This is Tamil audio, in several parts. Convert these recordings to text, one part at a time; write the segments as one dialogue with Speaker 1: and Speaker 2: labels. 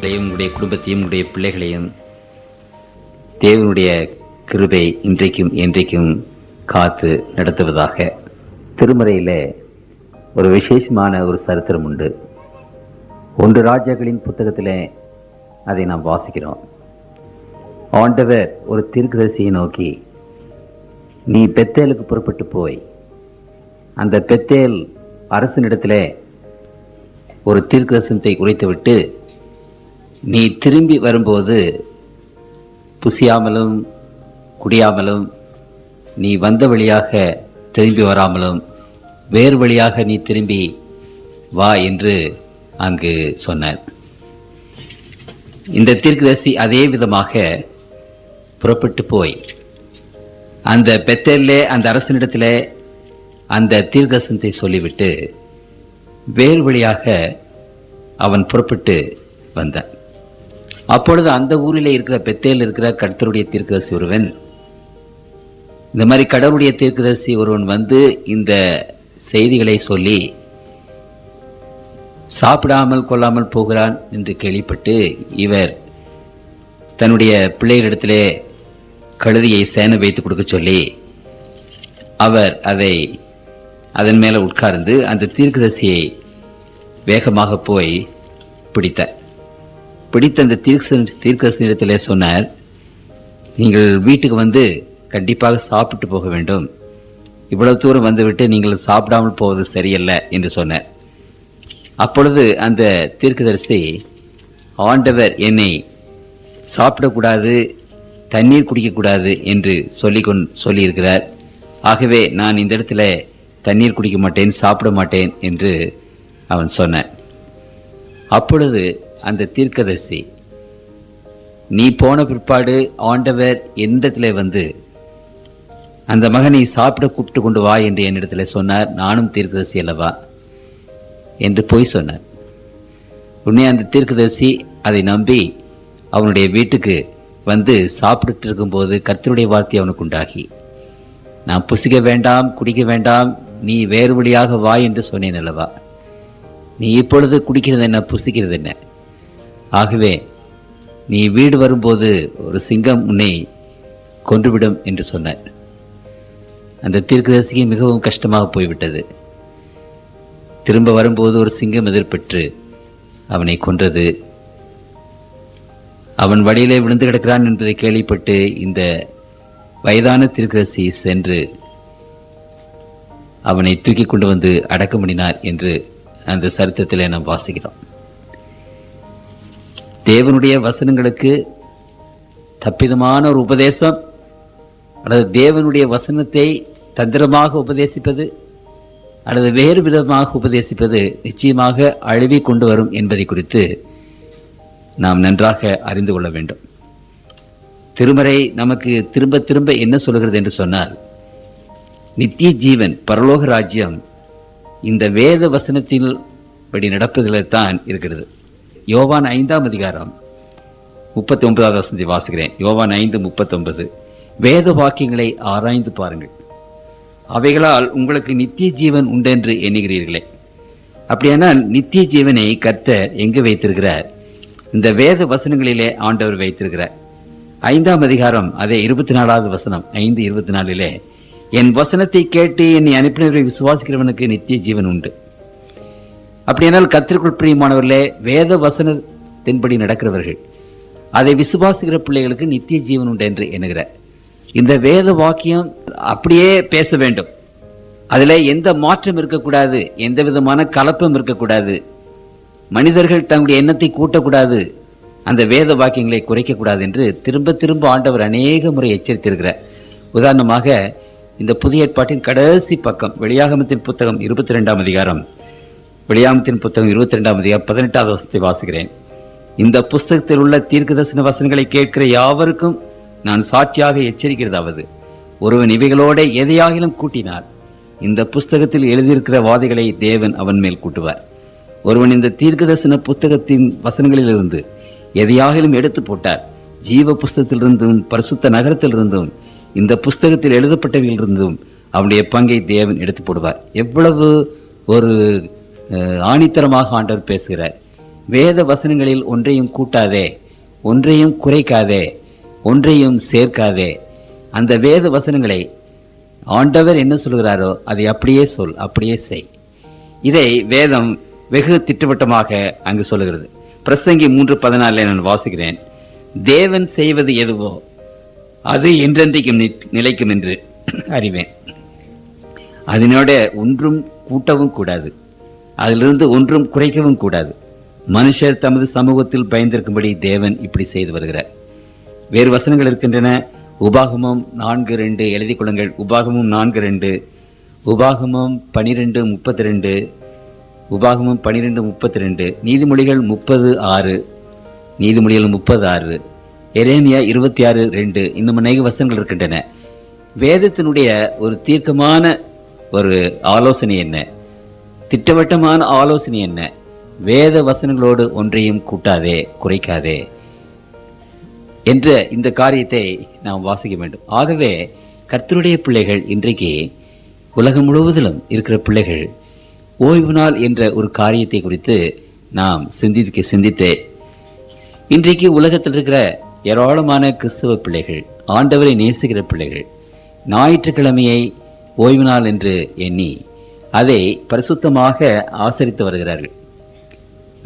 Speaker 1: உங்களுடைய குடும்பத்தையும் உங்களுடைய பிள்ளைகளையும் தேவனுடைய கிருபை இன்றைக்கும் என்றைக்கும் காத்து நடத்துவதாக. திருமறையில ஒரு விசேஷமான ஒரு சரித்திரம் உண்டு. 1 ராஜாக்களின் புத்தகத்தில் அதை நாம் வாசிக்கிறோம். ஆண்டவர் ஒரு தீர்க்கதரிசியை நோக்கி, நீ பெத்தேலுக்கு புறப்பட்டு போய் அந்த பெத்தேல் அரசனிடத்தில் ஒரு தீர்க்கதரிசனத்தை உரைத்துவிட்டு நீ திரும்பி வரும்போது புசியாமலும் குடியாமலும் நீ வந்த வழியாக திரும்பி வராமலும் வேறு வழியாக நீ திரும்பி வா என்று அங்கு சொன்னார். இந்த தீர்க்கதரிசி அதே விதமாக புறப்பட்டு போய் அந்த பெத்தேலிலே அந்த அரசனிடத்தில் அந்த தீர்க்கதரிசனத்தை சொல்லிவிட்டு வேறு வழியாக அவன் புறப்பட்டு வந்தான். அப்பொழுது அந்த ஊரில் இருக்கிற பெத்தேல் இருக்கிற கர்த்தருடைய தீர்க்கதரிசி ஒருவன், இந்த மாதிரி கடவுளுடைய தீர்க்கதரிசி ஒருவன் வந்து இந்த செய்திகளை சொல்லி சாப்பிடாமல் கொள்ளாமல் போகிறான் என்று கேள்விப்பட்டு இவர் தன்னுடைய பிள்ளைகளிடத்திலே கழுதியை சேனை வைத்து கொடுக்க சொல்லி அவர் அதன் மேலே உட்கார்ந்து அந்த தீர்க்கதரிசியை வேகமாக போய் பிடித்த அந்த தீர்க்கதரிசனத்திலே சொன்னார், நீங்கள் வீட்டுக்கு வந்து கண்டிப்பாக சாப்பிட்டு போக வேண்டும், இவ்வளவு தூரம் வந்துவிட்டு நீங்கள் சாப்பிடாமல் போவது சரியல்ல என்று சொன்னார். அப்பொழுது அந்த தீர்க்கதரிசி, ஆண்டவர் என்னை சாப்பிடக்கூடாது தண்ணீர் குடிக்கக்கூடாது என்று சொல்லியிருக்கிறார், ஆகவே நான் இந்த இடத்துல தண்ணீர் குடிக்க மாட்டேன் சாப்பிட மாட்டேன் என்று அவன் சொன்னான். அப்பொழுது அந்த தீர்க்கதரிசி, நீ போன பிற்பாடு ஆண்டவர் என்னிடத்தில் வந்து அந்த மகனை சாப்பிட கூப்பிட்டு கொண்டு வா என்று என்னிடத்தில் சொன்னார், நானும் தீர்க்கதரிசி அல்லவா என்று போய் சொன்னார். உடனே அந்த தீர்க்கதரிசி அதை நம்பி அவனுடைய வீட்டுக்கு வந்து சாப்பிட்டு இருக்கும்போது கர்த்தருடைய வார்த்தை அவனுக்கு உண்டாகி, நான் புசிக்க வேண்டாம் குடிக்க வேண்டாம், நீ வேறு வழியாக வா என்று சொன்னேன் அல்லவா, நீ இப்பொழுது குடிக்கிறது என்ன புசிக்கிறது என்ன, ஆகவே நீ வீடு வரும்போது ஒரு சிங்கம் உன்னை கொன்றுவிடும் என்று சொன்னார். அந்த தீர்க்கதரிசிக்கு மிகவும் கஷ்டமாக போய்விட்டது. திரும்ப வரும்போது ஒரு சிங்கம் எதிர்பெற்று அவனை கொன்றது. அவன் வழியிலே விழுந்து கிடக்கிறான் என்பதை கேள்விப்பட்டு இந்த வயதான தீர்க்கதரிசி சென்று அவனை தூக்கி கொண்டு வந்து அடக்கம் பண்ணினார் என்று அந்த சரித்திரத்திலே நாம் வாசிக்கிறோம். தேவனுடைய வசனங்களுக்கு தப்பிதமான ஒரு உபதேசம் அல்லது தேவனுடைய வசனத்தை தந்திரமாக உபதேசிப்பது அல்லது வேறு விதமாக உபதேசிப்பது நிச்சயமாக அழிவை கொண்டு வரும் என்பதை குறித்து நாம் நன்றாக அறிந்து கொள்ள வேண்டும். திருமறை நமக்கு திரும்ப திரும்ப என்ன சொல்கிறது என்று சொன்னால், நித்திய ஜீவன் பரலோக ராஜ்யம் இந்த வேத வசனத்தில் படி நடப்பதில் தான் இருக்கிறது. யோவான் 5ஆம் அதிகாரம் 39வது வசனத்தை வாசிக்கிறேன். யோவான் 5:39, வேத வாக்கியங்களை ஆராய்ந்து பாருங்கள், அவைகளால் உங்களுக்கு நித்திய ஜீவன் உண்டென்று எண்ணுகிறீர்களே. அப்படியானால் நித்திய ஜீவனை கர்த்தர் எங்கு வைத்திருக்கிறார்? இந்த வேத வசனங்களிலே ஆண்டவர் வைத்திருக்கிறார். 5ஆம் அதிகாரம் அதே 24வது வசனம் 5:24, என் வசனத்தை கேட்டு என்னை அனுப்பினவரை விசுவாசிக்கிறவனுக்கு நித்திய ஜீவன் உண்டு. அப்படியானால் கர்த்தருக்குள் பிரியமானவர்களே, வேத வசனத்தின்படி நடக்கிறவர்கள், அதை விசுவாசிக்கிற பிள்ளைகளுக்கு நித்திய ஜீவன் உண்டு என்று எண்ணுகிறார். இந்த வேத வாக்கியம் அப்படியே பேச வேண்டும், அதில் எந்த மாற்றம் இருக்கக்கூடாது, எந்த விதமான கலப்பம் இருக்கக்கூடாது, மனிதர்கள் தங்களுடைய எண்ணத்தை கூட்டக்கூடாது, அந்த வேத வாக்கியங்களை குறைக்கக்கூடாது என்று திரும்ப திரும்ப ஆண்டவர் அநேக முறை எச்சரித்திருக்கிறார். உதாரணமாக இந்த புதிய ஏற்பாட்டின் கடைசி பக்கம் வெளியாகமத்தின் புத்தகம் 22ஆம் அதிகாரம், வெளியாகமத்தின் புத்தகம் 22ஆம் அதிகாரம் 18வது வசனத்தை வாசிக்கிறேன். இந்த புஸ்தகத்தில் உள்ள தீர்க்கதரிசன வசனங்களை கேட்கிற யாவருக்கும் நான் சாட்சியாக எச்சரிக்கிறதாவது, ஒருவன் இவைகளோட எதையாகிலும் கூட்டினார் இந்த புஸ்தகத்தில் எழுதியிருக்கிற வாதைகளை தேவன் அவன் மேல் கூட்டுவார். ஒருவன் இந்த தீர்க்கதரிசன புத்தகத்தின் வசனங்களிலிருந்து எதையாகிலும் எடுத்து போட்டார், ஜீவ புஸ்தகத்திலிருந்தும் பரிசுத்த நகரத்திலிருந்தும் இந்த புஸ்தகத்தில் எழுதப்பட்டவையிலிருந்தும் அவனுடைய பங்கை தேவன் எடுத்து போடுவார். எவ்வளவு ஒரு ஆணித்தரமாக ஆண்டவர் பேசுகிறார். வேத வசனங்களில் ஒன்றையும் கூட்டாதே, ஒன்றையும் குறைக்காதே, ஒன்றையும் சேர்க்காதே. அந்த வேத வசனங்களை ஆண்டவர் என்ன சொல்கிறாரோ அதை அப்படியே சொல், அப்படியே செய். இதை வேதம் வெகு திட்டவட்டமாக அங்கு சொல்லுகிறது. பிரசங்கி 3:14 நான் வாசிக்கிறேன். தேவன் செய்வது எதுவோ அது என்றென்றைக்கும் நிலைக்கும் என்று அறிவேன். அதனோட ஒன்றும் கூட்டவும் கூடாது, அதிலிருந்து ஒன்றும் குறைக்கவும் கூடாது. மனுஷர் தமது சமூகத்தில் பயந்திருக்கும்படி தேவன் இப்படி செய்து வருகிறார். வேறு வசனங்கள் இருக்கின்றன. உபாகமம் 4:2 எழுதி கொள்ளுங்கள். உபாகமம் 4:2, உபாகமம் 12:32, உபாகமம் 12:32, நீதிமொழிகள் 30:6, நீதிமொழிகள் 30:6, எரேமியா 26:2, இன்னும் அநேக வசனங்கள் இருக்கின்றன. வேதத்தினுடைய ஒரு தீர்க்கமான ஒரு ஆலோசனை என்ன, திட்டவட்டமான ஆலோசனை என்ன? வேத வசனங்களோடு ஒன்றையும் கூட்டாதே, குறைக்காதே என்ற இந்த காரியத்தை நாம் வாசிக்க வேண்டும். ஆகவே கர்த்தருடைய பிள்ளைகள், இன்றைக்கு உலகம் முழுவதிலும் இருக்கிற பிள்ளைகள் ஓய்வு நாள் என்ற ஒரு காரியத்தை குறித்து நாம் சிந்தித்தே இன்றைக்கு உலகத்தில் இருக்கிற ஏராளமான கிறிஸ்தவ பிள்ளைகள், ஆண்டவரை நேசிக்கிற பிள்ளைகள், ஞாயிற்றுக்கிழமையை ஓய்வு நாள் என்று எண்ணி அதை பரிசுத்தமாக ஆசரித்து வருகிறார்கள்.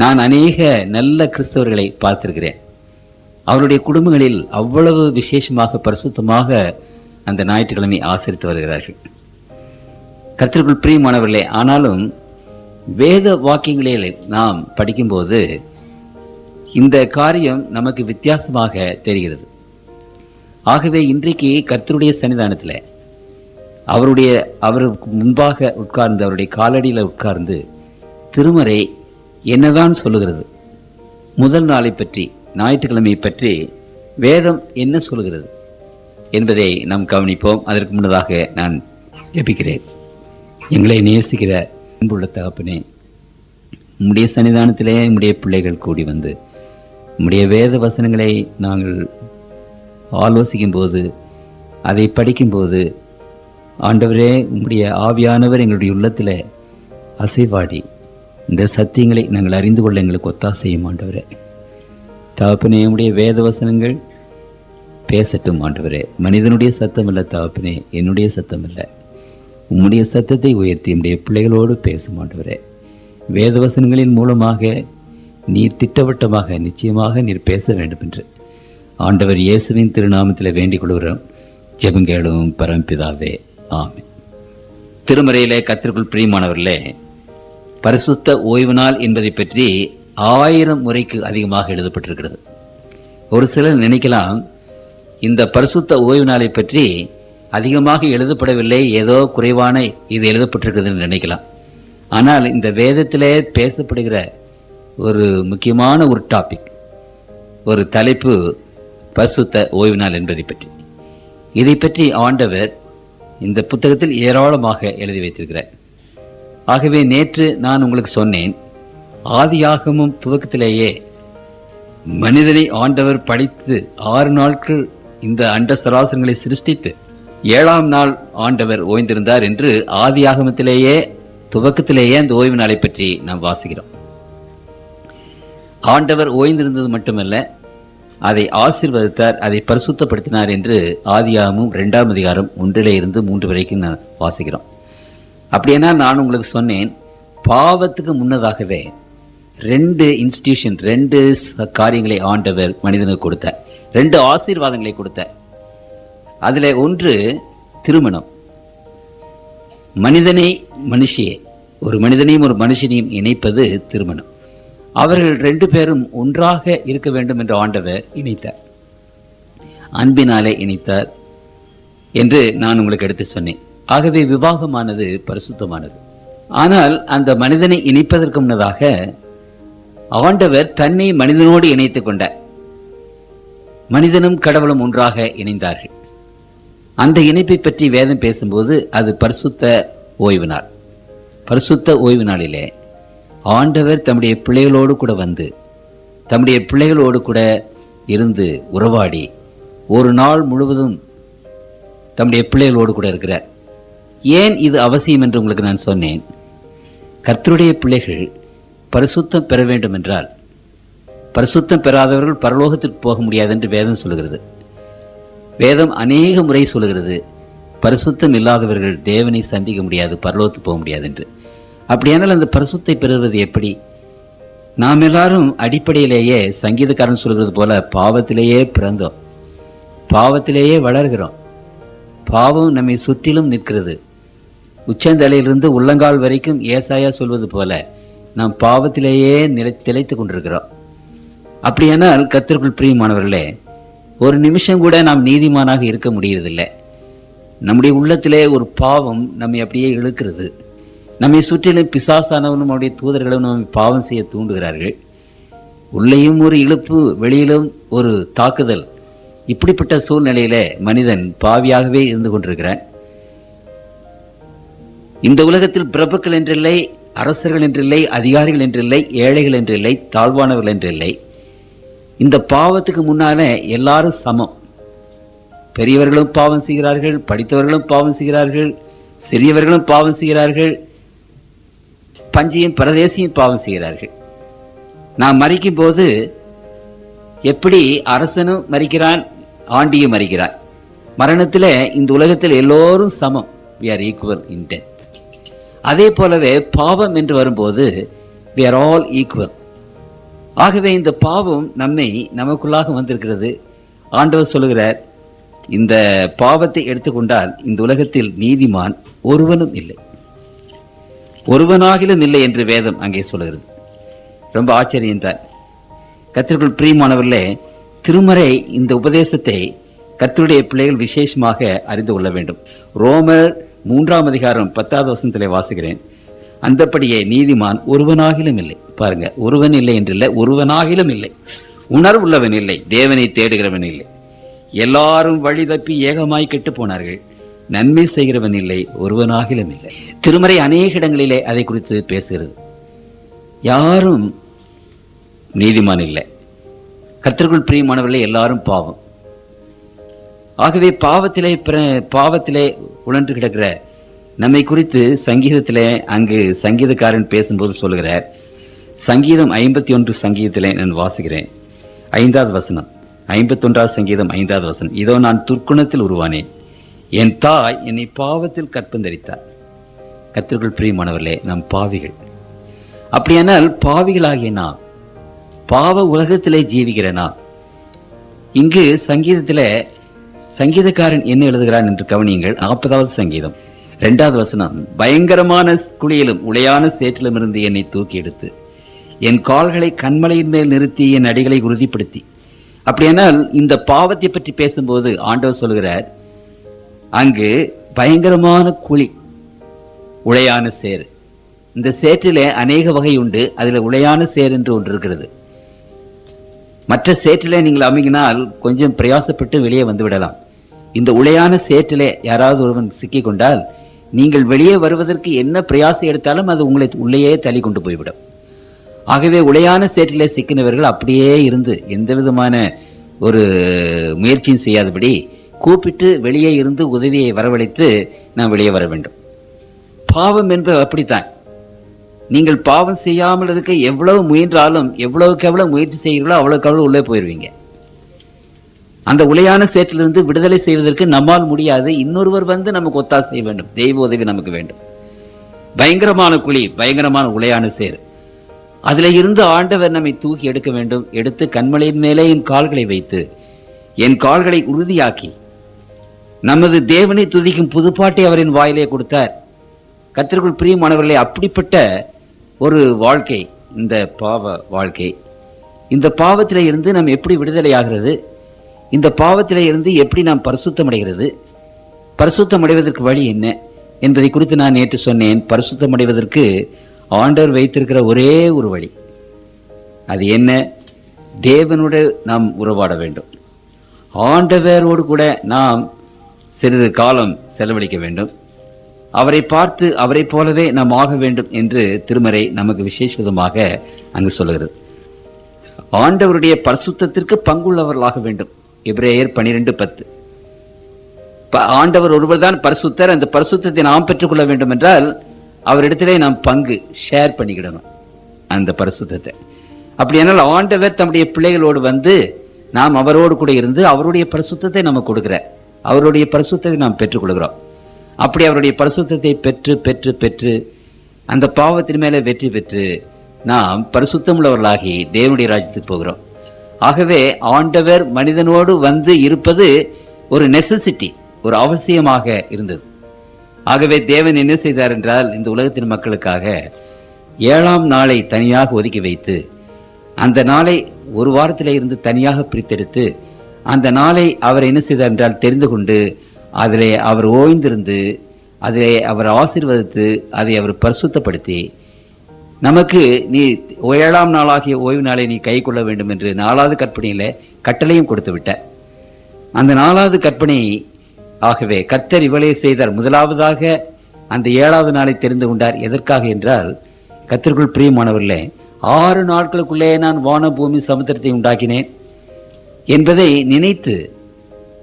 Speaker 1: நான் அநேக நல்ல கிறிஸ்தவர்களை பார்த்திருக்கிறேன். அவருடைய குடும்பங்களில் அவ்வளவு விசேஷமாக பரிசுத்தமாக அந்த ஞாயிற்றுக்கிழமை ஆசரித்து வருகிறார்கள். கர்த்தருக்குள் பிரியமானவர்களே, ஆனாலும் வேத வாக்கியங்களில் நாம் படிக்கும்போது இந்த காரியம் நமக்கு வித்தியாசமாக தெரிகிறது. ஆகவே இன்றைக்கு கர்த்தருடைய சன்னிதானத்தில் அவருக்கு முன்பாக உட்கார்ந்து, அவருடைய காலடியில் உட்கார்ந்து திருமறை என்னதான் சொல்லுகிறது, முதல் நாளை பற்றி, ஞாயிற்றுக்கிழமையை பற்றி வேதம் என்ன சொல்கிறது என்பதை நாம் கவனிப்போம். அதற்கு முன்னதாக நான் ஜெபிக்கிறேன். எங்களை நேசிக்கிற அன்புள்ள தகப்பனே, உம்முடைய சன்னிதானத்திலே உம்முடைய பிள்ளைகள் கூடி வந்து உம்முடைய வேத வசனங்களை நாங்கள் ஆலோசிக்கும் போது, அதை படிக்கும்போது, ஆண்டவரே உம்முடைய ஆவியானவர் எங்களுடைய உள்ளத்தில் அசைவாடி இந்த சத்தியங்களை நாங்கள் அறிந்து கொள்ள எங்களுக்கு ஒத்தாசையும் ஆண்டவரே. தகப்பனே, உம்முடைய வேத வசனங்கள் பேசட்டும் ஆண்டவரே. மனிதனுடைய சத்தம் இல்லை தகப்பனே, என்னுடைய சத்தம் இல்லை. உம்முடைய சத்தத்தை உயர்த்தி உம்முடைய பிள்ளைகளோடு பேசும் ஆண்டவரே. வேத வசனங்களின் மூலமாக நீர் திட்டவட்டமாக நிச்சயமாக நீர் பேச வேண்டும் என்று ஆண்டவர் இயேசுவின் திருநாமத்தில் வேண்டிக் கொள்கிறோம். ஜெபங்கேளும் பரம்பிதாவே, ஆமென். திருமறையிலே கர்த்தருக்குள் பிரியமானவர்களே, பரிசுத்த ஓய்வு நாள் என்பதை பற்றி 1000 முறைக்கு அதிகமாக எழுதப்பட்டிருக்கிறது. ஒரு சிலர் நினைக்கலாம், இந்த பரிசுத்த ஓய்வு நாளை பற்றி அதிகமாக எழுதப்படவில்லை, ஏதோ குறைவான இது எழுதப்பட்டிருக்குதுன்னு நினைக்கலாம். ஆனால் இந்த வேதத்திலே பேசப்படுகிற ஒரு முக்கியமான ஒரு டாபிக், ஒரு தலைப்பு பரிசுத்த ஓய்வு நாள் என்பதை பற்றி. இதை பற்றி ஆண்டவர் இந்த புத்தகத்தில் ஏராளமாக எழுதி வைத்திருக்கிறார். ஆகவே நேற்று நான் உங்களுக்கு சொன்னேன், ஆதியாகமம் துவக்கத்திலேயே மனிதனை ஆண்டவர் படைத்து 6 நாட்கள் இந்த அண்ட சராசரங்களை சிருஷ்டித்து 7ஆம் நாள் ஆண்டவர் ஓய்ந்திருந்தார் என்று ஆதியாகமத்திலேயே துவக்கத்திலேயே அந்த ஓய்வு நாளை பற்றி நாம் வாசிக்கிறோம். ஆண்டவர் ஓய்ந்திருந்தது மட்டுமல்ல, அதை ஆசீர்வதித்தார், அதை பரிசுத்தப்படுத்தினார் என்று ஆதியாகமம் 2ஆம் அதிகாரம் 1-3 வரைக்கும் நான் வாசிக்கிறோம். அப்படின்னா நான் உங்களுக்கு சொன்னேன், பாவத்துக்கு முன்னதாகவே 2 இன்ஸ்டிடியூஷன், 2 காரியங்களை ஆண்டவர் மனிதனுக்கு கொடுத்தார், 2 ஆசீர்வாதங்களை கொடுத்தார். அதுல ஒன்று திருமணம். ஒரு மனிதனையும் ஒரு மனுஷனையும் இணைப்பது திருமணம். அவர்கள் 2 பேரும் ஒன்றாக இருக்க வேண்டும் என்று ஆண்டவர் இணைத்தார், அன்பினாலே இணைத்தார் என்று நான் உங்களுக்கு எடுத்து சொன்னேன். ஆகவே விவாகமானது பரிசுத்தமானது. ஆனால் அந்த மனிதனை இணைப்பதற்கு முன்னதாக ஆண்டவர் தன்னை மனிதனோடு இணைத்துக் கொண்டார். மனிதனும் கடவுளும் ஒன்றாக இணைந்தார்கள். அந்த இணைப்பை பற்றி வேதம் பேசும்போது அது பரிசுத்த ஓய்வு நாள். பரிசுத்த ஓய்வு நாளிலே ஆண்டவர் தம்முடைய பிள்ளைகளோடு கூட வந்து, தம்முடைய பிள்ளைகளோடு கூட இருந்து உறவாடி ஒரு நாள் முழுவதும் தம்முடைய பிள்ளைகளோடு கூட இருக்கிறார். ஏன் இது அவசியம் என்று உங்களுக்கு நான் சொன்னேன். கர்த்தருடைய பிள்ளைகள் பரிசுத்தம் பெற வேண்டும் என்றால் பரிசுத்தம் பெறாதவர்கள் பரலோகத்திற்கு போக முடியாது என்று வேதம் சொல்கிறது. வேதம் அநேக முறை சொல்கிறது பரிசுத்தம் இல்லாதவர்கள் தேவனை சந்திக்க முடியாது, பரலோகத்துக்கு போக முடியாது என்று. அப்படியானால் அந்த பரிசுத்தை பெறுவது எப்படி? நாம் எல்லாரும் அடிப்படையிலேயே சங்கீதக்காரன் சொல்கிறது போல பாவத்திலேயே பிறந்தோம், பாவத்திலேயே வளர்கிறோம். பாவம் நம்மை சுற்றிலும் நிற்கிறது. உச்சந்தலையிலிருந்து உள்ளங்கால் வரைக்கும் ஏசாயா சொல்வது போல நாம் பாவத்திலேயே திளைத்து கொண்டிருக்கிறோம். அப்படியானால் கர்த்தருக்குள் பிரியமானவர்களே, ஒரு நிமிஷம் கூட நாம் நீதிமானாக இருக்க முடியறதில்லை. நம்முடைய உள்ளத்திலே ஒரு பாவம் நம்மை அப்படியே இழுக்கிறது. நம்மை சுற்றிலும் பிசாசானவனும் அவருடைய தூதர்களும் நம்மை பாவம் செய்ய தூண்டுகிறார்கள். உள்ளேயும் ஒரு இழுப்பு, வெளியிலும் ஒரு தாக்குதல். இப்படிப்பட்ட சூழ்நிலையில மனிதன் பாவியாகவே இருந்து கொண்டிருக்கிறான். இந்த உலகத்தில் பிரபுக்கள் என்றில்லை, அரசர்கள் என்றில்லை, அதிகாரிகள் என்றில்லை, ஏழைகள் என்றில்லை, தாழ்வானவர்கள் என்றில்லை. இந்த பாவத்துக்கு முன்னால எல்லாரும் சமம். பெரியவர்களும் பாவம் செய்கிறார்கள், படித்தவர்களும் பாவம் செய்கிறார்கள், சிறியவர்களும் பாவம் செய்கிறார்கள், பஞ்சியும் பரதேசியும் பாவம் செய்கிறார்கள். நாம் மரிக்கும் போது எப்படி அரசனும் மரிக்கிறான், ஆண்டியும் மரிக்கிறான். மரணத்தில் இந்த உலகத்தில் எல்லோரும் சமம். we are equal in death. அதே போலவே பாவம் என்று வரும்போது we are all equal. ஆகவே இந்த பாவம் நமக்குள்ளாக வந்திருக்கிறது. ஆண்டவர் சொல்லுகிறார், இந்த பாவத்தை எடுத்துக்கொண்டால் இந்த உலகத்தில் நீதிமான் ஒருவனும் இல்லை, ஒருவனாகிலும் இல்லை என்று வேதம் அங்கே சொல்லுகிறது. ரொம்ப ஆச்சரியம் தான். கர்த்தருக்குள் பிரியமானவர்களே, திருமறை இந்த உபதேசத்தை கர்த்தருடைய பிள்ளைகள் விசேஷமாக அறிந்து கொள்ள வேண்டும். ரோமர் 3ஆம் அதிகாரம் 10வது வசனத்திலே வாசிக்கிறேன். அந்தப்படியே நீதிமான் ஒருவனாகிலும் இல்லை. பாருங்க, ஒருவன் இல்லை என்றில்லை, ஒருவனாகிலும் இல்லை. உணர்வுள்ளவன் இல்லை, தேவனை தேடுகிறவன் இல்லை. எல்லாரும் வழி தப்பி ஏகமாய் கெட்டு போனார்கள், நன்மை செய்கிறவன் இல்லை, ஒருவனாகிலும் இல்லை. திருமறை அநேக இடங்களிலே அதை குறித்து பேசுகிறது. யாரும் நீதிமான் இல்லை. கர்த்தருக்குள் பிரியமானவர்களே, எல்லாரும் பாவம். ஆகவே பாவத்திலே உழன்று கிடக்கிற நம்மை குறித்து சங்கீதத்திலே அங்கு சங்கீதக்காரன் பேசும்போது சொல்லுகிறார். சங்கீதம் 51 சங்கீதத்திலே நான் வாசிக்கிறேன். 5வது வசனம், 51ஆவது சங்கீதம் 5வது வசனம். இதோ நான் துர்க்குணத்தில் உருவானேன், என் தாய் என்னை பாவத்தில் கற்பந்தரித்தார். கர்த்தருக்குள் பிரியமானவர்களே, நாம் பாவிகள். அப்படியானால் பாவிகளாகிய நாம், பாவ உலகத்திலே ஜீவிக்கிற நாம், இங்கு சங்கீதத்திலே சங்கீதக்காரன் என்ன எழுதுகிறான் என்று கவனியுங்கள். 40வது சங்கீதம் 2வது வசனம். பயங்கரமான குழியிலும் உளையான சேற்றிலும் இருந்து என்னை தூக்கி எடுத்து என் கால்களை கண்மலையின் மேல் நிறுத்தி என் அடிகளை உறுதிப்படுத்தி. அப்படியானால் இந்த பாவத்தை பற்றி பேசும்போது ஆண்டவர் சொல்கிறார், அங்கு பயங்கரமான குழி, உளையான சேர். இந்த சேற்றிலே அநேக வகை உண்டு. அதில் உளையான சேர் என்று ஒன்று இருக்கிறது. மற்ற சேற்றிலே நீங்கள் அமைங்கினால் கொஞ்சம் பிரயாசப்பட்டு வெளியே வந்து விடலாம். இந்த உளையான சேற்றிலே யாராவது ஒருவன் சிக்கிக் கொண்டால் நீங்கள் வெளியே வருவதற்கு என்ன பிரயாசம் எடுத்தாலும் அது உங்களை உள்ளேயே தள்ளி கொண்டு போய்விடும். ஆகவே உளையான சேற்றிலே சிக்கினவர்கள் அப்படியே இருந்து எந்த விதமான ஒரு முயற்சியும் செய்யாதபடி கூப்பிட்டு வெளியே இருந்து உதவியை வரவழைத்து நாம் வெளியே வர வேண்டும். பாவம் என்பது அப்படித்தான். நீங்கள் பாவம் செய்யாமல் இருக்க எவ்வளவு முயன்றாலும், எவ்வளவுக்கு எவ்வளவு முயற்சி செய்கிறீர்களோ அவ்வளவுக்கு அவ்வளவு உள்ளே போயிடுவீங்க. அந்த உளையான சேற்றிலிருந்து விடுதலை செய்வதற்கு நம்மால் முடியாது. இன்னொருவர் வந்து நமக்கு ஒத்தாசை செய்ய வேண்டும். தெய்வ உதவி நமக்கு வேண்டும். பயங்கரமான குழி, பயங்கரமான உளையான சேர். அதுல இருந்து ஆண்டவர் நம்மை தூக்கி எடுக்க வேண்டும். எடுத்து கண்மலையின் மேலே என் கால்களை வைத்து என் கால்களை உறுதியாக்கி நமது தேவனை துதிக்கும் புதுப்பாட்டை அவரின் வாயிலே கொடுத்தார். கர்த்தருக்குள் பிரியமானவர்களே, அப்படிப்பட்ட ஒரு வாழ்க்கை இந்த பாவ வாழ்க்கை. இந்த பாவத்திலே இருந்து நாம் எப்படி விடுதலை ஆகிறது? இந்த பாவத்திலே இருந்து எப்படி நாம் பரிசுத்தம் அடைகிறது? பரிசுத்தம் அடைவதற்கு வழி என்ன என்பதை குறித்து நான் நேற்று சொன்னேன். பரிசுத்தம் அடைவதற்கு ஆண்டவர் வைத்திருக்கிற ஒரே ஒரு வழி. அது என்ன? தேவனோடு நாம் உறவாட வேண்டும். ஆண்டவரோடு கூட நாம் சிறிது காலம் செலவழிக்க வேண்டும். அவரை பார்த்து அவரை போலவே நாம் ஆக வேண்டும் என்று திருமறை நமக்கு விசேஷமாக அங்கு சொல்லுகிறது. ஆண்டவருடைய பரிசுத்தத்திற்கு பங்குள்ளவர்களாக வேண்டும். எபிரேயர் 12:10. ஆண்டவர் ஒருவர் தான் பரிசுத்தர். அந்த பரிசுத்தத்தை நாம் பெற்றுக்கொள்ள வேண்டும் என்றால் அவரிடத்திலே நாம் பங்கு ஷேர் பண்ணிக்கிடணும் அந்த பரிசுத்தத்தை. அப்படியானால் ஆண்டவர் தம்முடைய பிள்ளைகளோடு வந்து நாம் அவரோடு கூட இருந்து அவருடைய பரிசுத்தத்தை நமக்கு கொடுக்கிறார். அவருடைய பரிசுத்தத்தை நாம் பெற்றுக் கொள்கிறோம். அப்படி அவருடைய பரிசுத்தத்தை பெற்று பெற்று பெற்று அந்த பாவத்தின் மேலே வெற்றி பெற்று நாம் பரிசுத்தம் உள்ளவர்களாகி தேவனுடைய ராஜ்யத்துக்கு போகிறோம். ஆகவே ஆண்டவர் மனிதனோடு வந்து இருப்பது ஒரு நெசசிட்டி, ஒரு அவசியமாக இருந்தது. ஆகவே தேவன் என்ன செய்தார் என்றால், இந்த உலகத்தின் மக்களுக்காக 7ஆம் நாளை தனியாக ஒதுக்கி வைத்து அந்த நாளை ஒரு வாரத்திலே இருந்து தனியாக பிரித்தெடுத்து அந்த நாளை அவர் என்ன செய்தார் என்றால் தெரிந்து கொண்டு அதிலே அவர் ஓய்ந்திருந்து அதிலே அவர் ஆசீர்வதித்து அதை அவர் பரிசுத்தப்படுத்தி நமக்கு நீ 7ஆம் நாளாகிய ஓய்வு நாளை நீ கை கொள்ள வேண்டும் என்று 4வது கற்பனையில கட்டளையும் கொடுத்து விட்டார். அந்த 4வது கற்பனை ஆகவே கர்த்தர் இவளே செய்தார். முதலாவதாக அந்த 7வது நாளை தெரிந்து கொண்டார். எதற்காக என்றால், கர்த்தருக்குள் பிரியமானவர்களே, 6 நாட்களுக்குள்ளே நான் வான பூமி சமுத்திரத்தை உண்டாக்கினேன் என்பதை நினைத்து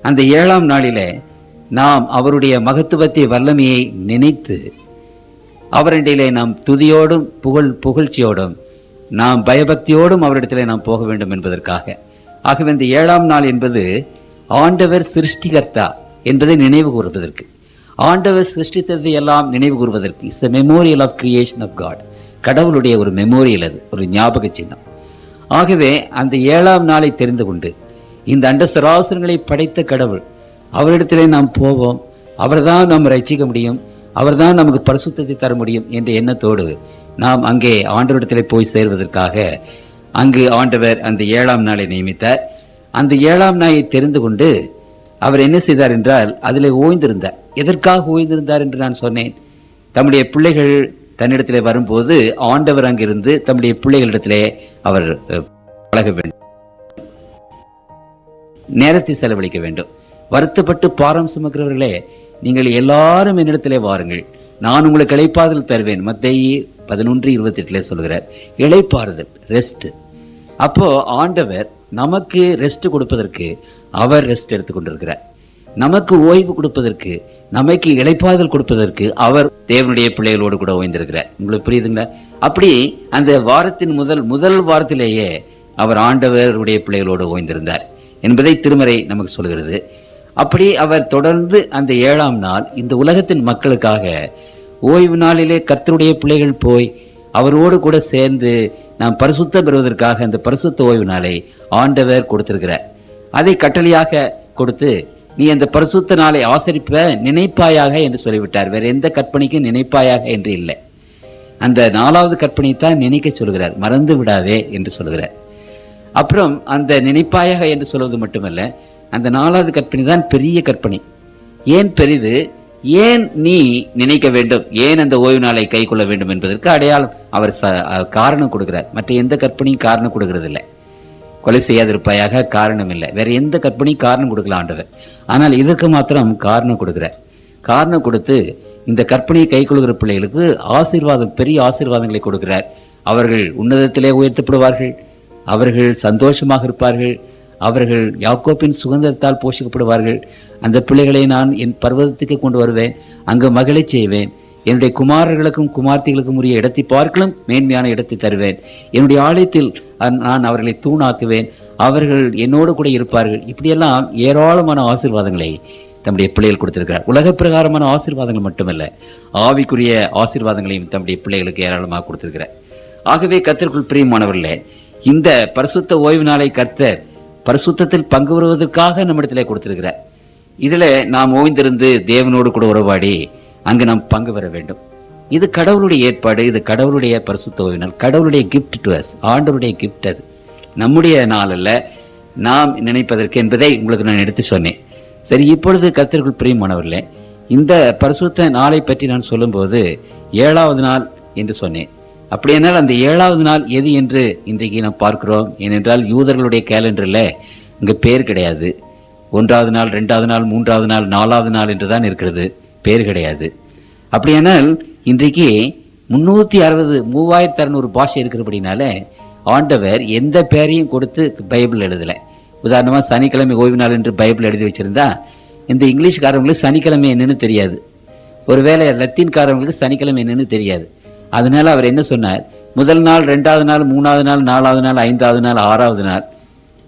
Speaker 1: அந்த 7ஆம் நாளிலே நாம் அவருடைய மகத்துவத்தை வல்லமையை நினைத்து அவரிடையிலே நாம் துதியோடும் புகழ்ச்சியோடும் நாம் பயபக்தியோடும் அவரிடத்திலே நாம் போக வேண்டும் என்பதற்காக. ஆகவே இந்த 7ஆம் நாள் என்பது ஆண்டவர் சிருஷ்டிகர்த்தா என்பதை நினைவு கூறுவதற்கு, ஆண்டவர் சிருஷ்டித்ததை எல்லாம் நினைவு கூறுவதற்கு. It's a memorial of creation of God. கடவுளுடைய ஒரு மெமோரியல், அது ஒரு ஞாபக சின்னம். ஆகவே அந்த 7ஆம் நாளை தெரிந்து கொண்டு இந்த அண்ட சராசரங்களை படைத்த கடவுள் அவரிடத்திலே நாம் போவோம், அவர்தான் நாம் ரட்சிக்க முடியும், அவர்தான் நமக்கு பரிசுத்தத்தை தர முடியும் என்ற எண்ணத்தோடு நாம் அங்கே ஆண்டவரிடத்திலே போய் சேர்வதற்காக அங்கு ஆண்டவர் அந்த 7ஆம் நாளை நியமித்தார். அந்த 7ஆம் நாளை தெரிந்து கொண்டு அவர் என்ன செய்தார் என்றால் அதிலே ஓய்ந்திருந்தார். எதற்காக ஓய்ந்திருந்தார் என்று நான் சொன்னேன். தம்முடைய பிள்ளைகள் தன்னிடத்திலே வரும்போது ஆண்டவர் அங்கிருந்து தம்முடைய பிள்ளைகளிடத்திலே அவர் பழக வேண்டும், நேரத்தை செலவழிக்க வேண்டும். வருத்தப்பட்டு பாரம் சுமக்கிறவர்களே, நீங்கள் எல்லாரும் என்னிடத்திலே வாருங்கள், நான் உங்களுக்கு இளைப்பாறுதல் தருவேன். மத்தேயு 11:28 சொல்கிறார். இளைப்பாறுதல், ரெஸ்ட். அப்போ ஆண்டவர் நமக்கு ரெஸ்ட் கொடுப்பதற்கு அவர் ரெஸ்ட் எடுத்துக் கொண்டிருக்கிறார். நமக்கு ஓய்வு கொடுப்பதற்கு, நமக்கு இளைப்பாறுதல் கொடுப்பதற்கு அவர் தேவனுடைய பிள்ளைகளோடு கூட ஓய்ந்திருக்கிறார். உங்களுக்கு புரியுதுங்களா? அப்படி அந்த வாரத்தின் முதல் வாரத்திலேயே அவர் ஆண்டவருடைய பிள்ளைகளோடு ஓய்ந்திருந்தார் என்பதை திருமறை நமக்கு சொல்கிறது. அப்படி அவர் தொடர்ந்து அந்த 7ஆம் நாள் இந்த உலகத்தின் மக்களுக்காக ஓய்வு நாளிலே கர்த்தருடைய பிள்ளைகள் போய் அவரோடு கூட சேர்ந்து நாம் பரிசுத்தம் பெறுவதற்காக அந்த பரிசுத்த ஓய்வு நாளை ஆண்டவர் கொடுத்திருக்கிறார். அதை கட்டளையாக கொடுத்து நீ அந்த பரிசுத்த நாளை ஆசரிப்ப நினைப்பாயாக என்று சொல்லிவிட்டார். வேற எந்த கற்பனைக்கும் நினைப்பாயாக என்று இல்லை. அந்த 4வது கற்பனை தான் நினைக்க சொல்கிறார், மறந்து விடாதே என்று சொல்கிறார். அப்புறம் அந்த நினைப்பாயாக என்று சொல்வது மட்டுமல்ல, அந்த 4வது கற்பனை தான் பெரிய கற்பனை. ஏன் பெரிது? ஏன் நீ நினைக்க வேண்டும், ஏன் அந்த ஓய்வு நாளை கை கொள்ள வேண்டும் என்பதற்கு அடையாளம் அவர் காரணம் கொடுக்கிறார். மற்ற எந்த கற்பனையும் காரணம் கொடுக்கிறது இல்லை. கொலை செய்யாதிருப்பாயாக காரணம் இல்லை. வேற எந்த கற்பனையும் காரணம் கொடுக்கலாம் ஆண்டவர். ஆனால் இதற்கு மாத்திரம் காரணம் கொடுக்கிறார். காரணம் கொடுத்து இந்த கற்பனையை கை கொள்கிற பிள்ளைகளுக்கு ஆசீர்வாதம், பெரிய ஆசீர்வாதங்களை கொடுக்கிறார். அவர்கள் உன்னதத்திலே உயர்த்தப்படுவார்கள், அவர்கள் சந்தோஷமாக இருப்பார்கள், அவர்கள் யாக்கோப்பின் சுதந்திரத்தால் போஷிக்கப்படுவார்கள். அந்த பிள்ளைகளை நான் என் பர்வதத்துக்கு கொண்டு வருவேன், அங்கு மகளை செய்வேன், என்னுடைய குமாரர்களுக்கும் குமார்த்திகளுக்கும் உரிய இடத்தை பார்க்கலும் மேன்மையான இடத்தை தருவேன், என்னுடைய ஆலயத்தில் நான் அவர்களை தூணாக்குவேன், அவர்கள் என்னோடு கூட இருப்பார்கள். இப்படியெல்லாம் ஏராளமான ஆசீர்வாதங்களை தம்முடைய பிள்ளைகள் கொடுத்திருக்கிறார். உலக பிரகாரமான ஆசீர்வாதங்கள் மட்டுமல்ல, ஆவிக்குரிய ஆசீர்வாதங்களையும் தம்முடைய பிள்ளைகளுக்கு ஏராளமாக கொடுத்திருக்கிறார். ஆகவே கர்த்தருக்குள் பிரியமானவர்களே, இந்த பரிசுத்த ஓய்வு நாளை கர்த்தர் பரிசுத்தத்தில் பங்கு வருவதற்காக நம்மிடத்திலே கொடுத்திருக்கிறார். இதுல நாம் ஓய்ந்திருந்து தேவனோடு கூட உறவாடி அங்கு நாம் பங்கு பெற வேண்டும். இது கடவுளுடைய ஏற்பாடு, இது கடவுளுடைய பரிசுத்த ஓய்வு நாள், கடவுளுடைய கிஃப்ட் டு அஸ், ஆண்டவருடைய கிஃப்ட். அது நம்முடைய நாள் அல்ல, நாம் நினைப்பதற்கு என்பதை உங்களுக்கு நான் எடுத்து சொன்னேன். சரி, இப்பொழுது கர்த்தருக்குள் பிரியமானவர்களே, இந்த பரிசுத்த நாளை பற்றி நான் சொல்லும்போது 7வது நாள் என்று சொன்னேன். அப்படியானால் அந்த 7வது நாள் எது என்று இன்றைக்கு நாம் பார்க்கிறோம். ஏனென்றால் யூதர்களுடைய கேலண்டரில் இங்கே பேர் கிடையாது. 1வது நாள், 2வது நாள், 3வது நாள், 4வது நாள் என்றுதான் இருக்கிறது, பேர் கிடையாது. அப்படியானால் இன்றைக்கு 3600 பாஷை இருக்கிறபடினால ஆண்டவர் எந்த பேரையும் கொடுத்து பைபிள் எழுதலை. உதாரணமாக சனிக்கிழமை ஓய்வு நாள் என்று பைபிள் எழுதி வச்சிருந்தா இந்த இங்கிலீஷ்காரங்களுக்கு சனிக்கிழமை என்னன்னு தெரியாது, ஒருவேளை லத்தீன்காரங்களுக்கு சனிக்கிழமை என்னன்னு தெரியாது. அதனால அவர் என்ன சொன்னார், முதல் நாள், 2வது நாள், 3வது நாள், 4வது நாள், 5வது நாள், 6வது நாள்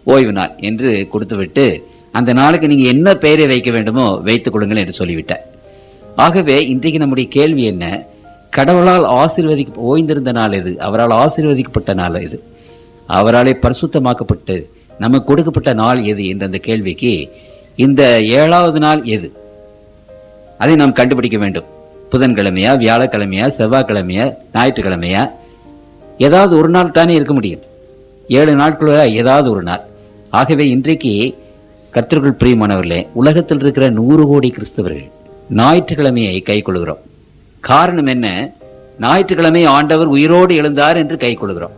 Speaker 1: ஓய்வு நாள் என்று கொடுத்துவிட்டு அந்த நாளுக்கு நீங்க என்ன பெயரை வைக்க வேண்டுமோ வைத்துக் கொள்ளுங்கள் என்று சொல்லிவிட்டார். ஆகவே இன்றைக்கு நம்முடைய கேள்வி என்ன? கடவுளால் ஓய்ந்திருந்த நாள் எது? அவரால் ஆசீர்வதிக்கப்பட்ட நாள் எது? அவராலே பரிசுத்தமாக்கப்பட்டு நமக்கு கொடுக்கப்பட்ட நாள் எது என்ற அந்த கேள்விக்கு இந்த 7வது நாள் எது? அதை நாம் கண்டுபிடிக்க வேண்டும். புதன்கிழமையா, வியாழக்கிழமையா, செவ்வாய்க்கிழமையா, ஞாயிற்றுக்கிழமையா? ஏதாவது ஒரு நாள் தானே இருக்க முடியும். 7 நாட்களுள்ள ஏதாவது ஒரு நாள். ஆகவே இன்றைக்கு கர்த்தருக்குள் பிரியமானவர்களே, உலகத்தில் இருக்கிற 100 கோடி கிறிஸ்தவர்கள் ஞாயிற்றுக்கிழமையை கை கொள்கிறோம். காரணம் என்ன? ஞாயிற்றுக்கிழமை ஆண்டவர் உயிரோடு எழுந்தார் என்று கை கொள்கிறோம்.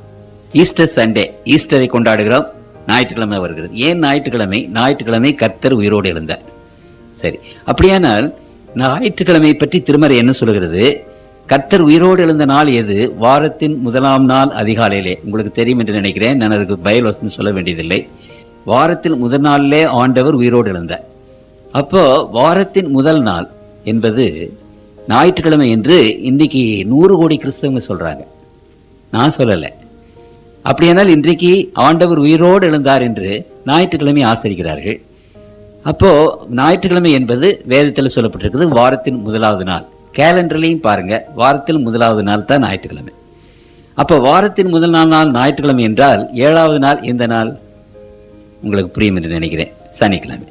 Speaker 1: ஈஸ்டர் சண்டே, ஈஸ்டரை கொண்டாடுகிறோம். ஞாயிற்றுக்கிழமை வருகிறது. ஏன் ஞாயிற்றுக்கிழமை? ஞாயிற்றுக்கிழமை கர்த்தர் உயிரோடு எழுந்தார். சரி, அப்படியானால் ஞாயிற்றுக்கிழமை பற்றி திருமறை என்ன சொல்கிறது? கர்த்தர் உயிரோடு எழுந்த நாள் எது? வாரத்தின் முதலாம் நாள் அதிகாலையிலே. உங்களுக்கு தெரியும் என்று நினைக்கிறேன், நான் அதுக்கு பயல் வசனம் சொல்ல வேண்டியதில்லை. வாரத்தில் முதல் நாளிலே ஆண்டவர் உயிரோடு எழுந்தார். அப்போ வாரத்தின் முதல் நாள் என்பது ஞாயிற்றுக்கிழமை என்று இன்னைக்கு 100 கோடி கிறிஸ்தவங்க சொல்றாங்க. நான் சொல்லலை. அப்படியானால் இன்றைக்கு ஆண்டவர் உயிரோடு எழுந்தார் என்று ஞாயிற்றுக்கிழமை ஆசரிக்கிறார்கள். அப்போ ஞாயிற்றுக்கிழமை என்பது வேதத்தில் சொல்லப்பட்டிருக்கிறது வாரத்தின் முதலாவது நாள். கேலண்டர்லையும் பாருங்க, வாரத்தில் முதலாவது நாள் தான் ஞாயிற்றுக்கிழமை. அப்போ வாரத்தின் முதல் நாள் ஞாயிற்றுக்கிழமை என்றால் 7வது நாள் எந்த நாள்? உங்களுக்கு புரியும் என்று நினைக்கிறேன், சனிக்கிழமை.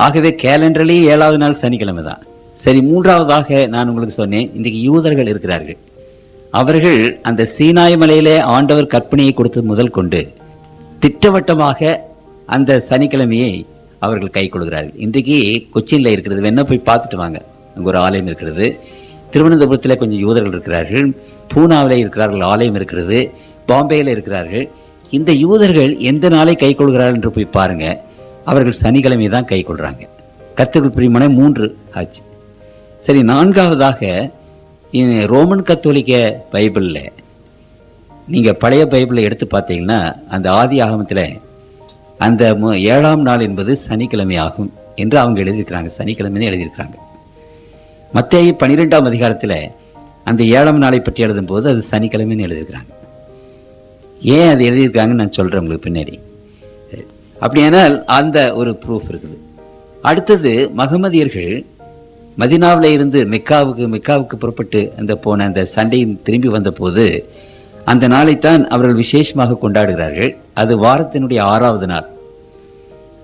Speaker 1: ஆகவே கேலண்டர்லேயே 7வது நாள் சனிக்கிழமை தான். சரி, 3வதாக நான் உங்களுக்கு சொன்னேன், இன்றைக்கு யூதர்கள் இருக்கிறார்கள். அவர்கள் அந்த சீனாய் மலையிலே ஆண்டவர் கற்பனையை கொடுத்து முதல் கொண்டு திட்டவட்டமாக அந்த சனிக்கிழமையை அவர்கள் கை கொள்கிறார்கள். இன்றைக்கு கொச்சின்ல இருக்கிறது, வேணா போய் பார்த்துட்டு வாங்க. அங்கே ஒரு ஆலயம் இருக்கிறது. திருவனந்தபுரத்தில் கொஞ்சம் யூதர்கள் இருக்கிறார்கள். பூனாவிலே இருக்கிறார்கள், ஆலயம் இருக்கிறது. பாம்பேயில் இருக்கிறார்கள். இந்த யூதர்கள் எந்த நாளை கை கொள்கிறார்கள் என்று போய் பாருங்க. அவர்கள் சனிக்கிழமை தான் கை கொள்றாங்க. கர்த்தருக்குள் பிரியமான 3 ஆச்சு. சரி, 4வதாக ரோமன் கத்தோலிக்க பைபிள்ல நீங்க பழைய பைபிளை எடுத்து பார்த்தீங்கன்னா அந்த ஆதி ஆகமத்தில் அந்த 7ஆம் நாள் என்பது சனிக்கிழமை ஆகும் என்று அவங்க எழுதியிருக்கிறாங்க. சனிக்கிழமைன்னு எழுதியிருக்கிறாங்க. மத்தேயு 12ஆம் அதிகாரத்தில் அந்த 7ஆம் நாளை பற்றி எழுதும் போது அது சனிக்கிழமைன்னு எழுதியிருக்கிறாங்க. ஏன் அது எழுதியிருக்காங்கன்னு நான் சொல்றேன் உங்களுக்கு பின்னாடி. அப்படியானால் அந்த ஒரு ப்ரூஃப் இருக்குது. அடுத்தது மகமதியர்கள் மதினாவில இருந்து மெக்காவுக்கு புறப்பட்டு போன அந்த சண்டையின் திரும்பி வந்த போது அந்த நாளைத்தான் அவர்கள் விசேஷமாக கொண்டாடுகிறார்கள். அது வாரத்தினுடைய 6வது நாள்.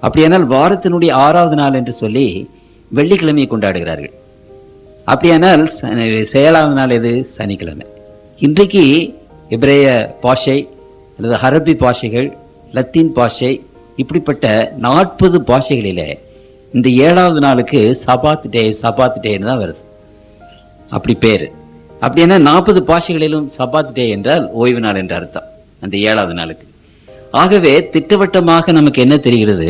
Speaker 1: அப்படியானால் வாரத்தினுடைய 6வது நாள் என்று சொல்லி வெள்ளிக்கிழமையை கொண்டாடுகிறார்கள். அப்படியானால் 7வது நாள் எது? சனிக்கிழமை. இன்றைக்கு எபிரேய பாஷை அல்லது அரபி பாஷைகள், லத்தீன் பாஷை, இப்படிப்பட்ட 40 பாஷைகளிலே இந்த 7வது நாளுக்கு சபாத் டேன்னு தான் வருது. அப்படி பேரு. அப்படின்னா 40 பாஷைகளிலும் சபாத் டே என்றால் ஓய்வு நாள் என்ற அர்த்தம் அந்த 7வது நாளுக்கு. ஆகவே திட்டவட்டமாக நமக்கு என்ன தெரிகிறது?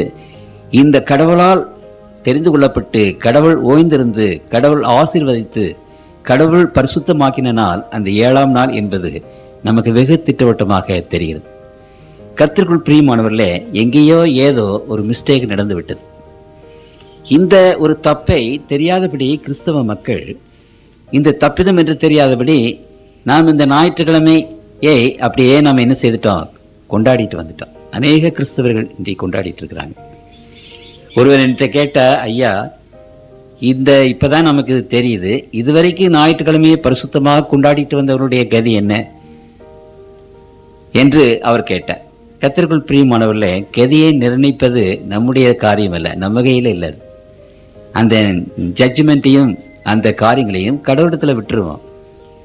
Speaker 1: இந்த கடவுளால் தெரிந்து கொள்ளப்பட்டு கடவுள் ஓய்ந்திருந்து கடவுள் ஆசீர்வதித்து கடவுள் பரிசுத்தமாக்கின நாள் அந்த 7ஆம் நாள் என்பது நமக்கு வெகு திட்டவட்டமாக தெரிகிறது. கர்த்தருக்குள் பிரியமானவர்களே, எங்கேயோ ஏதோ ஒரு மிஸ்டேக் நடந்து விட்டது. இந்த ஒரு தப்பை தெரியாதபடி கிறிஸ்தவ மக்கள், இந்த தப்பிதம் என்று தெரியாதபடி நாம் இந்த ஞாயிற்றுக்கிழமையை அப்படியே நாம் என்ன செய்துட்டோம்? கொண்டாடிட்டு வந்துட்டோம். அநேக கிறிஸ்தவர்கள் இன்றைக்கு கொண்டாடிட்டு இருக்கிறாங்க. ஒருவர் என்கிட்ட கேட்ட, ஐயா, இப்பதான் நமக்கு இது தெரியுது, இதுவரைக்கும் ஞாயிற்றுக்கிழமையை பரிசுத்தமாக கொண்டாடிட்டு வந்தவருடைய கதி என்ன என்று அவர் கேட்டார். கர்த்தருக்குள் பிரியமானவர்களே, கதியை நிர்ணயிப்பது நம்முடைய காரியம் அல்ல, நம்ம கையில் இல்லை. அந்த ஜட்ஜ்மெண்ட்டையும் அந்த காரியங்களையும் கடவுளத்துல விட்டுருவோம்.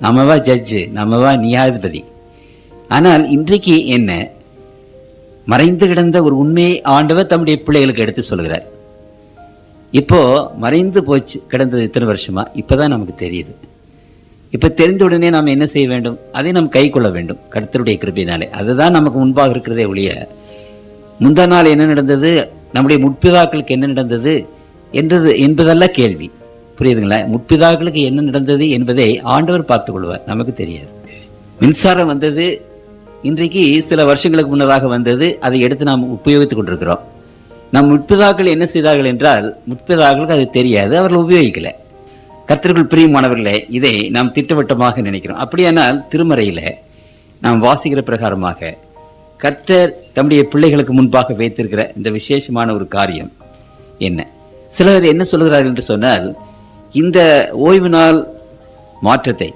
Speaker 1: நம்மவா ஜட்ஜு, நம்மவா நியாயாதிபதி. ஆனால் இன்றைக்கு என்ன மறைந்து கிடந்த ஒரு உண்மையை ஆண்டவர் தம்முடைய பிள்ளைகளுக்கு எடுத்து சொல்கிறார். இப்போ மறைந்து போச்சு கிடந்தது இத்தனை வருஷமா, இப்பதான் நமக்கு தெரியுது. இப்ப தெரிந்த உடனே நாம் என்ன செய்ய வேண்டும்? அதை நாம் கை கொள்ள வேண்டும் கர்த்தருடைய கிருபையினாலே. அதுதான் நமக்கு முன்பாக இருக்கிறதே ஒழிய முந்தா நாள் என்ன நடந்தது, நம்முடைய முற்பிதாக்களுக்கு என்ன நடந்தது என்பதல்ல கேள்வி. புரியுதுங்களா? முற்பிதாக்களுக்கு என்ன நடந்தது என்பதை ஆண்டவர் பார்த்துக் கொள்வார், நமக்கு தெரியாது. மின்சாரம் வந்தது இன்றைக்கு சில வருஷங்களுக்கு முன்னதாக வந்தது, அதை எடுத்து நாம் உபயோகித்துக் கொண்டிருக்கிறோம். நம் முற்பிதாக்கள் என்ன செய்தார்கள் என்றால் முற்பிதாக்களுக்கு அது தெரியாது, அவர்கள் உபயோகிக்கல. கர்த்தருக்குள் பிரியமானவர்களே, இதை நாம் திட்டவட்டமாக நினைக்கிறோம். அப்படியானால் திருமறையில நாம் வாசிக்கிற பிரகாரமாக கர்த்தர் தம்முடைய பிள்ளைகளுக்கு முன்பாக வைத்திருக்கிற இந்த விசேஷமான ஒரு காரியம் என்ன? சிலர் என்ன சொல்கிறார்கள் என்று சொன்னால், இந்த ஓய்வு நாள் மாற்றத்தை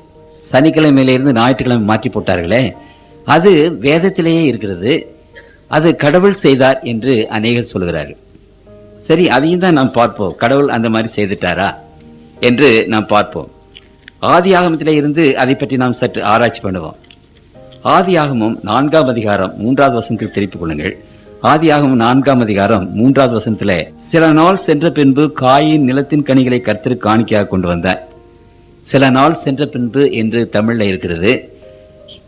Speaker 1: சனிக்கிழமையிலிருந்து ஞாயிற்றுக்கிழமை மாற்றி போட்டார்களே, அது வேதத்திலேயே இருக்கிறது, அது கடவுள் செய்தார் என்று அநேகர் சொல்கிறார்கள். சரி, அதையும் தான் நாம் பார்ப்போம். கடவுள் அந்த மாதிரி செய்துட்டாரா என்று நாம் பார்ப்போம். ஆதி ஆகமத்திலே இருந்து அதை பற்றி நாம் சற்று ஆராய்ச்சி பண்ணுவோம். ஆதி ஆகமம் 4ஆம் அதிகாரம் 3வது வசனத்தில் திருப்பிக் கொள்ளுங்கள். ஆதி ஆகமம் 4ஆம் அதிகாரம் 3வது வசனத்திலே, சில நாள் சென்ற பின்பு காயின் நிலத்தின் கனிகளை கர்த்தருக்கு காணிக்கையாக கொண்டு வந்தார். சில நாள் சென்ற பின்பு என்று தமிழ்ல இருக்கிறது.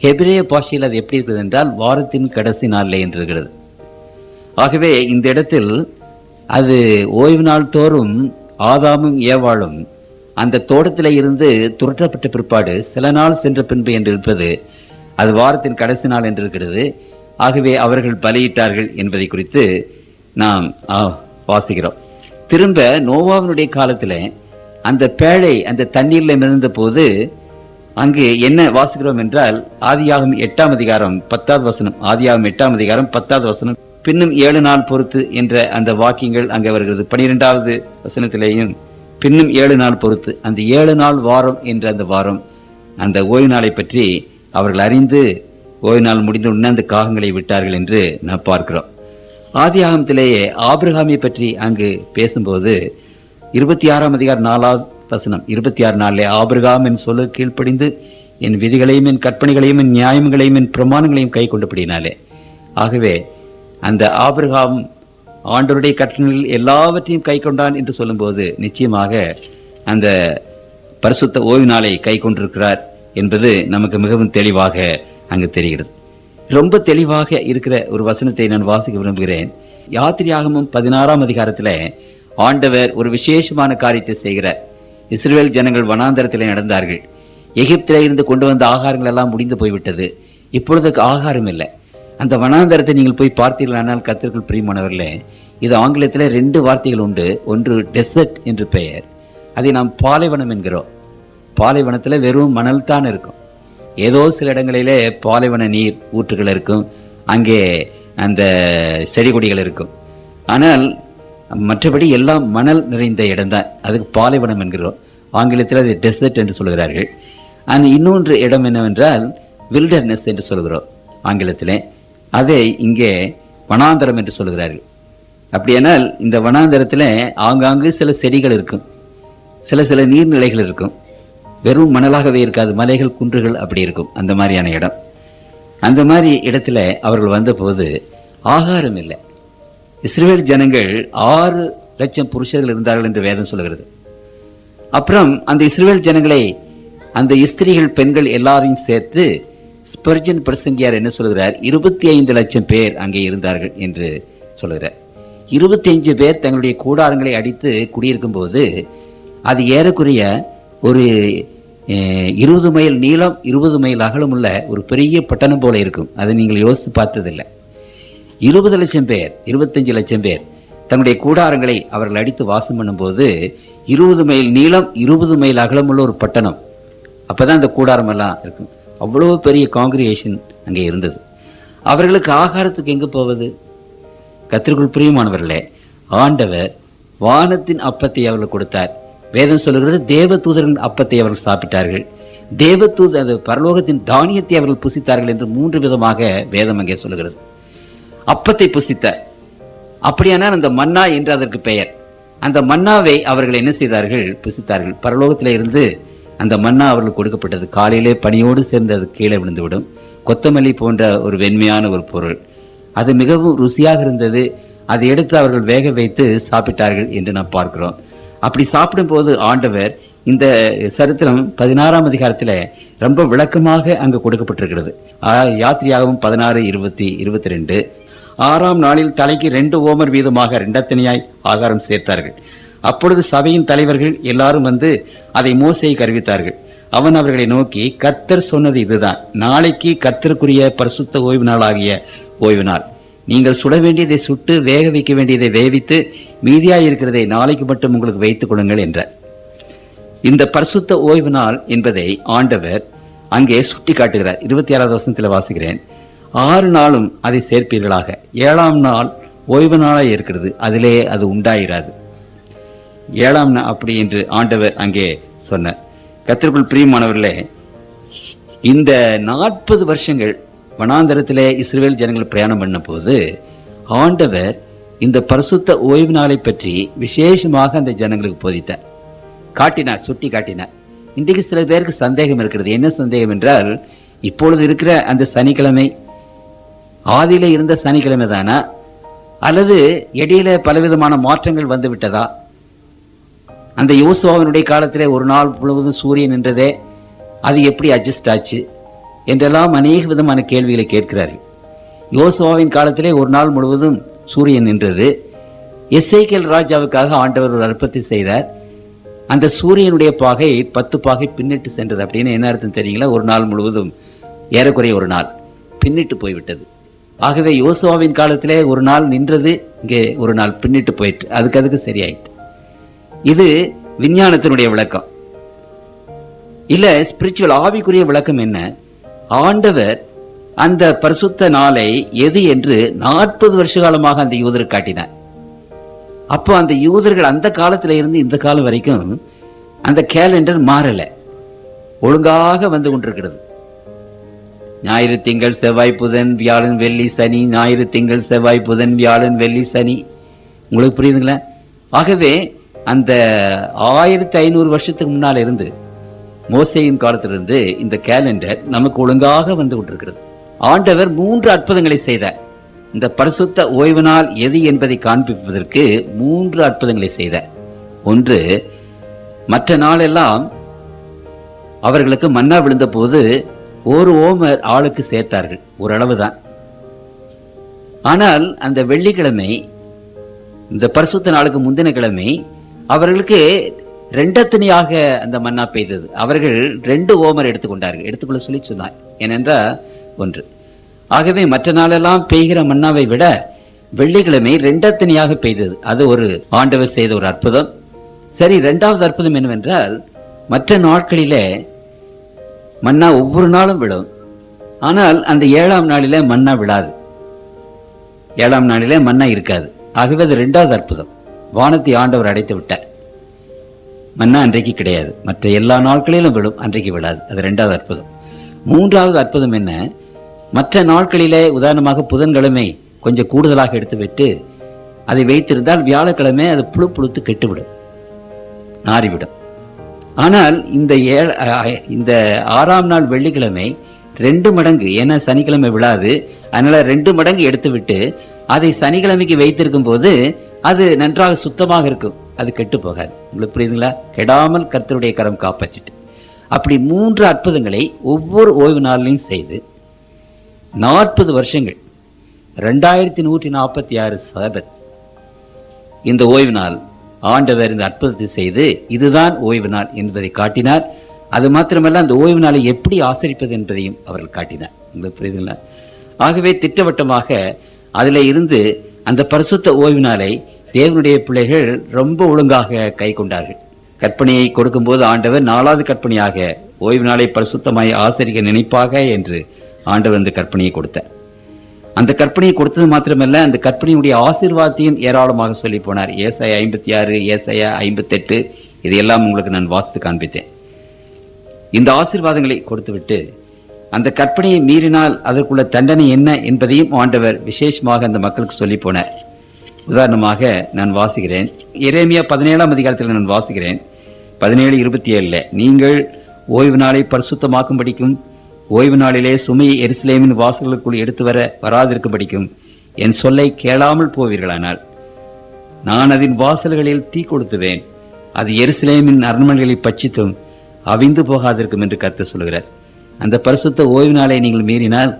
Speaker 1: ஹெபிரேய பாஷையில் அது எப்படி இருக்கிறது என்றால், வாரத்தின் கடைசி நாளில் என்று இருக்கிறது. ஆகவே இந்த இடத்தில் அது ஓய்வு நாள் தோறும் ஆதாமும் ஏவாளும் அந்த தோட்டத்திலே இருந்து துரட்டப்பட்ட பிற்பாடு சில நாள் சென்ற பின்பு என்று இருப்பது, அது வாரத்தின் கடைசி நாள் என்று இருக்கிறது. ஆகவே அவர்கள் பலியிட்டார்கள் என்பதை குறித்து நாம் வாசிக்கிறோம். திரும்ப நோவாவினுடைய காலத்தில் அந்த பேழை அந்த தண்ணீரில் மிதந்த போது அங்கு என்ன வாசிக்கிறோம் என்றால், ஆதியாகமம் 8ஆம் அதிகாரம் 10வது வசனம், ஆதியாகமம் 8ஆம் அதிகாரம் 10வது வசனம், பின்னும் 7 நாள் பொறுத்து என்ற அந்த வாக்கியங்கள் அங்கே வருகிறது. 12வது வசனத்திலேயும் பின்னும் 7 நாள் பொறுத்து, அந்த 7 நாள் வாரம் என்ற அந்த வாரம், அந்த ஓய்வு நாளை பற்றி அவர்கள் அறிந்து ஓய்வு நாள் முடிந்தவுடனே அந்த காகங்களை விட்டார்கள் என்று நாம் பார்க்கிறோம். ஆதி ஆகமத்திலேயே ஆபிரகாமை பற்றி அங்கு பேசும்போது 26ஆம் அதிகாரம் 4வது வசனம், 26 ஆபிரகாம் என் சொல்ல கீழ்ப்படிந்து என் விதிகளையும் என் கற்பனைகளையும் என் நியாயங்களையும் என் பிரமாணங்களையும் கை கொண்டபடினாலே. ஆகவே அந்த ஆபிரகாம் ஆண்டவருடைய கட்டளைகள் எல்லாவற்றையும் கை கொண்டான் என்று சொல்லும்போது நிச்சயமாக அந்த பரிசுத்த ஓய்வு நாளை கை கொண்டிருக்கிறார் என்பது நமக்கு மிகவும் தெளிவாக அங்கு தெரிகிறது. ரொம்ப தெளிவாக இருக்கிற ஒரு வசனத்தை நான் வாசிக்க விரும்புகிறேன். யாத்திரையாகமம் 16ஆம் அதிகாரத்தில் ஆண்டவர் ஒரு விசேஷமான காரியத்தை செய்கிறார். இஸ்ரவேல் ஜனங்கள் வனாந்தரத்திலே நடந்தார்கள். எகிப்திலே இருந்து கொண்டு வந்த ஆகாரங்கள் எல்லாம் முடிந்து போய்விட்டது. இப்பொழுது ஆகாரம் இல்லை. அந்த வனாந்தரத்தை நீங்கள் போய் பார்த்தீர்களானால் கர்த்தருக்குள் பிரியமானவர்களே, இது ஆங்கிலத்தில் 2 வார்த்தைகள் உண்டு. ஒன்று டெசர்ட் என்று பெயர், அதை நாம் பாலைவனம் என்கிறோம். பாலைவனத்தில் வெறும் மணல் தான் இருக்கும். ஏதோ சில இடங்களிலே பாலைவன நீர் ஊற்றுகள் இருக்கும், அங்கே அந்த செடி கொடிகள் இருக்கும். ஆனால் மற்றபடி எல்லாம் மணல் நிறைந்த இடம்தான், அதுக்கு பாலைவனம் என்கிறோம். ஆங்கிலத்தில் அது டெசர்ட் என்று சொல்கிறார்கள். அந்த இன்னொன்று இடம் என்னவென்றால் வில்டர்னஸ் என்று சொல்கிறோம் ஆங்கிலத்திலே. அதை இங்கே வனாந்தரம் என்று சொல்கிறார்கள். அப்படியானால் இந்த வனாந்தரத்தில் ஆங்காங்கு சில செடிகள் இருக்கும், சில நீர்நிலைகள் இருக்கும். வெறும் மணலாகவே இருக்காது, மலைகள் குன்றுகள் அப்படி இருக்கும். அந்த மாதிரியான இடம். அந்த மாதிரி இடத்துல அவர்கள் வந்தபோது ஆகாரம் இல்லை. இஸ்ரவேல் ஜனங்கள் 6 லட்சம் புருஷர்கள் இருந்தார்கள் என்று வேதம் சொல்கிறது. அப்புறம் அந்த இஸ்ரவேல் ஜனங்களை அந்த ஸ்திரீகள் பெண்கள் எல்லாரையும் சேர்த்து ஸ்பர்ஜன் பிரசங்கியார் என்ன சொல்கிறார், 25 லட்சம் பேர் அங்கே இருந்தார்கள் என்று சொல்கிறார். 25 பேர் தங்களுடைய கூடாரங்களை அடித்து குடியிருக்கும் போது அது ஏறக்குறைய ஒரு 20 மைல் நீளம் 20 மைல் அகலம் உள்ள ஒரு பெரிய பட்டணம் போல இருக்கும். அதை நீங்கள் யோசித்து பார்த்ததில்லை. 20 லட்சம் பேர் 25 லட்சம் பேர் தங்களுடைய கூடாரங்களை அவர்கள் அடித்து வாசம் பண்ணும்போது 20 மைல் நீளம் 20 மைல் அகலம் உள்ள ஒரு பட்டணம். அப்பதான் அந்த கூடாரம் எல்லாம் இருக்கும். அவ்வளவு பெரிய காங்கிரிகேஷன் அங்கே இருந்தது. அவர்களுக்கு ஆகாரத்துக்கு எங்கு போவது? கர்த்தருக்குள் பிரியமானவர்களே, ஆண்டவர் வானத்தின் அப்பத்தை அவர்கள் கொடுத்தார். வேதம் சொல்லுகிறது தேவதூதரின் அப்பத்தை அவர்கள் சாப்பிட்டார்கள். அது பரலோகத்தின் தானியத்தை அவர்கள் புசித்தார்கள் என்று 3 விதமாக வேதம் அங்கே சொல்லுகிறது. அப்பத்தை புசித்தார். அப்படியானால் அந்த மன்னா என்று அதற்கு பெயர். அந்த மன்னாவை அவர்கள் என்ன செய்தார்கள்? புசித்தார்கள். பரலோகத்திலே இருந்து அந்த மன்னா அவர்களுக்கு கொடுக்கப்பட்டது. காலையிலே பனியோடு சேர்ந்து அது கீழே விழுந்துவிடும். கொத்தமல்லி போன்ற ஒரு வெண்மையான ஒரு பொருள். அது மிகவும் ருசியாக இருந்தது. அதை எடுத்து அவர்கள் வேக வைத்து சாப்பிட்டார்கள் என்று நாம் பார்க்கிறோம். அப்படி சாப்பிடும் போது ஆண்டவர் இந்த சரித்திரம் 16ஆம் அதிகாரத்தில் ரொம்ப விளக்கமாக அங்கு கொடுக்கப்பட்டிருக்கிறது. யாத்திரையாகவும் 16:20-22. 6ஆம் நாளில் தலைக்கு 2 ஓமர் வீதமாக 2 தனியாய் ஆகாரம் சேர்த்தார்கள். அப்பொழுது சபையின் தலைவர்கள் எல்லாரும் வந்து அதை மோசேக்கு அறிவித்தார்கள். அவன் அவர்களை நோக்கி, கர்த்தர் சொன்னது இதுதான், நாளைக்கு கர்த்தருக்குரிய பரிசுத்த ஓய்வு நாள் ஆகிய ஓய்வு நாள். நீங்கள் சுட வேண்டியதை சுட்டு வேக வைக்க வேண்டியதை வேவித்து மீதியாய் இருக்கிறதை நாளைக்கு மட்டும் உங்களுக்கு வைத்துக் கொள்ளுங்கள் என்றார். இந்த பரிசுத்த ஓய்வு நாள் என்பதை ஆண்டவர் அங்கே சுட்டி காட்டுகிறார். 26வது வசனத்தில் வாசிக்கிறேன். 6 நாளும் அதை சேர்ப்பீர்களாக, 7ஆம் நாள் ஓய்வு நாளாய் இருக்கிறது, அதிலே அது உண்டாயிராது. 7ஆம் நாள் அப்படி என்று ஆண்டவர் அங்கே சொன்னார். கர்த்தருக்குள் பிரியமானவர்களே, இந்த 40 வருஷங்கள் வனாந்தரத்திலே இஸ்ரவேல் ஜனங்கள் பிரயாணம் பண்ண போது ஆண்டவர் இந்த பரிசுத்த ஓய்வு நாளை பற்றி விசேஷமாக அந்த ஜனங்களுக்கு போதித்தார், காட்டினார், சுட்டி காட்டினார். இன்றைக்கு சில பேருக்கு சந்தேகம் இருக்கிறது. என்ன சந்தேகம் என்றால், இப்பொழுது இருக்கிற அந்த சனிக்கிழமை ஆதியில இருந்த சனிக்கிழமை தானா, அல்லது இடையில பலவிதமான மாற்றங்கள் வந்து விட்டதா? அந்த யோசுவாவினுடைய காலத்திலே ஒரு நாள் முழுவதும் சூரியன் நின்றதே, அது எப்படி அட்ஜஸ்ட் ஆச்சு என்றெல்லாம் அநேக விதமான கேள்விகளை கேட்கிறார்கள். யோசுவாவின் காலத்திலே ஒரு நாள் முழுவதும் சூரியன் நின்றது. எசேக்கியேல் ராஜாவுக்காக ஆண்டவர் ஒரு அற்புதத்தை செய்தார். அந்த சூரியனுடைய பாகை 10 பாகை பின்னிட்டு சென்றது. அப்படின்னு என்ன அர்த்தம் தெரியுங்களா? ஒரு நாள் முழுவதும் ஏறக்குறைய ஒரு நாள் பின்னிட்டு போய்விட்டது. ஆகவே யோசுவாவின் காலத்திலே ஒரு நாள் நின்றது, இங்கே ஒரு நாள் பின்னிட்டு போயிட்டு அதுக்கு சரியாயிட்டு. இது விஞ்ஞானத்தினுடைய விளக்கம் இல்ல, ஸ்பிரிச்சுவல் ஆவிக்குரிய விளக்கம் என்ன? ஆண்டவர் அந்த பரிசுத்த நாளை எது என்று 40 வருஷ காலமாக அந்த யூதருக்கு காட்டினார். அப்போ அந்த யூதர்கள் அந்த காலத்துல இருந்து இந்த காலம் வரைக்கும் அந்த கேலண்டர் மாறல, ஒழுங்காக வந்து கொண்டிருக்கிறது. ஞாயிறு, திங்கள், செவ்வாய், புதன், வியாழன், வெள்ளி, சனி, ஞாயிறு, திங்கள், செவ்வாய், புதன், வியாழன், வெள்ளி, சனி. உங்களுக்கு புரியுதுங்களா? ஆகவே அந்த 1500 வருஷத்துக்கு முன்னால இருந்து, மோசேயின் காலத்திலிருந்து இந்த கேலண்டர் நமக்கு ஒழுங்காக வந்து கொண்டிருக்கிறது. ஆண்டவர் 3 அற்புதங்களை செய்தார். இந்த பரிசுத்த ஓய்வு நாள் எது என்பதை காண்பிப்பதற்கு 3 அற்புதங்களை செய்தார். ஒன்று, மற்ற நாளெல்லாம் அவர்களுக்கு மன்னா விழுந்த போது ஒரு ஓமர் ஆளுக்கு சேர்த்தார்கள், ஓரளவுதான். ஆனால் அந்த வெள்ளிக்கிழமை, இந்த பரிசுத்த நாளுக்கு முந்தின கிழமை, அவர்களுக்கு 2 அத்தனையாக அந்த மன்னா பெய்தது. அவர்கள் 2 ஓமர் எடுத்துக்கொண்டார்கள், எடுத்துக்கொள்ள சொல்லி சொன்னார். ஏனென்றால் ஒன்று. ஆகவே மற்ற நாளெல்லாம் பெய்கிற மன்னாவை விட வெள்ளிக்கிழமை 2 அத்தனையாக பெய்தது. அது ஒரு ஆண்டவர் செய்த ஒரு அற்புதம். சரி, 2வது அற்புதம் என்னவென்றால், மற்ற நாட்களிலே மன்னா ஒவ்வொரு நாளும் விழும், ஆனால் அந்த 7ஆம் நாளிலே மன்னா விழாது. 7ஆம் நாளிலே மன்னா இருக்காது. ஆகவே அது 2வது அற்புதம். வானத்தை ஆண்டவர் அடைத்து விட்டார். மன்னா அன்றைக்கு கிடையாது, மற்ற எல்லா நாட்களிலும் விழும், அன்றைக்கு விழாது. அது 2வது அற்புதம். 3வது அற்புதம் என்ன? மற்ற நாட்களிலே உதாரணமாக புதன்கிழமை கொஞ்சம் கூடுதலாக எடுத்துவிட்டு அதை வைத்திருந்தால் வியாழக்கிழமை அது புழுத்து கெட்டுவிடும், நாறிவிடும். ஆனால் இந்த 6ஆம் நாள் வெள்ளிக்கிழமை 2 மடங்கு, ஏன்னா சனிக்கிழமை விழாது, அதனால 2 மடங்கு எடுத்துவிட்டு அதை சனிக்கிழமைக்கு வைத்திருக்கும் போது அது நன்றாக சுத்தமாக இருக்கும், அது கெட்டு போகாது. உங்களுக்கு புரியுதுங்களா? கெடாமல் கர்த்தருடைய கரம் காப்பாற்றிட்டு. அப்படி 3 அற்புதங்களை ஒவ்வொரு ஓய்வு நாளிலையும் செய்து 40 வருஷங்கள், 2146 சபத் இந்த ஓய்வு நாள் ஆண்டவர் இந்த அற்புதத்தை செய்து இதுதான் ஓய்வு நாள் என்பதை காட்டினார். அது மாத்திரமல்ல, அந்த ஓய்வு நாளை எப்படி ஆசரிப்பது என்பதையும் அவர்கள் காட்டினார். உங்களுக்கு புரியுதுங்களா? ஆகவே திட்டவட்டமாக அதில் இருந்து அந்த பரிசுத்த ஓய்வு நாளை தேவனுடைய பிள்ளைகள் ரொம்ப ஒழுங்காக கை கொண்டார்கள். கற்பனையை கொடுக்கும் போது ஆண்டவர் 4வது கற்பனையாக ஓய்வு நாளை பரிசுத்தமாய் ஆசரிக்க நினைப்பாக என்று ஆண்டவர் அந்த கற்பனையை கொடுத்தார். அந்த கற்பனையை கொடுத்தது மாத்திரமல்ல, அந்த கற்பனையுடைய ஆசீர்வாதத்தையும் ஏராளமாக சொல்லி போனார். ஏசாயா 56, ஏசாயா 58 இதையெல்லாம் உங்களுக்கு நான் வாசித்து காண்பித்தேன். இந்த ஆசீர்வாதங்களை கொடுத்துவிட்டு அந்த கற்பனையை மீறினால் அதற்குள்ள தண்டனை என்ன என்பதையும் ஆண்டவர் விசேஷமாக அந்த மக்களுக்கு சொல்லி போனார். உதாரணமாக நான் வாசிக்கிறேன், எரேமியா 17ஆம் அதிகாரத்தில் நான் வாசிக்கிறேன், 17:27. நீங்கள் ஓய்வு நாளை பரிசுத்தமாக்கும்படிக்கும் ஓய்வு நாளிலே சுமையை எருசலேமின் வாசல்களுக்குள் எடுத்து வராதிருக்கும்படிக்கும் என் சொல்லை கேளாமல் போவீர்களானால் நான் அதன் வாசல்களில் தீ கொடுத்துவேன், அது எருசலேமின் அரண்மனைகளை பட்சித்தும் அவிந்து போகாதிருக்கும் என்று கர்த்தர் சொல்கிறார். அந்த பரிசுத்த ஓய்வு நாளை நீங்கள் மீறினால்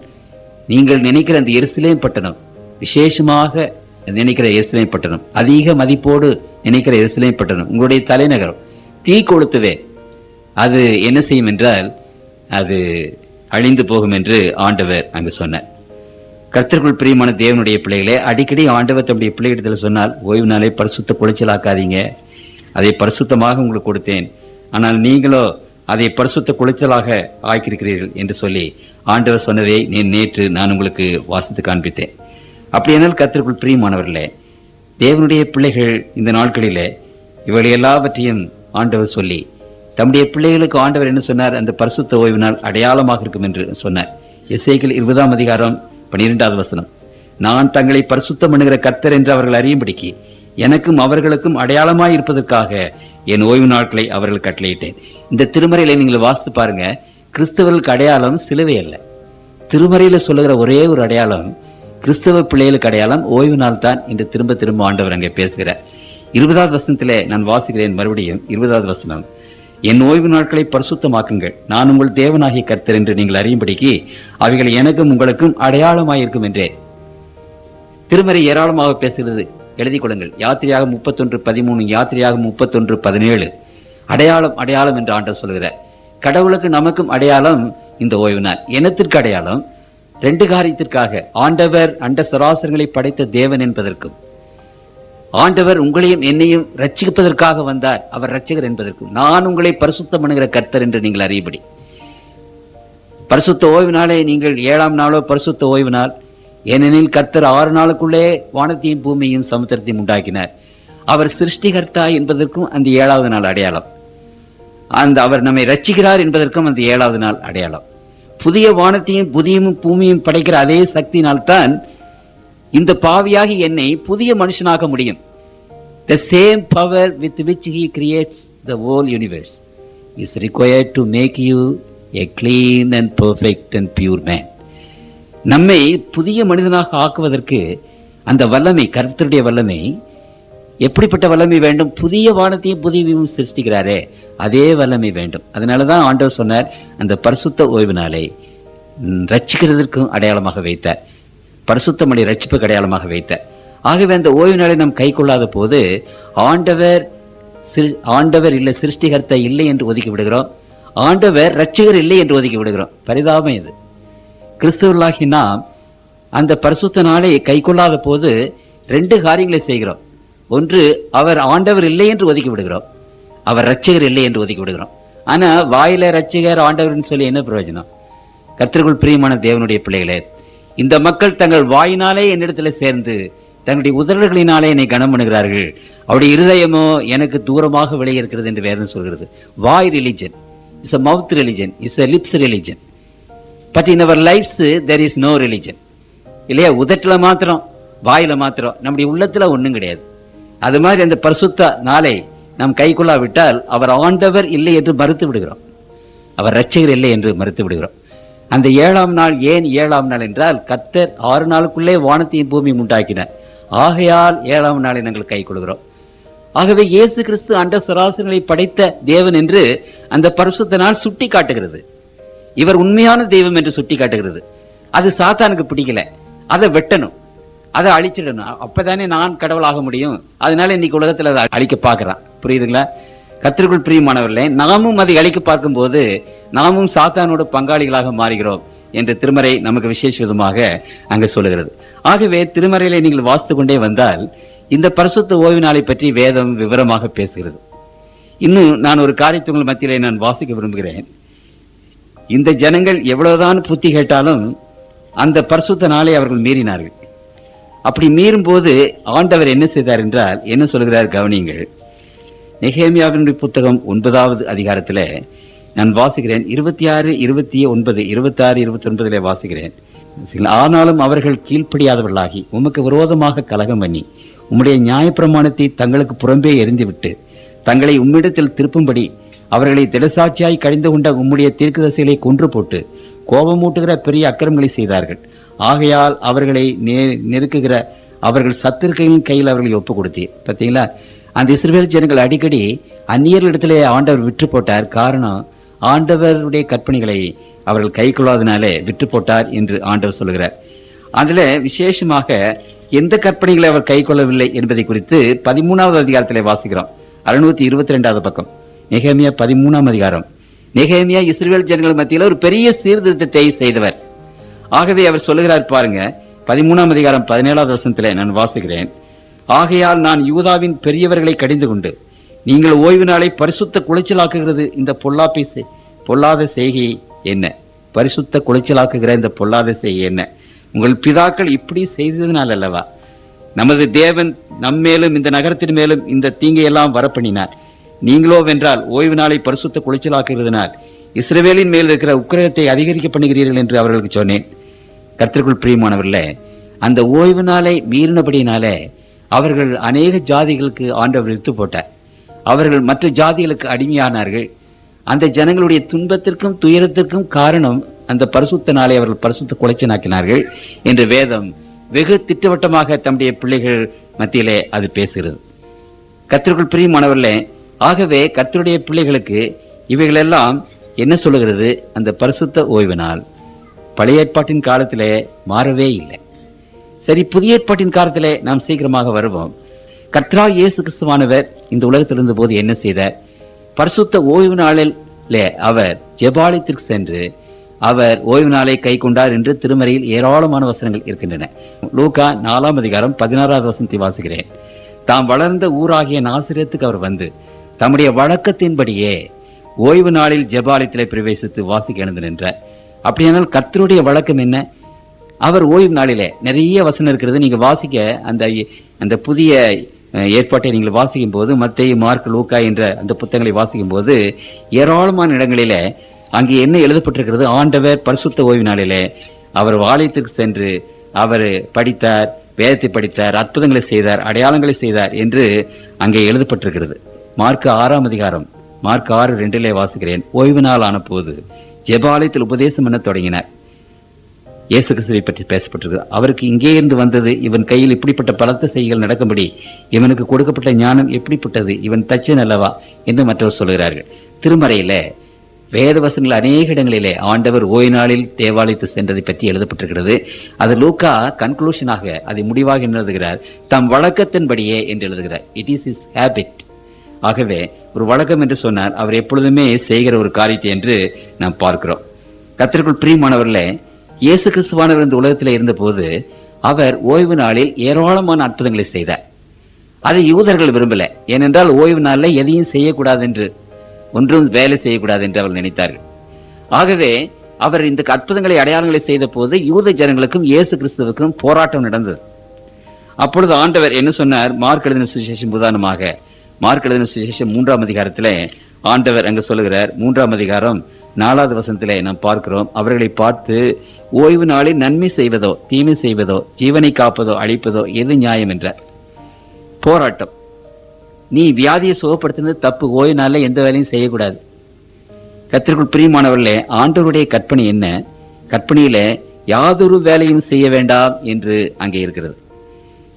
Speaker 1: நீங்கள் நினைக்கிற அந்த எருசலேம் பட்டணம், விசேஷமாக நினைக்கிற எருசலேம் பட்டணம், அதிக மதிப்போடு நினைக்கிற எருசலேம் பட்டணம், உங்களுடைய தலைநகரம் தீ கொளுத்துவே அது என்ன செய்யும் என்றால் அது அழிந்து போகும் என்று ஆண்டவர் அங்கு சொன்னார். கர்த்தருக்குள் பிரியமான தேவனுடைய பிள்ளைகளே, அடிக்கடி ஆண்டவர் தம்முடைய பிள்ளைகளிடத்தில் சொன்னால், ஓய்வு நாளை பரிசுத்த குலைச்சலாக்காதீங்க, அதை பரிசுத்தமாக உங்களுக்கு கொடுத்தேன், ஆனால் நீங்களோ அதை பரிசுத்த குலைச்சலாக ஆக்கியிருக்கிறீர்கள் என்று சொல்லி ஆண்டவர் சொன்னதை நேற்று நான் உங்களுக்கு வாசித்து காண்பித்தேன். அப்படியானால் கர்த்தருக்குள் பிரியமானவர்களே, தேவனுடைய பிள்ளைகள் இந்த நாட்களிலே இவளை எல்லாவற்றையும் ஆண்டவர் சொல்லி தம்முடைய பிள்ளைகளுக்கு ஆண்டவர் என்ன சொன்னார்? அந்த பரிசுத்த ஓய்வினால் அடையாளமாக இருக்கும் என்று சொன்னார். எசேக்கியேல் 20ஆம் அதிகாரம் 12வது வசனம், நான் தங்களை பரிசுத்தம் பண்ணுகிற கர்த்தர் என்று அவர்கள் அறியும்படிக்கு எனக்கும் அவர்களுக்கும் அடையாளமாய் இருப்பதற்காக என் ஓய்வு நாட்களை அவர்கள் கட்டளையிட்டேன். இந்த திருமறையில நீங்கள் வாசித்து பாருங்க, கிறிஸ்தவர்களுக்கு அடையாளம் சிலுவை அல்ல. திருமறையில சொல்லுகிற ஒரே ஒரு அடையாளம் கிறிஸ்தவ பிள்ளைகளுக்கு அடையாளம் ஓய்வு நாள் தான் என்று திரும்ப திரும்ப ஆண்டவர் அங்கே பேசுகிறார். 20வது வசனத்திலே நான் வாசிக்கிறேன். மறுபடியும் 20வது வசனம், என் ஓய்வு நாட்களை பரிசுத்தமாக்குங்கள், நான் உங்கள் தேவனாகிய கர்த்தர் என்று நீங்கள் அறியும்படிக்கு அவைகள் எனக்கும் உங்களுக்கும் அடையாளமாயிருக்கும் என்றேன். திருமறை ஏராளமாக பேசுகிறது, எழுதிக் கொள்ளுங்கள். யாத்திரையாக 31:13, யாத்திரையாக 31:17. அடையாளம் அடையாளம் என்று ஆண்டவர் சொல்கிறார். கடவுளுக்கு நமக்கும் அடையாளம் இந்த ஓய்வு நாள். எனத்திற்கு அடையாளம் 2 காரியத்திற்காக. ஆண்டவர் அண்ட சராசரங்களை படைத்த தேவன் என்பதற்கும், ஆண்டவர் உங்களையும் என்னையும் ரட்சிப்பதற்காக வந்தார், அவர் ரட்சகர் என்பதற்கும், நான் உங்களை பரிசுத்தம் பண்ணுகிற கர்த்தர் என்று நீங்கள் அறியபடி. பரிசுத்த ஓய்வு நாளை நீங்கள் 7ஆம் நாளோ பரிசுத்த ஓய்வு நாள், ஏனெனில் கர்த்தர் 6 நாளுக்குள்ளே வானத்தையும் பூமியையும் சமுத்திரத்தையும் உண்டாக்கினார். அவர் சிருஷ்டிகர்த்தா என்பதற்கும் அந்த 7வது நாள் அடையாளம். அவர் நம்மை ரட்சிக்கிறார் என்பதற்கும் அந்த 7வது நாள் அடையாளம். புதிய வானத்தையும் புதிய பூமியும் படைக்கிற அதே சக்தியினால்தான் இந்த பாவியாகி என்னை புதிய மனுஷனாக முடியும். The same power with which he creates the whole universe is required to make you a clean and perfect and pure man. நம்மை புதிய மனிதனாக ஆக்குவதற்கு அந்த வல்லமை, கர்த்தருடைய வல்லமை, எப்படிப்பட்ட வல்லமை வேண்டும்? புதிய வானத்தையும் புதியவையும் சிருஷ்டிக்கிறாரே அதே வல்லமை வேண்டும். அதனாலதான் ஆண்டவர் சொன்னார், அந்த பரிசுத்த ஓய்வு நாளை ரட்சிக்கிறதற்கும் அடையாளமாக வைத்தார், பரிசுத்தமடைய ரட்சிப்புக்கு அடையாளமாக வைத்தார். ஆகவே அந்த ஓய்வு நாளை நாம் கை கொள்ளாத போது ஆண்டவர் இல்லை, சிருஷ்டிகர்த்தா இல்லை என்று ஒதுக்கி விடுகிறோம், ஆண்டவர் ரட்சிகர் இல்லை என்று ஒதுக்கி விடுகிறோம். பரிதாபம் இது. கிறிஸ்தவர்களாகி நாம் அந்த பரிசுத்த நாளை கை கொள்ளாத போது 2 காரியங்களை செய்கிறோம். ஒன்று, அவர் ஆண்டவர் இல்லை என்று ஒதுக்கி விடுகிறோம், அவர் ரட்சகர் இல்லை என்று ஒதுக்கி விடுகிறோம். ஆனா வாயில ரட்சகர் ஆண்டவர்னு சொல்லி என்ன பிரயோஜனம்? கர்த்தருக்குள் பிரியமான தேவனுடைய பிள்ளைகளே, இந்த மக்கள் தங்கள் வாயினாலே என்னிடத்துல சேர்ந்து தங்களுடைய உதடுகளினாலே என்னை கனம் பண்ணுகிறார்கள், அவருடைய இருதயமோ எனக்கு தூரமாக விலகி இருக்கிறது என்று வேதம் சொல்கிறது. வாய் religion is a mouth religion, is a lips religion, but in our lives there is no religion. இல்லையா? உதட்டுல மாத்திரம், வாயில மாத்திரம், நம்முடைய உள்ளத்துல ஒண்ணும் கிடையாது. அது மாதிரி அந்த பரிசுத்த நாளை நாம் கை கொள்ளாவிட்டால் அவர் ஆண்டவர் இல்லை என்று மறுத்து விடுகிறோம், அவர் ரட்சகர் இல்லை என்று மறுத்து விடுகிறோம். அந்த 7ஆம் நாள் ஏன் 7ஆம் நாள் என்றால், கர்த்தர் 6 நாளுக்குள்ளே வானத்தையும் பூமியும் உண்டாக்கினார். ஆகையால் 7ஆம் நாளை நாங்கள் கை கொள்கிறோம். ஆகவே இயேசு கிறிஸ்து அண்ட சராசரங்களை படைத்த தேவன் என்று அந்த பரிசுத்த நாள் சுட்டி காட்டுகிறது. இவர் உண்மையான தெய்வம் என்று சுட்டி காட்டுகிறது. அது சாத்தானுக்கு பிடிக்கல, அதை வெட்டணும், அதை அழிச்சிடணும், அப்பதானே நான் கடவுளாக முடியும். அதனால இன்னைக்கு உலகத்துல அதை அழிக்க பார்க்கிறான். புரியுதுங்களா? கர்த்தருக்குள் பிரியமானவர்களே, நாமும் அதை அழிக்க பார்க்கும் போது நாமும் சாத்தானோட பங்காளிகளாக மாறுகிறோம் என்று திருமறை நமக்கு விசேஷ விதமாக அங்கு சொல்லுகிறது. ஆகவே திருமறையிலே நீங்கள் வாசித்து கொண்டே வந்தால் இந்த பரிசுத்த ஓய்வு நாளை பற்றி வேதம் விவரமாக பேசுகிறது. இன்னும் நான் ஒரு காரியத்தை உங்கள் மத்தியிலே நான் வாசிக்க விரும்புகிறேன். இந்த ஜனங்கள் எவ்வளவுதான் புத்தி கேட்டாலும் அந்த பரிசுத்த நாளை அவர்கள் மீறினார்கள். அப்படி மீறும் போது ஆண்டவர் என்ன செய்தார் என்றால், என்ன சொல்கிறார் கவனியுங்கள். நெகேமியாவினுடைய புத்தகம் 9வது அதிகாரத்தில் நான் வாசிக்கிறேன். 26, 29, 26, 29 வாசிக்கிறேன். ஆனாலும் அவர்கள் கீழ்ப்படியாதவர்களாகி உமக்கு விரோதமாக கலகம் பண்ணி உம்முடைய நியாயப்பிரமாணத்தை தங்களுக்கு புறம்பே எறிந்துவிட்டு தங்களை உம்மிடத்தில் திருப்பும்படி அவர்களை திடசாட்சியாய் கழிந்து கொண்ட உம்முடைய தீர்க்கதரிசிகளை கொன்று போட்டு கோபமூட்டுகிற பெரிய அக்கிரமங்களை செய்தார்கள். ஆகையால் அவர்களை நெருக்குகிற அவர்கள் சத்துருக்களின் கையில் அவர்களை ஒப்பு கொடுத்தீர். பார்த்தீங்களா? அந்த இஸ்ரவேல் ஜனங்கள் அடிக்கடி அந்நியர்களிடத்திலே ஆண்டவர் விற்று போட்டார். காரணம், ஆண்டவருடைய கற்பனைகளை அவர்கள் கை கொள்ளாதனாலே விற்று போட்டார் என்று ஆண்டவர் சொல்லுகிறார். அதுல விசேஷமாக எந்த கற்பனைகளை அவர் கை கொள்ளவில்லை என்பதை குறித்து 13வது அதிகாரத்திலே வாசிக்கிறோம். 622வது பக்கம், நெகேமியா 13ஆம் அதிகாரம். நெகேமியா இஸ்ரவேல் ஜனங்கள் மத்தியில் ஒரு பெரிய சீர்திருத்தத்தை செய்தவர். ஆகவே அவர் சொல்லுகிறார் பாருங்க, 13ஆம் அதிகாரம் 17வது வசனத்திலே நான் வாசிக்கிறேன். ஆகையால் நான் யூதாவின் பெரியவர்களை கடிந்து கொண்டு நீங்கள் ஓய்வு நாளை பரிசுத்த குலைச்சலாக்குகிறது இந்த பொல்லாப்பை பொல்லாத செய்கை என்ன? பரிசுத்த குலைச்சலாக்குகிற இந்த பொல்லாத செய்கை என்ன? உங்கள் பிதாக்கள் இப்படி செய்ததுனால் அல்லவா நமது தேவன் நம்மேலும் இந்த நகரத்தின் மேலும் இந்த தீங்கையெல்லாம் வரப்பண்ணினார். நீங்களோ வென்றால் ஓய்வு நாளை பரிசுத்த குலைச்சலாக்குகிறதுனால் இஸ்ரவேலின் மேல் இருக்கிற உக்கிரகத்தை அதிகரிக்க பண்ணுகிறீர்கள் என்று அவர்களுக்கு சொன்னேன். கர்த்தருக்குள் பிரியமானவர்களே, அந்த ஓய்வு நாளை மீறினபடியினாலே அவர்கள் அநேக ஜாதிகளுக்கு ஆண்டவர் இழுத்து போட்டார். அவர்கள் மற்ற ஜாதிகளுக்கு அடிமையானார்கள். அந்த ஜனங்களுடைய துன்பத்திற்கும் துயரத்திற்கும் காரணம் அந்த பரிசுத்த நாளை அவர்கள் பரிசுத்த குலைச்சலாக்கினார்கள் என்று வேதம் வெகு திட்டவட்டமாக தம்முடைய பிள்ளைகள் மத்தியிலே அது பேசுகிறது. கர்த்தருக்குள் பிரியமானவர்களே, ஆகவே கர்த்தருடைய பிள்ளைகளுக்கு இவைகளெல்லாம் என்ன சொல்லுகிறது? அந்த பரிசுத்த ஓய்வு நாள் பழைய ஏற்பாட்டின் காலத்திலே மாறவே இல்லை. சரி, புதிய ஏற்பாட்டின் காலத்திலே நாம் சீக்கிரமாக வருவோம். கர்த்தராகிய இயேசு கிறிஸ்துவானவர் இந்த உலகத்தில் இருந்த போது என்ன செய்தார்? பரிசுத்த ஓய்வு நாளில் அவர் ஜெபாலயத்திற்கு சென்று அவர் ஓய்வு நாளை கை கொண்டார் என்று திருமறையில் ஏராளமான வசனங்கள் இருக்கின்றன. லூக்கா 4:16 வாசிக்கிறேன். தாம் வளர்ந்த ஊராகிய நாசரேத்துக்கு அவர் வந்து தம்முடைய வழக்கத்தின்படியே ஓய்வு நாளில் ஜெபாலயத்திலே பிரவேசித்து வாசிக்க எழுந்து நின்றார். அப்படியானால் கர்த்தருடைய வழக்கம் என்ன? அவர் ஓய்வு நாளிலே நிறைய வசனம் இருக்கிறது. நீங்க வாசிக்க அந்த புதிய ஏற்பாட்டை நீங்கள் வாசிக்கும் போது மத்தேயு, மார்க், லூக்கா என்ற அந்த புத்தகங்களை வாசிக்கும் போது ஏராளமான இடங்களிலே அங்கே என்ன எழுதப்பட்டிருக்கிறது? ஆண்டவர் பரிசுத்த ஓய்வு நாளிலே அவர் ஆலயத்திற்கு சென்று அவர் படித்தார், வேதத்தை படித்தார், அற்புதங்களை செய்தார், அடையாளங்களை செய்தார் என்று அங்கே எழுதப்பட்டிருக்கிறது. மார்க் 6 மார்க் 6:2 வாசிக்கிறேன். ஓய்வு நாள் ஆன போது ஜெபாலயத்தில் உபதேசம் பண்ண தொடங்கினார். இயேசு கிறிஸ்துவை பற்றி பேசப்பட்டிருக்கு. அவருக்கு இங்கே இருந்து வந்தது, இவன் கையில் இப்படிப்பட்ட பலத்த செய்திகள் நடக்கும்படி இவனுக்கு கொடுக்கப்பட்ட ஞானம் எப்படிப்பட்டது, இவன் தச்சன் அல்லவா என்று மற்றவர் சொல்கிறார்கள். திருமறையில வேத வசனங்கள் அநேக இடங்களிலே ஆண்டவர் ஓய்வு நாளில் தேவாலயத்து சென்றதை பற்றி எழுதப்பட்டிருக்கிறது. அது லூக்கா கன்க்ளூஷனாக அதை முடிவாக எழுதுகிறார், தம் வழக்கத்தின்படியே என்று எழுதுகிறார். It is his habit. ஆகவே ஒரு வழக்கம் என்று சொன்னார், அவர் எப்பொழுதுமே செய்கிற ஒரு காரியத்தை என்று நாம் பார்க்கிறோம். கர்த்தருக்குள் பிரியமானவர்களே, இயேசு கிறிஸ்துவானவர் இந்த உலகத்தில் இருந்த போது அவர் ஓய்வு நாளில் ஏராளமான அற்புதங்களை செய்தார். அதை யூதர்கள் விரும்பல. ஏனென்றால் ஓய்வு நாளில் எதையும் செய்யக்கூடாது என்று, ஒன்றும் வேலை செய்யக்கூடாது என்று அவர் நினைத்தார்கள். ஆகவே அவர் இந்த அற்புதங்களை அடையாளங்களை செய்த போது யூத ஜனங்களுக்கும் இயேசு கிறிஸ்துவுக்கும் போராட்டம் நடந்தது. அப்பொழுது ஆண்டவர் என்ன சொன்னார்? மார்க் எழுதின சுவிசேஷம் உதாரணமாக மார்க் எழுதின சுவிசேஷம் 3 ஆண்டவர் அங்கு சொல்லுகிறார். 3 வசனத்திலே நாம் பார்க்கிறோம், அவர்களை பார்த்து ஓய்வு நாளில் நன்மை செய்வதோ தீமை செய்வதோ ஜீவனை காப்பதோ அழிப்பதோ எது நியாயம் என்றார். போராட்டம். நீ வியாதியை சுகப்படுத்தினது தப்பு, ஓய்வு நாளில் எந்த வேலையும் செய்யக்கூடாது. கர்த்தருக்குள் பிரியமானவர்களே, ஆண்டவருடைய கற்பனை என்ன? கற்பனையில யாதொரு வேலையும் செய்ய வேண்டாம் என்று அங்கே இருக்கிறது.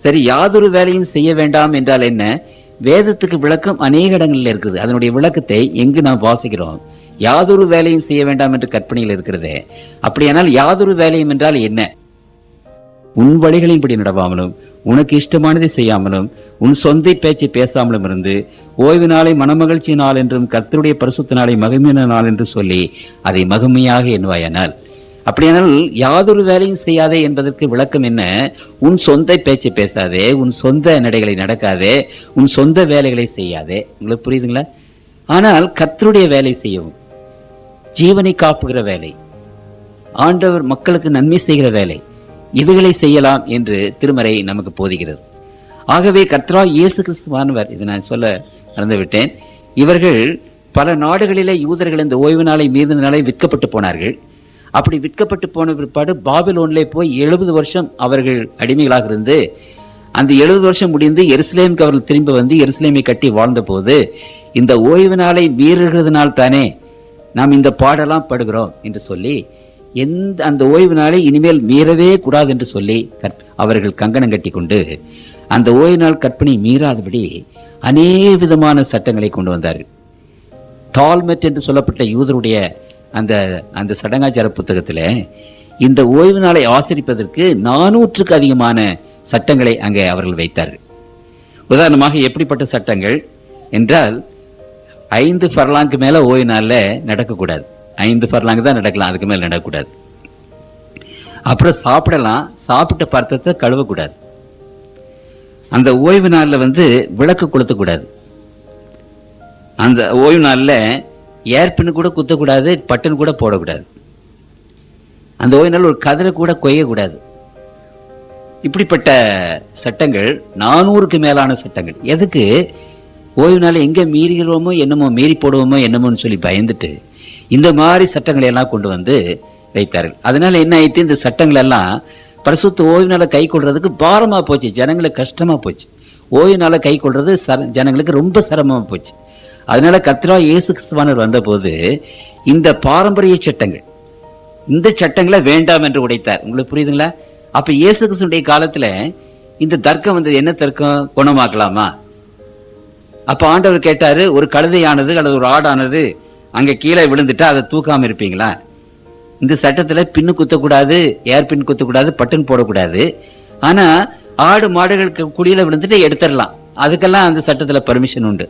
Speaker 1: சரி, யாதொரு வேலையும் செய்ய வேண்டாம் என்றால் என்ன? வேதத்துக்கு விளக்கம் அநேக இடங்களில் இருக்குது. அதனுடைய விளக்கத்தை எங்கு நாம் வாசிக்கிறோம்? யாதொரு வேலையும் செய்ய வேண்டாம் என்று கற்பனையில் இருக்கிறது. அப்படியானால் யாதொரு வேலையும் என்றால் என்ன? உன் வழிகளின்படி நடவாமலும் உனக்கு இஷ்டமானதை செய்யாமலும் உன் சொந்த பேச்சை பேசாமலும் இருந்து ஓய்வு நாளை மனமகிழ்ச்சி நாள் என்றும் கர்த்தருடைய பரிசுத்த நாளை மகிமையான நாள் என்று சொல்லி அதை மகிமையாக எண்ணுவாயானால். அப்படியானால் யாதொரு வேலையும் செய்யாதே என்பதற்கு விளக்கம் என்ன? உன் சொந்த பேச்சை பேசாதே, உன் சொந்த நடைகளை நடக்காதே, உன் சொந்த வேலைகளை செய்யாதே. உங்களுக்கு புரியுதுங்களா? ஆனால் கர்த்தருடைய வேலை செய்யவும், ஜீவனை காப்புகிற வேலை, ஆண்டவர் மக்களுக்கு நன்மை செய்கிற வேலை, இவைகளை செய்யலாம் என்று திருமறை நமக்கு போதிக்கிறது. ஆகவே கர்த்தராகிய இயேசு கிறிஸ்துவானவர், இதை நான் சொல்ல மறந்துவிட்டேன், இவர்கள் பல நாடுகளிலே யூதர்கள் இந்த ஓய்வு நாளை மீறினாலே விற்கப்பட்டு போனார்கள். அப்படி விற்கப்பட்டு போன பிற்பாடு பாபிலோனிலே போய் 70 வருஷம் அவர்கள் அடிமைகளாக இருந்து அந்த 70 வருஷம் முடிந்து எருசலேமுக்கு அவர்கள் திரும்பி வந்து எருசலேமை கட்டி வாழ்ந்த போது இந்த ஓய்வு நாளை மீறுகிறதுனால் தானே நாம் இந்த பாடலாம் படுகிறோம் என்று சொல்லி அந்த ஓய்வு நாளை இனிமேல் மீறவே கூடாது என்று சொல்லி அவர்கள் கங்கணம் கட்டி கொண்டு அந்த ஓய்வு நாள் கற்பனை மீறாதபடி அநேக விதமான சட்டங்களை கொண்டு வந்தார்கள். தால்மெட் என்று சொல்லப்பட்ட யூதருடைய அந்த சடங்காச்சார புத்தகத்தில் இந்த ஓய்வு நாளை ஆசரிப்பதற்கு 400க்கு அதிகமான சட்டங்களை அங்கே அவர்கள் வைத்தார்கள். உதாரணமாக எப்படிப்பட்ட சட்டங்கள் என்றால், 5 ஃபர்லாங்கு மேல ஓய்வு நாள்ல நடக்கக்கூடாது. 5 ஃபர்லாங்கு தான் நடக்கலாம், அதுக்கு மேல நடக்கக்கூடாது. அப்புறம் சாப்பிடலாம், சாப்பிட்ட பாத்திரத்தை கழுவக்கூடாது. அந்த ஓய்வு நாள்ல விளக்கு கொளுத்தக்கூடாது. அந்த ஓய்வு நாள்ல ஏர்பின்னு கூட குத்தக்கூடாது, பட்டுன்னு கூட போடக்கூடாது. அந்த ஓய்வு நாள் ஒரு கதிரை கூட கொய்யக்கூடாது. இப்படிப்பட்ட சட்டங்கள் 400க்கு மேலான சட்டங்கள். எதுக்கு? ஓய்வு நாள் எங்க மீறுகிறோமோ என்னமோ, மீறி போடுவோமோ என்னமோன்னு சொல்லி பயந்துட்டு இந்த மாதிரி சட்டங்களை எல்லாம் கொண்டு வந்து வைத்தார்கள். அதனால என்ன ஆயிட்டு, இந்த சட்டங்கள் எல்லாம் பரிசுத்த ஓய்வு நாளை கை கொள்றதுக்கு பாரமா போச்சு, ஜனங்களுக்கு கஷ்டமா போச்சு. ஓய்வு நாளை கை கொள்றது ஜனங்களுக்கு ரொம்ப சிரமமா போச்சு. அதனால கர்த்தராகிய இயேசு கிறிஸ்துவானவர் வந்த போது இந்த பாரம்பரிய சட்டங்கள், இந்த சட்டங்களை வேண்டாம் என்று உடைத்தார். உங்களுக்கு புரியுதுங்களா? அப்ப இயேசு கிறிஸ்துடைய காலத்துல இந்த தர்க்கம் வந்தது. என்ன தர்க்கம்? குணமாக்கலாமா? அப்ப ஆண்டவர் கேட்டாரு, ஒரு கழுதையானது அல்லது ஒரு ஆடானது அங்க கீழே விழுந்துட்டா அதை தூக்காம இருப்பீங்களா? இந்த சட்டத்துல பின்னு குத்தக்கூடாது, ஏர் பின் குத்தக்கூடாது, பட்டன் போடக்கூடாது. ஆனா ஆடு மாடுகளுக்கு குழியில விழுந்துட்டு எடுத்துடலாம். அதுக்கெல்லாம் அந்த சட்டத்துல பர்மிஷன் உண்டு.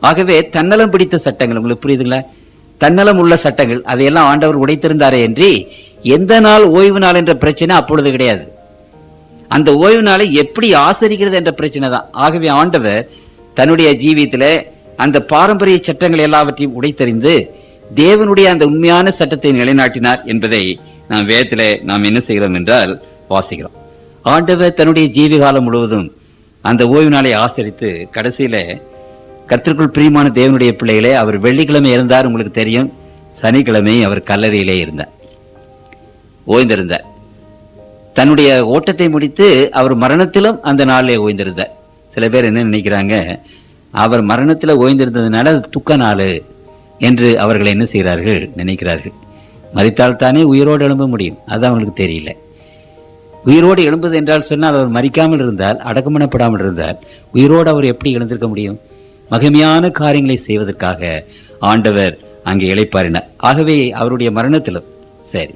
Speaker 1: ஆகவே தன்னலம் பிடித்த சட்டங்கள், உங்களுக்கு புரியுதுங்களா? தன்னலம் உள்ள சட்டங்கள் அதையெல்லாம் ஆண்டவர் உடைத்திருந்தாரே என்று எந்த நாள் ஓய்வு நாள் என்ற பிரச்சனை அப்பொழுது கிடையாது. அந்த ஓய்வு நாளை எப்படி ஆசரிக்கிறது என்ற பிரச்சனை தான். ஆகவே ஆண்டவர் தன்னுடைய ஜீவியத்தில அந்த பாரம்பரிய சட்டங்கள் எல்லாவற்றையும் உடைத்தறிந்து தேவனுடைய அந்த உண்மையான சட்டத்தை நிலைநாட்டினார் என்பதை நாம் வேதத்திலே நாம் என்ன செய்கிறோம் என்றால் வாசிக்கிறோம். ஆண்டவர் தன்னுடைய ஜீவிகாலம் முழுவதும் அந்த ஓய்வு நாளை ஆசரித்து கடைசியில கர்த்தருக்குள் பிரியமான தேவனுடைய பிள்ளைகளே, அவர் வெள்ளிக்கிழமை இருந்தார், உங்களுக்கு தெரியும். சனிக்கிழமை அவர் கல்லறையிலே இருந்தார், ஓய்ந்திருந்தார். தன்னுடைய ஓட்டத்தை முடித்து அவர் மரணத்திலும் அந்த நாளிலே ஓய்ந்திருந்தார். சில பேர் என்ன நினைக்கிறாங்க, அவர் மரணத்தில் ஓய்ந்திருந்ததுனால அது துக்க நாள் என்று அவர்கள் என்ன செய்கிறார்கள், நினைக்கிறார்கள். மரித்தால் தானே உயிரோடு எழும்ப முடியும், அது அவங்களுக்கு தெரியல. உயிரோடு எழும்புது என்றால் சொன்னால் அவர் மரிக்காமல் இருந்தால், அடக்கமனப்படாமல் இருந்தால் உயிரோடு அவர் எப்படி எழுந்திருக்க முடியும்? மகிமையான காரியங்களை செய்வதற்காக ஆண்டவர் அங்கே இளைப்பாறினார். ஆகவே அவருடைய மரணத்திலும் சரி.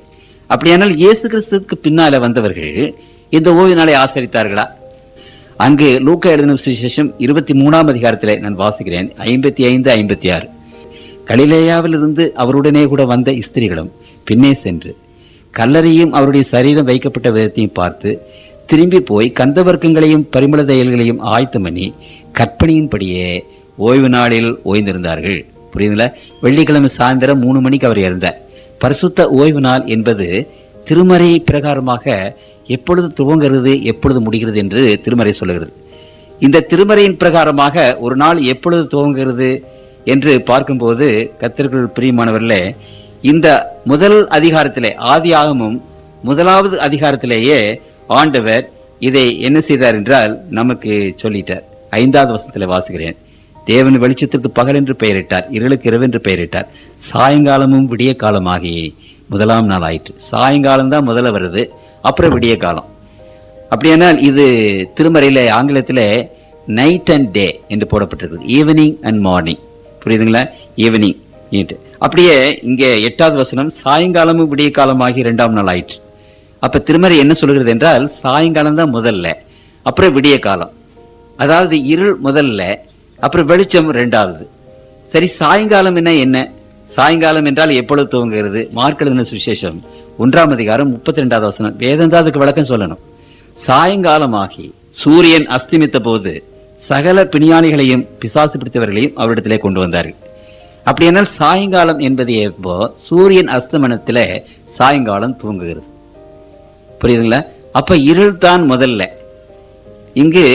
Speaker 1: அப்படியானால் இயேசு கிறிஸ்துவுக்கு பின்னால வந்தவர்கள் இந்த ஓய்வு நாளை ஆசரித்தார்களா? அங்கு லூக்கா எழுதின சுவிசேஷம் 23ஆம் அதிகாரத்திலே நான் வாசிக்கிறேன், 55, 56. கலிலேயாவில் இருந்து அவருடனே கூட வந்த ஸ்திரீகளும் பின்னே சென்று கல்லறையும் அவருடைய சரீரம் வைக்கப்பட்ட விதத்தையும் பார்த்து திரும்பி போய் கந்தவர்க்கங்களையும் பரிமள தையல்களையும் ஆயத்தம் பண்ணி கற்பனையின்படியே ஓய்வு நாளில் ஓய்ந்திருந்தார்கள். புரியுதுங்களா? வெள்ளிக்கிழமை சாயந்தரம் 3 மணிக்கு அவர் இறந்தார். பரிசுத்த ஓய்வு நாள் என்பது திருமறை பிரகாரமாக எப்பொழுது துவங்குகிறது, எப்பொழுது முடிகிறது என்று திருமறை சொல்லுகிறது. இந்த திருமறையின் பிரகாரமாக ஒரு நாள் எப்பொழுது துவங்குகிறது என்று பார்க்கும்போது கர்த்தருக்குள் பிரியமானவர்களே, இந்த முதல் அதிகாரத்திலே, ஆதியாகமம் 1வது அதிகாரத்திலேயே ஆண்டவர் இதை என்ன செய்தார் என்றால் நமக்கு சொல்லிட்டார். 5வது வசனத்திலே வாசிக்கிறேன். தேவன் வெளிச்சத்திற்கு பகல் என்று பெயரிட்டார், இருளுக்கு இரவு என்று பெயரிட்டார், சாயங்காலமும் விடிய காலமாகி 1ஆம் நாள் ஆயிற்று. சாயங்காலம் தான் முதல்ல வருது, அப்புறம் விடிய காலம். அப்படியானால் இது திருமறையில ஆங்கிலத்திலே நைட் அண்ட் டே என்று போடப்பட்டிருக்கிறது, ஈவினிங் அண்ட் மார்னிங். புரியுதுங்களா? ஈவினிங். அப்படியே இங்கே 8வது வசனம், சாயங்காலமும் விடிய காலமாகி 2ஆம் நாள் ஆயிற்று. அப்ப திருமறை என்ன சொல்கிறது என்றால், சாயங்காலம் தான் முதல்ல, அப்புறம் விடிய காலம். அதாவது இருள் முதல்ல, அப்புறம் வெளிச்சம் 2வது. சரி, சாயங்காலம் என்ன? சாயங்காலம் என்றால் எப்பொழுது துவங்குகிறது? மார்க் எழுதின சுவிசேஷம் 1ஆம் அதிகாரம் 32வது வசனம். வேதம் தான் அதுக்கு விளக்கம் சொல்லணும். சாயங்காலமாகி சூரியன் அஸ்தமித்த போது சகல பிணியாளிகளையும் பிசாசு பிடித்தவர்களையும் அவரிடத்திலே கொண்டு வந்தார்கள். அப்படியானால் சாயங்காலம் என்பது எப்போ? சூரியன் அஸ்தமனத்திலே சாயங்காலம் துவங்குகிறது. புரியுதுங்களா? அப்ப இருள் தான் முதல்ல. இங்கு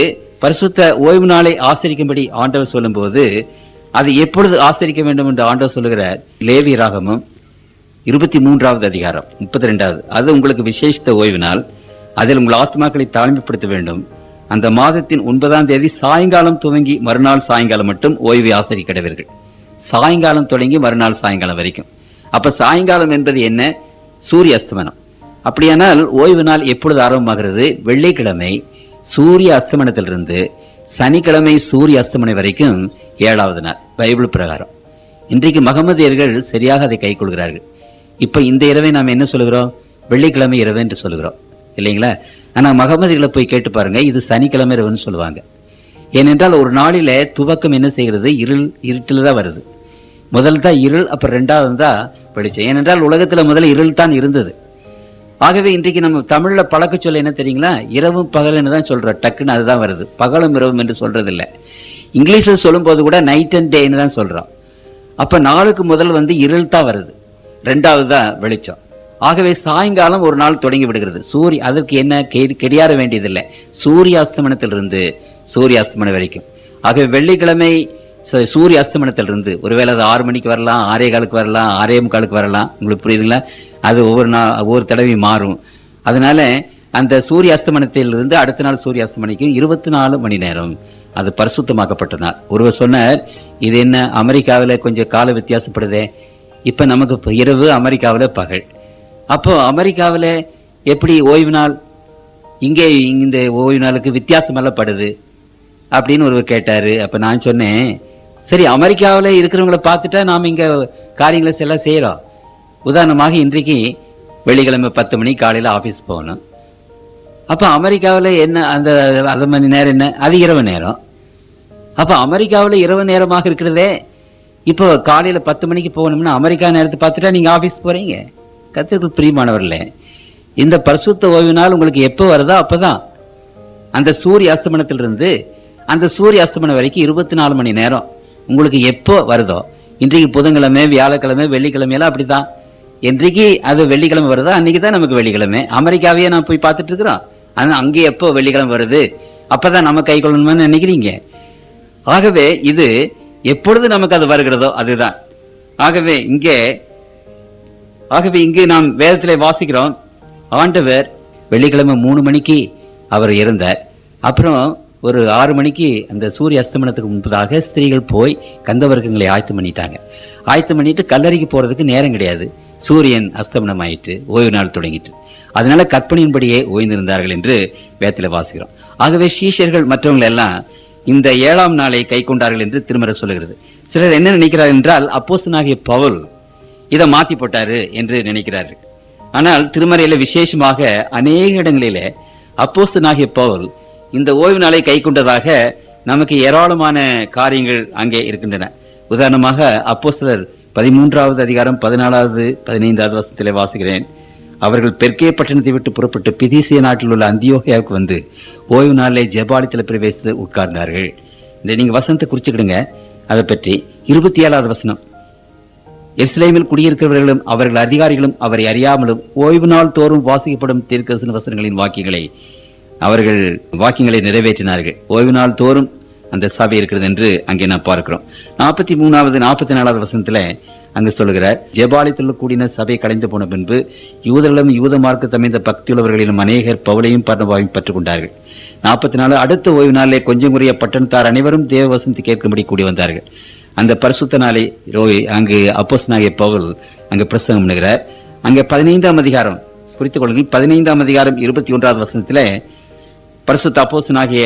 Speaker 1: பரிசுத்த ஓய்வு நாளை ஆசரிக்கும்படி ஆண்டவர் சொல்லும் போது அது எப்பொழுது ஆசரிக்க வேண்டும் என்று ஆண்டவர் சொல்லுகிறார். லேவியராகமம் 23வது அதிகாரம் 32வது. அது உங்களுக்கு விசேஷித்த ஓய்வு நாள், அதில் உங்கள் ஆத்மாக்களை தாழ்மைப்படுத்த வேண்டும். அந்த மாதத்தின் 9ஆம் தேதி சாயங்காலம் துவங்கி மறுநாள் சாயங்காலம் மட்டும் ஓய்வை ஆசரிக்கிறவர்கள். சாயங்காலம் தொடங்கி மறுநாள் சாயங்காலம் வரைக்கும். அப்ப சாயங்காலம் என்பது என்ன? சூரிய அஸ்தமனம். அப்படியானால் ஓய்வு நாள் எப்பொழுது ஆரம்பமாகிறது? வெள்ளிக்கிழமை சூரிய அஸ்தமனத்திலிருந்து சனிக்கிழமை சூரிய அஸ்தமனம் வரைக்கும் 7வது நாள், பைபிள் பிரகாரம். இன்றைக்கு மகமதியர்கள் சரியாக அதை கை கொள்கிறார்கள். இப்ப இந்த இரவை நாம் என்ன சொல்லுகிறோம்? வெள்ளிக்கிழமை இரவு என்று சொல்லுகிறோம், இல்லைங்களா? ஆனா மகமதிகளை போய் கேட்டு பாருங்க, இது சனிக்கிழமை இரவுன்னு சொல்லுவாங்க. ஏனென்றால் ஒரு நாளில துவக்கம் என்ன செய்கிறது? இருட்டில் தான் வருது. முதல் தான் இருள், அப்புறம் 2வது தான் வெளிச்சம். ஏனென்றால் உலகத்துல முதல்ல இருள் தான் இருந்தது. ஆகவே இன்றைக்கு நம்ம தமிழ்ல பழக்க சொல்ல என்ன தெரியுங்களா? இரவும் பகல்னு தான் சொல்றோம், டக்குன்னு அதுதான் வருது. பகலும் இரவும் என்று சொல்றது இல்லை. இங்கிலீஷ்ல சொல்லும் போது கூட நைட் அண்ட் டேன்னு தான் சொல்றோம். அப்ப நாளுக்கு முதல் இருள் தான் வருது, ரெண்டாவது தான் வெளிச்சம். ஆகவே சாயங்காலம் ஒரு நாள் தொடங்கி விடுகிறது. அதற்கு என்ன கெடியார வேண்டியதில்லை, சூரிய அஸ்தமனத்திலிருந்து சூரிய அஸ்தமனம் வரைக்கும். ஆகவே வெள்ளிக்கிழமை சூரிய அஸ்தமனத்திலிருந்து ஒருவேளை அது 6 மணிக்கு வரலாம், 6:15 வரலாம், 6:45 வரலாம். உங்களுக்கு புரியுதுங்களா? அது ஒவ்வொரு தடவை மாறும். அதனால அந்த சூரிய அஸ்தமனத்திலிருந்து அடுத்த நாள் சூரிய அஸ்தமனிக்கும் 24 மணி நேரம் அது பரிசுத்தமாக்கப்பட்ட நாள். ஒருவர் சொன்னார், இது என்ன அமெரிக்காவில் கொஞ்சம் கால வித்தியாசப்படுதே, இப்ப நமக்கு இரவு, அமெரிக்காவில் பகல். அப்போ அமெரிக்காவில் எப்படி ஓய்வு நாள், இங்கே இந்த ஓய்வு நாளுக்கு வித்தியாசம் எல்லாம் படுது அப்படின்னு ஒருவர் கேட்டாரு. அப்ப நான் சொன்னேன், சரி அமெரிக்காவில் இருக்கிறவங்களை பார்த்துட்டா நாம் இங்க காரியங்களை எல்லாம் செய்யறோம். உதாரணமாக இன்றைக்கு வெள்ளிக்கிழமை 10 மணிக்கு காலையில் ஆபீஸ் போகணும். அப்ப அமெரிக்காவில் என்ன அந்த அரை மணி நேரம் என்ன, அது இரவு நேரம். அப்ப அமெரிக்காவில் இரவு நேரமாக இருக்கிறதே. இப்போ காலையில 10 மணிக்கு போகணும்னா அமெரிக்கா நேரத்தை பார்த்துட்டா நீங்க ஆபீஸ் போறீங்க. கர்த்தருக்கு பிரியமானவர்களே, இந்த பரிசுத்த ஓய்வு நாள் உங்களுக்கு எப்போ வருதோ அப்பதான் அந்த சூரிய அஸ்தமனத்திலிருந்து அந்த சூரிய அஸ்தமனம் வரைக்கும் 24 மணி நேரம் உங்களுக்கு எப்போ வருதோ. இன்றைக்கு புதன்கிழமை, வியாழக்கிழமை, வெள்ளிக்கிழமை எல்லாம் அப்படித்தான். என்றைக்கு அது வெள்ளிக்கிழமை வருதோ அன்னைக்கு தான் நமக்கு வெள்ளிக்கிழமை. அமெரிக்காவையே நான் போய் பார்த்துட்டு இருக்கிறோம். ஆனா அங்கே எப்போ வெள்ளிக்கிழமை வருது அப்பதான் நம்ம கை கொள்ளணும்னு நினைக்கிறீங்க. ஆகவே இது எப்பொழுது நமக்கு அது வருகிறதோ அதுதான். ஆகவே இங்கே நாம் வேதத்திலே வாசிக்கிறோம், ஆண்டவர் வெள்ளிக்கிழமை 3 மணிக்கு அவர் இருந்தார். அப்புறம் ஒரு 6 மணிக்கு அந்த சூரிய அஸ்தமனத்துக்கு முன்பதாக ஸ்திரீகள் போய் கந்தவர்க்கங்களை ஆயத்தம் பண்ணிட்டு கல்லறைக்கு போறதுக்கு நேரம் கிடையாது. சூரியன் அஸ்தமனம் ஆயிட்டு ஓய்வு நாள் தொடங்கிட்டு, அதனால கற்பனையின்படியே ஓய்ந்திருந்தார்கள் என்று வேதத்திலே வாசிக்கிறோம். ஆகவே சீஷர்கள் மற்றவங்க எல்லாம் இந்த 7ஆம் நாளை கை கொண்டார்கள் என்று திருமறை சொல்லுகிறது. சிலர் என்ன நினைக்கிறார்கள் என்றால், அப்போஸ்தலனாகிய பவுல் இதை மாத்தி போட்டாரு என்று நினைக்கிறார்கள். ஆனால் திருமறையில விசேஷமாக அநேக இடங்களிலே அப்போஸ்தலனாகிய பவுல் இந்த ஓய்வு நாளை கை கொண்டதாக நமக்கு ஏராளமான காரியங்கள் அங்கே இருக்கின்றன. உதாரணமாக அப்போஸ்தலர் 13வது அதிகாரம் 14வது 15வது வசனத்திலே வாசிக்கிறேன். அவர்கள் பெர்கே பட்டணத்தை விட்டு புறப்பட்டு பிதிசிய நாட்டில் உள்ள அந்தியோகியாவுக்கு வந்து ஓய்வு நாளிலே ஜெபாலயத்தில் பிரவேசித்து உட்கார்ந்தார்கள். இந்த நீங்க வசனத்தை குறிச்சுக்கிடுங்க. அதை பற்றி 27வது வசனம், எருசலேமில் குடியிருக்கிறவர்களும் அவர்கள் அதிகாரிகளும் அவரை அறியாமலும் ஓய்வு நாள் தோறும் வாசிக்கப்படும் தீர்க்கதரிசன வசனங்களின் வாக்கியங்களை நிறைவேற்றினார்கள். ஓய்வு நாள் தோறும் அந்த சபை இருக்கிறது என்று அங்கே நான் பார்க்கிறோம். 43வது 44வது வசனத்துல அங்கு சொல்லுகிறார், ஜெபாலயத்தில் கூடின சபை கலைந்து போன பின்பு யூதர்களும் யூத மார்க்க அமைந்த பக்தியுள்ளவர்களிலும் அநேகர் பவுலையும் பர்னபாவையும் பற்றுக் கொண்டார்கள். 44 அடுத்த ஓய்வு நாளிலே கொஞ்சம் குறைய பட்டணத்தார் அனைவரும் தேவ வசனத்தை கேட்கும்படி கூடி வந்தார்கள். அந்த பரிசுத்த நாளை அங்கு அப்போஸ்தலனாகிய பவுல் அங்கு பிரசங்கம் பண்ணுகிறார். அங்கே 15ஆம் அதிகாரம் குறித்துக் கொள்ளுங்கள். 15ஆம் அதிகாரம் 21வது வசனத்துல பரிசுத்த அப்போஸ்தலனாகிய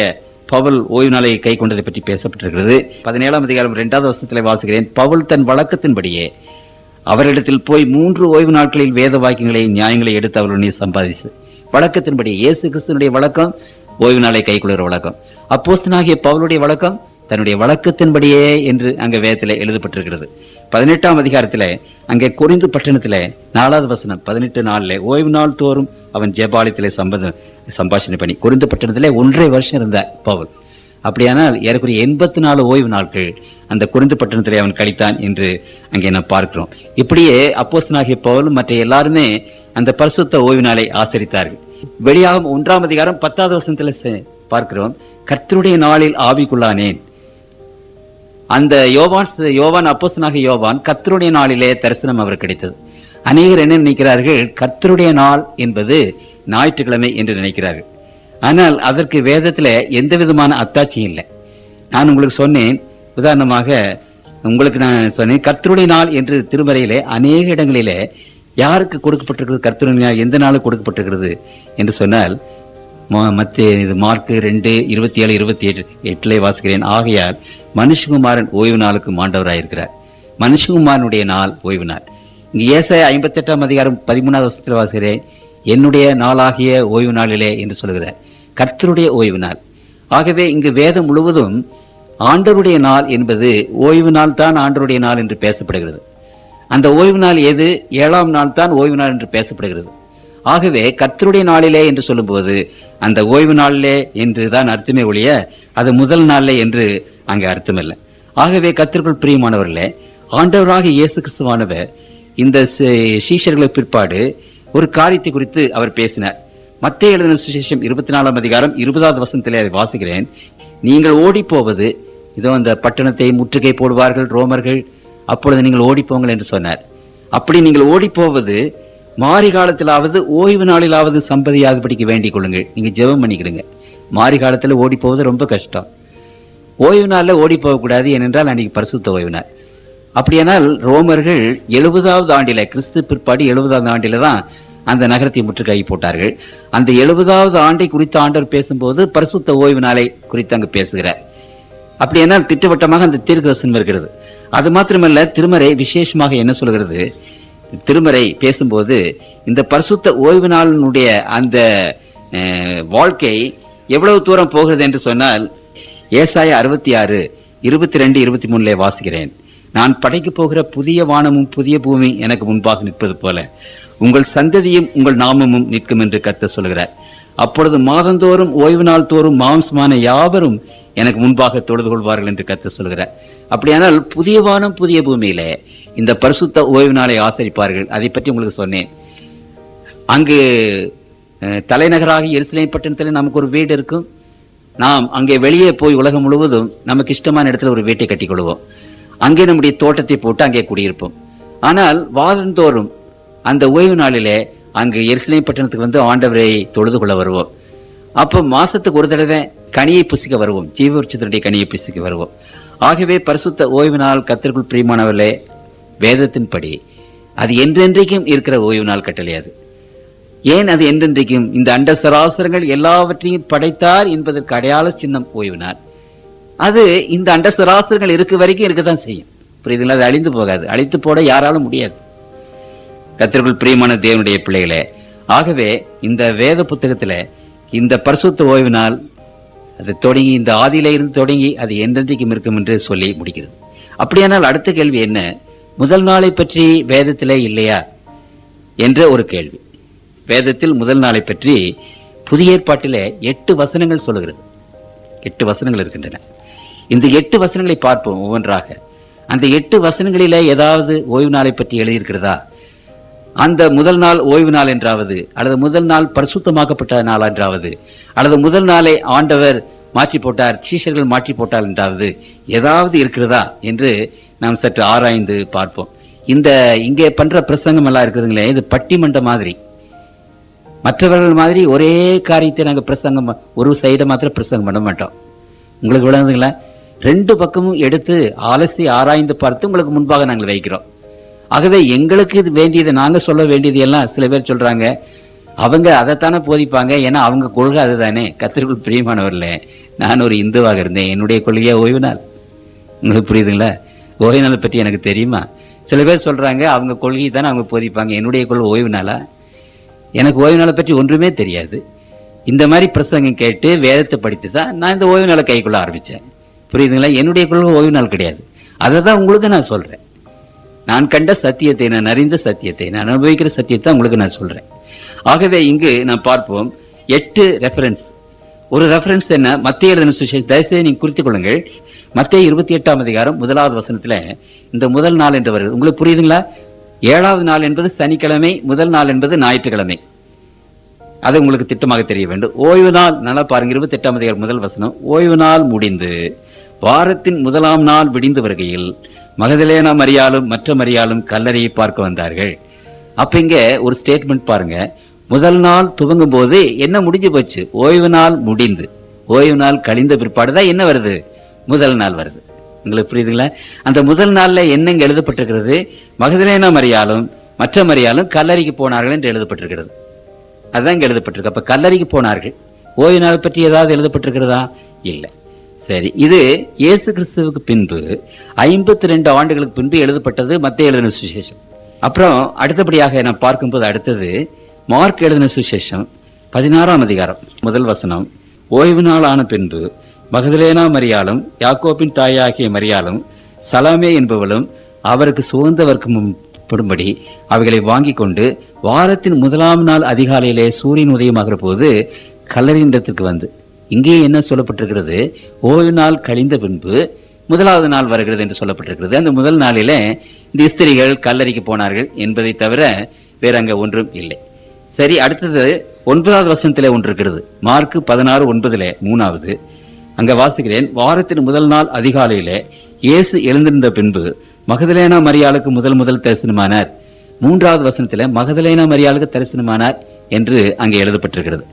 Speaker 1: பவுல் ஓய்வு நாளை கை கொண்டதை பற்றி பேசப்பட்டிருக்கிறது. 17ஆம் அதிகாரம் 2வது வசனத்திலே வாசிக்கிறேன், பவுல் தன் வழக்கத்தின்படியே அவரிடத்தில் போய் 3 ஓய்வு நாட்களில் வேத வாக்கியங்களை நியாயங்களை எடுத்து அவர்களுடைய சம்பாதிச்சு. வழக்கத்தின்படி இயேசு கிறிஸ்துனுடைய வழக்கம் ஓய்வு நாளை கை கொள்கிற வழக்கம். அப்போஸ்தலனாகிய பவுலுடைய வழக்கம் தன்னுடைய வழக்கத்தின்படியே என்று அங்க வேதத்திலே எழுதப்பட்டிருக்கிறது. 18ஆம் அதிகாரத்திலே அங்கே கொரிந்து பட்டணத்திலே 4வது வசனம் 18 ஓய்வு நாள் தோறும் அவன் ஜெபாலயத்திலே சம்பாஷணை பண்ணி கொரிந்து பட்டணத்திலே 1.5 வருஷம் இருந்தார் பவுல். அப்படியானால் ஏறக்குறைய 84 ஓய்வு நாட்கள் அந்த கொரிந்து பட்டணத்திலே அவன் கழித்தான் என்று அங்கே நாம் பார்க்கிறோம். இப்படியே அப்போஸ்தலனாகிய பவுல் மற்ற எல்லாருமே அந்த பரிசுத்த ஓய்வு நாளை ஆசரித்தார்கள். வெளியாகும் 1ஆம் அதிகாரம் 10வது வசனத்திலே பார்க்கிறோம், கர்த்தருடைய நாளில் ஆவிக்குள்ளானேன். அந்த யோவான் அப்போஸ்தலனாகிய யோவான் கர்த்தருடைய நாளிலே தரிசனம் அவர் கிடைத்தது. அநேகர் என்ன நினைக்கிறார்கள், கர்த்தருடைய நாள் என்பது ஞாயிற்றுக்கிழமை என்று நினைக்கிறார்கள். ஆனால் அதற்கு வேதத்துல எந்த விதமான அத்தாட்சியும் இல்லை. நான் உங்களுக்கு சொன்னேன், உதாரணமாக உங்களுக்கு நான் சொன்னேன், கர்த்தருடைய நாள் என்று திருமறையிலே அநேக இடங்களிலே யாருக்கு கொடுக்கப்பட்டிருக்கிறது, கர்த்தருடைய நாள் எந்த நாளுக்கு கொடுக்கப்பட்டிருக்கிறது என்று சொன்னால் மார்க் 2:27-28 வாசிக்கிறேன். ஆகையால் மனுஷகுமாரன் ஓய்வு நாளுக்கு மாண்டவராயிருக்கிறார். மனுஷகுமாரனுடைய நாள் ஓய்வு நாள். இங்கு ஏசாயா 58ஆம் அதிகாரம் 13வது வசனத்தில் வாசிக்கிறேன், என்னுடைய நாளாகிய ஓய்வு நாளிலே என்று சொல்கிறார். கர்த்தருடைய ஓய்வு நாள். ஆகவே இங்கு வேதம் முழுவதும் ஆண்டவருடைய நாள் என்பது ஓய்வு நாள் தான் ஆண்டவருடைய நாள் என்று பேசப்படுகிறது. அந்த ஓய்வு நாள் எது? 7ஆம் நாள் தான் ஓய்வு நாள் என்று பேசப்படுகிறது. ஆகவே கர்த்தருடைய நாளிலே என்று சொல்லும்போது அந்த ஓய்வு நாளிலே என்று தான் அர்த்தமே ஒழிய அது முதல் நாளிலே என்று அங்கே அர்த்தமில்லை. ஆகவே கர்த்தருக்குள் பிரியமானவர்களே, ஆண்டவராக இயேசு கிறிஸ்துவானவர் இந்த சீஷர்களுக்கு பிற்பாடு ஒரு காரியத்தை குறித்து அவர் பேசினார். மத்தேயு எழுதின சுவிசேஷம் 24ஆம் அதிகாரம் 20வது வசனத்திலே அதை வாசிக்கிறேன். நீங்கள் ஓடி போவது, இதோ அந்த பட்டணத்தை முற்றுகை போடுவார்கள் ரோமர்கள், அப்பொழுது நீங்கள் ஓடிப்போங்கள் என்று சொன்னார். அப்படி நீங்கள் ஓடி போவது மாரி காலத்திலாவது ஓய்வு நாளிலாவது சம்பதியாகும்படிக்கு வேண்டிக் கொள்ளுங்கள். நீங்க ஜெபம் பண்ணிக்கிடுங்க. மாரி காலத்துல ஓடி போவது ரொம்ப கஷ்டம். ஓய்வு நாள்ல ஓடி போகக்கூடாது, ஏனென்றால் அன்னைக்கு பரிசுத்த ஓய்வு நாள். அப்படியானால் ரோமர்கள் 70வது ஆண்டில, கிறிஸ்து பிற்பாடு 70வது ஆண்டில தான் அந்த நகரத்தை முற்றுகை போட்டார்கள். அந்த 70வது ஆண்டை குறித்து ஆண்டவர் பேசும்போது பரிசுத்த ஓய்வு நாளை குறித்து அங்கு பேசுகிறார். அப்படியானால் திட்டவட்டமாக அந்த தீர்க்கதரிசனம் இருக்கிறது. அது மாத்திரமல்ல, திருமறை விசேஷமாக என்ன சொல்கிறது, திருமறை பேசும்போது இந்த பரிசுத்த ஓய்வு நாளினுடைய அந்த வாழ்க்கை எவ்வளவு தூரம் போகிறது என்று சொன்னால், ஏசாயா 66 22 23 வாசிக்கிறேன். நான் படைக்க போகிற புதிய வானமும் புதிய பூமி எனக்கு முன்பாக நிற்பது போல உங்கள் சந்ததியும் உங்கள் நாமமும் நிற்கும் என்று கர்த்தர் சொல்கிறார். அப்பொழுது மாதந்தோறும் ஓய்வு நாள் தோறும் மாம்சமான யாவரும் எனக்கு முன்பாக தொழுது கொள்வார்கள் என்று கர்த்தர் சொல்கிறார். அப்படியானால் புதிய வானம் புதிய பூமியில இந்த பரிசுத்த ஓய்வு நாளை ஆசரிப்பார்கள். அதை பற்றி உங்களுக்கு சொன்னேன். அங்கு தலைநகராக எருசலேம் பட்டணத்தில் நமக்கு ஒரு வீடு இருக்கும். நாம் அங்கே வெளியே போய் உலகம் முழுவதும் நமக்கு இஷ்டமான இடத்துல ஒரு வீட்டை கட்டிக் கொள்வோம். அங்கே நம்முடைய தோட்டத்தை போட்டு அங்கே குடியிருப்போம். ஆனால் வாரந்தோறும் அந்த ஓய்வு நாளிலே அங்கு எருசலேம் பட்டணத்துக்கு வந்து ஆண்டவரை தொழுது கொள்ள வருவோம். அப்போ மாசத்துக்கு ஒரு தடவை கனியை புசிக்க வருவோம், ஜீவவிருட்சத்தினுடைய கனியை புசிக்க வருவோம். ஆகவே பரிசுத்த ஓய்வு நாள் கர்த்தருக்குள் பிரியமானவர்களே, வேதத்தின்படி அது என்றென்றைக்கும் இருக்கிற ஓய்வு நாள் கட்டளையாது. ஏன் அது என்றென்றைக்கும்? இந்த அண்ட சராசரங்கள் எல்லாவற்றையும் படைத்தார் என்பதற்கு அடையாள சின்னம் ஓய்வு நாள். அது இந்த அண்ட சராசரங்கள் இருக்க வரைக்கும் இருக்கத்தான் செய்யும். புரியுதுங்களா? அது அழிந்து போகாது. அழித்து போட யாராலும் முடியாது, கர்த்தருக்குள் பிரியமான தேவனுடைய பிள்ளைகளே. ஆகவே இந்த வேத புத்தகத்துல இந்த பரிசுத்த ஓய்வு நாள் அது தொடங்கி, இந்த ஆதியில இருந்து தொடங்கி அது என்றென்றைக்கும் இருக்கும் என்று சொல்லி முடிக்கிறது. அப்படியானால் அடுத்த கேள்வி என்ன? முதல் நாளை பற்றி வேதத்திலே இல்லையா என்ற ஒரு கேள்வி. வேதத்தில் முதல் நாளை பற்றி புதிய ஏற்பாட்டிலே 8 வசனங்கள் சொல்லுகிறது. 8 வசனங்கள் இருக்கின்றன. இந்த 8 வசனங்களை பார்ப்போம் ஒவ்வொன்றாக. அந்த 8 வசனங்களிலே ஏதாவது ஓய்வு நாளை பற்றி எழுதியிருக்கிறதா? அந்த முதல் நாள் ஓய்வு நாள் என்றாவது, அல்லது முதல் நாள் பரிசுத்தமாக்கப்பட்ட நாள் என்றாவது, அல்லது முதல் நாளை ஆண்டவர் மாற்றி போட்டார், சீஷர்கள் மாற்றி போட்டார் என்றாவது ஏதாவது இருக்கிறதா என்று நாம் சற்று ஆராய்ந்து பார்ப்போம். இந்த இங்கே பண்ற பிரசங்கம் எல்லாம் இருக்குதுங்களே, இது பட்டிமன்ற மாதிரி. மற்றவர்கள் மாதிரி ஒரே காரியத்தை நாங்கள் பிரசங்கம் ஒரு சைடை மாத்திரம் பிரசங்கம் பண்ண மாட்டோம். உங்களுக்கு விளங்குதுங்களா? 2 பக்கமும் எடுத்து அலசி ஆராய்ந்து பார்த்து உங்களுக்கு முன்பாக நாங்கள் வைக்கிறோம். ஆகவே எங்களுக்கு இது வேண்டியது, நாங்க சொல்ல வேண்டியது எல்லாம் சில பேர் சொல்றாங்க, அவங்க அதைத்தானே போதிப்பாங்க, ஏன்னா அவங்க கொள்கை அதுதானே. கர்த்தருக்குள் பிரியமானவர்களே, நான் ஒரு இந்துவாக இருந்தேன், என்னுடைய கொள்கையா ஓய்வு நாள். உங்களுக்கு புரியுதுங்களா? ஓய்வு நாளை பற்றி எனக்கு தெரியுமா? சில பேர் சொல்றாங்க அவங்க கொள்கை தானே அவங்க போதிப்பாங்க, என்னுடைய கொள்கை ஓய்வு நாளா? எனக்கு ஓய்வு நாளை பற்றி ஒன்றுமே தெரியாது. இந்த மாதிரி பிரசங்கம் கேட்டு வேதத்தை படித்து தான் நான் இந்த ஓய்வு நாளை கைக்குள்ள ஆரம்பித்தேன். புரியுதுங்களா? என்னுடைய கொள்கை ஓய்வு நாள் கிடையாது. அதை தான் உங்களுக்கு நான் சொல்கிறேன். நான் கண்ட சத்தியத்தை, நான் அறிந்த சத்தியத்தை, நான் அனுபவிக்கிற சத்தியத்தை உங்களுக்கு நான் சொல்கிறேன். ஆகவே இங்கு நான் பார்ப்போம் 8 ரெஃபரன்ஸ். ஒரு ரெஃபரன்ஸ் என்ன? மத்தேயு எழுதின சுவிசேஷம், தயவுசெய்து நீங்கள் குறித்துக் கொள்ளுங்கள். மத்தேயு 28ஆம் அதிகாரம் 1வது வசனத்தில் இந்த முதல் நாள் என்று வருது. உங்களுக்கு புரியுதுங்களா? 7வது நாள் என்பது சனிக்கிழமை, முதல் நாள் என்பது ஞாயிற்றுக்கிழமை. அது உங்களுக்கு திட்டமாக தெரிய வேண்டும். ஓய்வு நாள், நல்லா பாருங்க, 28ஆம் அதிகாரம் 1 வசனம். ஓய்வு நாள் முடிந்து வாரத்தின் முதலாம் நாள் விடிந்து வருகையில் மகதலேனா மரியாளும் மற்ற மரியாளும் கல்லறையை பார்க்க வந்தார்கள். அப்ப இங்க ஒரு ஸ்டேட்மெண்ட் பாருங்க. முதல் நாள் துவங்கும் போது என்ன முடிஞ்சு போச்சு? ஓய்வு நாள் முடிந்து, ஓய்வு நாள் கழிந்த பிற்பாடுதான் என்ன வருது? முதல் நாள் வருது. உங்களுக்கு புரியுதுங்களா? அந்த முதல் நாள்ல என்னங்க எழுதப்பட்டிருக்கிறது? மகதலேனா மரியாளும் மற்ற மரியாளும் கல்லறைக்கு போனார்கள் என்று எழுதப்பட்டிருக்கிறது. அதுதான் இங்க எழுதப்பட்டிருக்கு. அப்ப கல்லறைக்கு போனார்கள். ஓய்வு நாள் பற்றி ஏதாவது எழுதப்பட்டிருக்கிறதா? இல்லை. சரி, இது இயேசு கிறிஸ்துவுக்கு பின்பு 52 ஆண்டுகளுக்கு பின்பு எழுதப்பட்டது மத்தேயு எழுதின சுவிசேஷம். அப்புறம் அடுத்தபடியாக நான் பார்க்கும்போது அடுத்தது மார்க் எழுதின சுவிசேஷம் 16ஆம் அதிகாரம் 1 வசனம். ஓய்வு நாள் ஆன பின்பு மகதலேனா மரியாளும் யாக்கோபின் தாயாகிய மரியாளும் சலாமே என்பவளும் அவருக்கு சுகந்த வர்க்கமும் படும்படி அவைகளை வாங்கி கொண்டு வாரத்தின் முதலாம் நாள் அதிகாலையிலே சூரியன் உதயமாகிற போது கல்லறையிடத்திற்கு வந்து, இங்கே என்ன சொல்லப்பட்டிருக்கிறது? ஓய்வு நாள் கழிந்த பின்பு முதலாவது நாள் வருகிறது என்று சொல்லப்பட்டிருக்கிறது. அந்த முதல் நாளிலே இந்த ஸ்திரீகள் கல்லறைக்கு போனார்கள் என்பதை தவிர வேற அங்க ஒன்றும் இல்லை. சரி, அடுத்தது 9வது வசனத்திலே ஒன்று இருக்கிறது. மார்க் 16:9 3வது அங்க வாசிக்கிறேன். வாரத்தின் முதல் நாள் அதிகாலையிலே இயேசு எழுந்திருந்த பின்பு மகதலேனா மரியாளுக்கு முதல் தரிசனமானார். 3வது வசனத்திலே மகதலேனா மரியாளுக்கு தரிசனமானார் என்று அங்கே எழுதப்பட்டிருக்கிறது.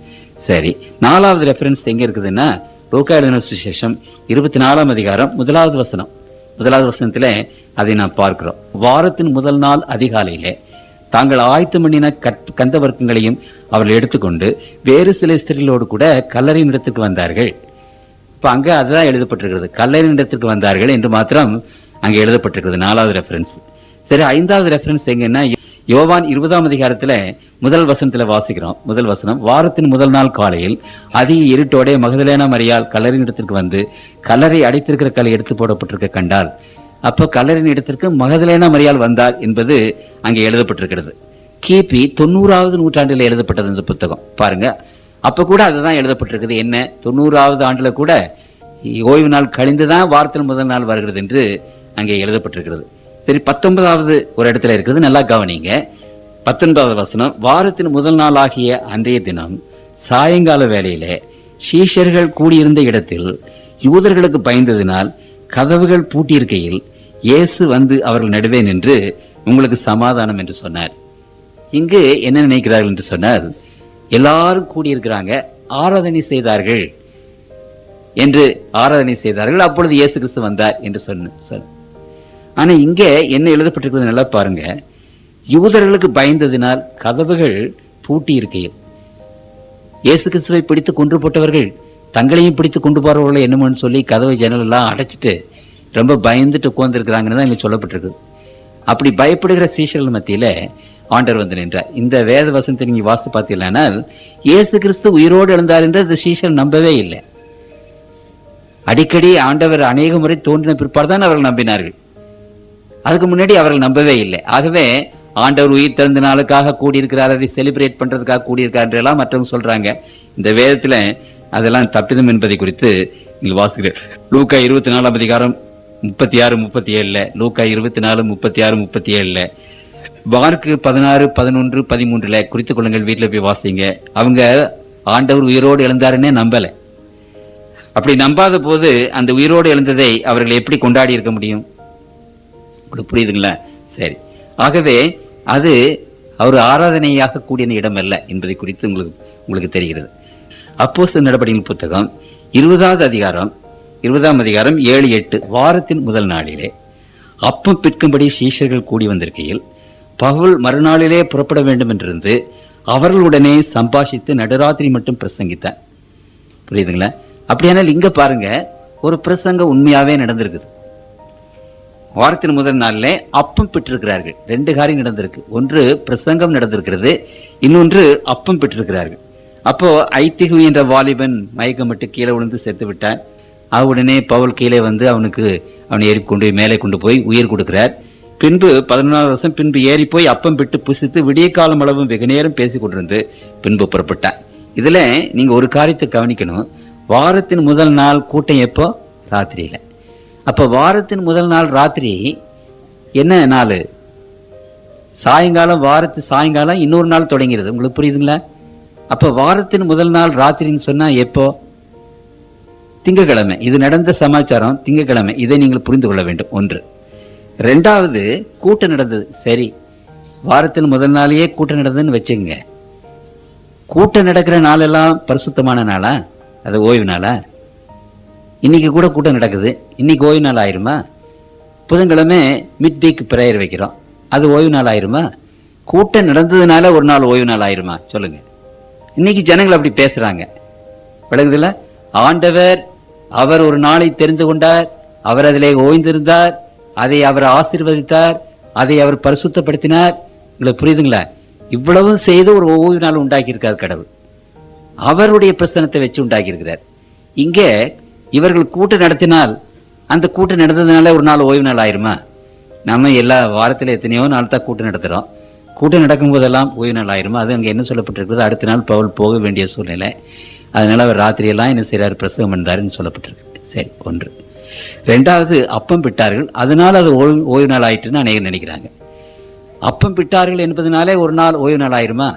Speaker 1: சரி, 4வது ரெஃபரன்ஸ் எங்க இருக்குதுன்னா லூக்கா எழுதின சுவிசேஷம் 24ஆம் அதிகாரம் 1வது வசனம். 1வது வசனத்திலே அதை நாம் பார்க்கிறோம். வாரத்தின் முதல் நாள் அதிகாலையிலே தாங்கள் ஆயத்தம் பண்ணின கந்த வர்க்கங்களையும் அவர்கள் எடுத்துக்கொண்டு வேறு சில ஸ்திரீகளோடு கூட கல்லறையின் இடத்துக்கு வந்தார்கள். இப்ப அங்க அதுதான் எழுதப்பட்டிருக்கிறது, கல்லறையின் இடத்துக்கு வந்தார்கள் என்று மாத்திரம் அங்க எழுதப்பட்டிருக்கிறது. 4வது ரெஃபரன்ஸ். சரி, 5வது ரெஃபரன்ஸ் எங்கன்னா யோவான் 20ஆம் அதிகாரத்துல முதல் வசனத்துல வாசிக்கிறோம். முதல் வசனம், வாரத்தின் முதல் நாள் காலையில் அதிக இருட்டோட மகதலேனா மரியாள் கல்லறையின் இடத்திற்கு வந்து கல்லறை அடைத்திருக்கிற கல்லை எடுத்து போடப்பட்டிருக்க கண்டாள். அப்போ கல்லறையின் இடத்திற்கு மகதலேனா மரியாள் வந்தார் என்பது அங்கே எழுதப்பட்டிருக்கிறது. கிபி 90வது நூற்றாண்டில் எழுதப்பட்டது இந்த புத்தகம். பாருங்க, அப்ப கூட அதுதான் எழுதப்பட்டிருக்குது. என்ன, 90வது ஆண்டுல கூட ஓய்வு நாள் கழிந்துதான் வாரத்தின் முதல் நாள் வருகிறது என்று அங்கே எழுதப்பட்டிருக்கிறது. சரி, 19வது ஒரு இடத்துல இருக்கிறது, நல்லா கவனிங்க. 19வது வசனம், வாரத்தின் முதல் நாள் ஆகிய அன்றைய தினம் சாயங்கால வேளையிலே சீஷர்கள் கூடியிருந்த இடத்தில் யூதர்களுக்கு பயந்ததினால் கதவுகள் பூட்டியிருக்கையில் இயேசு வந்து அவர்கள் நடுவே நின்று உங்களுக்கு சமாதானம் என்று சொன்னார். இங்கு என்ன நினைக்கிறார்கள் என்று சொன்னால், எல்லாரும் கூடியிருக்கிறாங்க, ஆராதனை செய்தார்கள் என்று ஆராதனை செய்தார்கள், அப்பொழுது இயேசு கிறிஸ்து வந்தார் என்று சொன்ன. ஆனா இங்க என்ன எழுதப்பட்டிருக்கிறது நல்லா பாருங்க. யூதர்களுக்கு பயந்ததினால் கதவுகள் பூட்டி இருக்கையில் இயேசு கிறிஸ்துவை பிடித்து கொன்று போட்டவர்கள் தங்களையும் பிடித்து கொண்டு போறவர்களை என்னமோன்னு சொல்லி கதவை ஜன்னல் எல்லாம் அடைச்சிட்டு ரொம்ப பயந்துட்டு உட்கார்ந்து இருக்கிறாங்கன்னு தான் இங்க சொல்லப்பட்டிருக்கு. அப்படி பயப்படுகிற சீஷர்கள் மத்தியில ஆண்டவர் வந்து நின்றார். இந்த வேத வசனத்தை நீங்க வாசி பார்த்தீங்கன்னால் இயேசு கிறிஸ்து உயிரோடு எழுந்தார் என்று அந்த சீஷர்கள் நம்பவே இல்லை. அடிக்கடி ஆண்டவர் அநேக முறை தோன்றின பிற்பாடு தான் அவர்கள் நம்பினார்கள். அதுக்கு முன்னாடி அவர்கள் நம்பவே இல்லை. ஆகவே ஆண்டவர் உயிர் திறந்த நாளுக்காக கூடியிருக்கிறார், அதை செலிப்ரேட் பண்றதுக்காக கூடியிருக்கார் என்றெல்லாம் மற்றவங்க சொல்றாங்க. இந்த வேதத்துல அதெல்லாம் தப்பிதம் என்பதை குறித்து நீங்கள் வாசிக்கிறேன். லூக்கா 24ஆம் அதிகாரம் 36-37, லூக்கா 24-36-37, மார்க் 16-11-13 குறித்துக் கொள்ளுங்கள், வீட்டில் போய் வாசிங்க. அவங்க ஆண்டவர் உயிரோடு எழுந்தாருன்னே நம்பல. அப்படி நம்பாத போது அந்த உயிரோடு எழுந்ததை அவர்கள் எப்படி கொண்டாடி இருக்க முடியும்? புரியுதுங்களா? சரி, ஆகவே அது அவர் ஆராதனையாக கூடிய இடம் அல்ல என்பதை குறித்து உங்களுக்கு தெரிகிறது. அப்போஸ்தலர் நடபடிகளின் புத்தகம் 20ஆம் அதிகாரம் 7-8, வாரத்தின் முதல் நாளிலே அப்பம் பிற்கும்படி சீஷர்கள் கூடி வந்திருக்கையில் பவுல் மறுநாளிலே புறப்பட வேண்டும் என்றிருந்து அவர்களுடனே சம்பாஷித்து நடுராத்திரி மட்டும் பிரசங்கித்தார். புரியுதுங்களா? அப்படியானால் இங்க பாருங்க, ஒரு பிரசங்கம் உண்மையாவே நடந்திருக்குது. வாரத்தின் முதல் நாளிலே அப்பம் பெற்றிருக்கிறார்கள். 2 காரியம் நடந்திருக்கு. ஒன்று பிரசங்கம் நடந்திருக்கிறது, இன்னொன்று அப்பம் பெற்றிருக்கிறார்கள். அப்போ ஐத்திகு என்ற வாலிபன் மயக்கமிட்டு கீழே விழுந்து செத்து விட்டான். உடனே பவுல் கீழே வந்து அவனை ஏறி கொண்டு மேலே கொண்டு போய் உயிர் கொடுக்கிறார். பின்பு 11வது வருஷம் பின்பு ஏறி போய் அப்பம் பெற்று புசித்து விடிய காலம் அளவும் வெகு நேரம் பேசி கொண்டிருந்து பின்பு புறப்பட்டார். இதுல நீங்க ஒரு காரியத்தை கவனிக்கணும். வாரத்தின் முதல் நாள் கூட்டம் எப்போ? ராத்திரியில. அப்ப வாரத்தின் முதல் நாள் ராத்திரி என்ன நாள்? சாயங்காலம். சாயங்காலம் இன்னொரு நாள் தொடங்கிறது. உங்களுக்கு புரியுதுங்களா? அப்ப வாரத்தின் முதல் நாள் ராத்திரின்னு சொன்னா எப்போ? திங்கக்கிழமை. இது நடந்த சமாச்சாரம் திங்கக்கிழமை. இதை நீங்கள் புரிந்து கொள்ள வேண்டும். ஒன்று. 2வது, கூட்டம் நடந்தது. சரி, வாரத்தின் முதல் நாளையே கூட்டம் நடந்ததுன்னு வச்சுங்க. கூட்டம் நடக்கிற நாளெல்லாம் பரிசுத்தமான நாளா? அது ஓய்வு நாளா? இன்னைக்கு கூட கூட்டம் நடக்குது, இன்னைக்கு ஓய்வு நாள் ஆயிருமா? புதன்கிழமை மிட் வீக் பிரேயர் வைக்கிறோம், அது ஓய்வு நாள் ஆயிருமா? கூட்டம் நடந்ததுனால ஒரு நாள் ஓய்வு நாள் ஆயிருமா? சொல்லுங்க. இன்னைக்கு ஜனங்கள் அப்படி பேசுறாங்க. விளங்குதுல? ஆண்டவர் அவர் ஒரு நாளை தெரிந்து கொண்டார், அவர் அதிலே ஓய்ந்திருந்தார், அதை அவர் ஆசீர்வதித்தார், அதை அவர் பரிசுத்தப்படுத்தினார். உங்களுக்கு புரியுதுங்களா? இவ்வளவும் செய்து ஒரு ஓய்வு நாள் உண்டாக்கி இருக்கார் கடவுள். அவருடைய பிரசனத்தை வச்சு உண்டாக்கி இருக்கிறார். இங்க இவர்கள் கூட்டம் நடத்தினால் அந்த கூட்டம் நடந்ததுனால ஒரு நாள் ஓய்வு நாள் ஆயிருமா? நம்ம எல்லா வாரத்துல எத்தனையோ நாள் தான் கூட்டம் நடத்துறோம். கூட்டம் நடக்கும் போதெல்லாம் ஓய்வு நாள் ஆயிருமா? அது அங்க என்ன சொல்லப்பட்டிருக்கிறது? அடுத்த நாள் பவுல் போக வேண்டிய சூழ்நிலை. அதனால அவர் ராத்திரியெல்லாம் என்ன செய்யறாரு? பிரசவம் பண்ணாருன்னு சொல்லப்பட்டிருக்கு. சரி, ஒன்று. ரெண்டாவது அப்பம் பிட்டார்கள், அதனால அது ஓய்வு நாள் ஆயிட்டுன்னு அநேகர் நினைக்கிறாங்க. அப்பம் பிட்டார்கள் என்பதனாலே ஒரு நாள் ஓய்வு நாள் ஆயிருமா?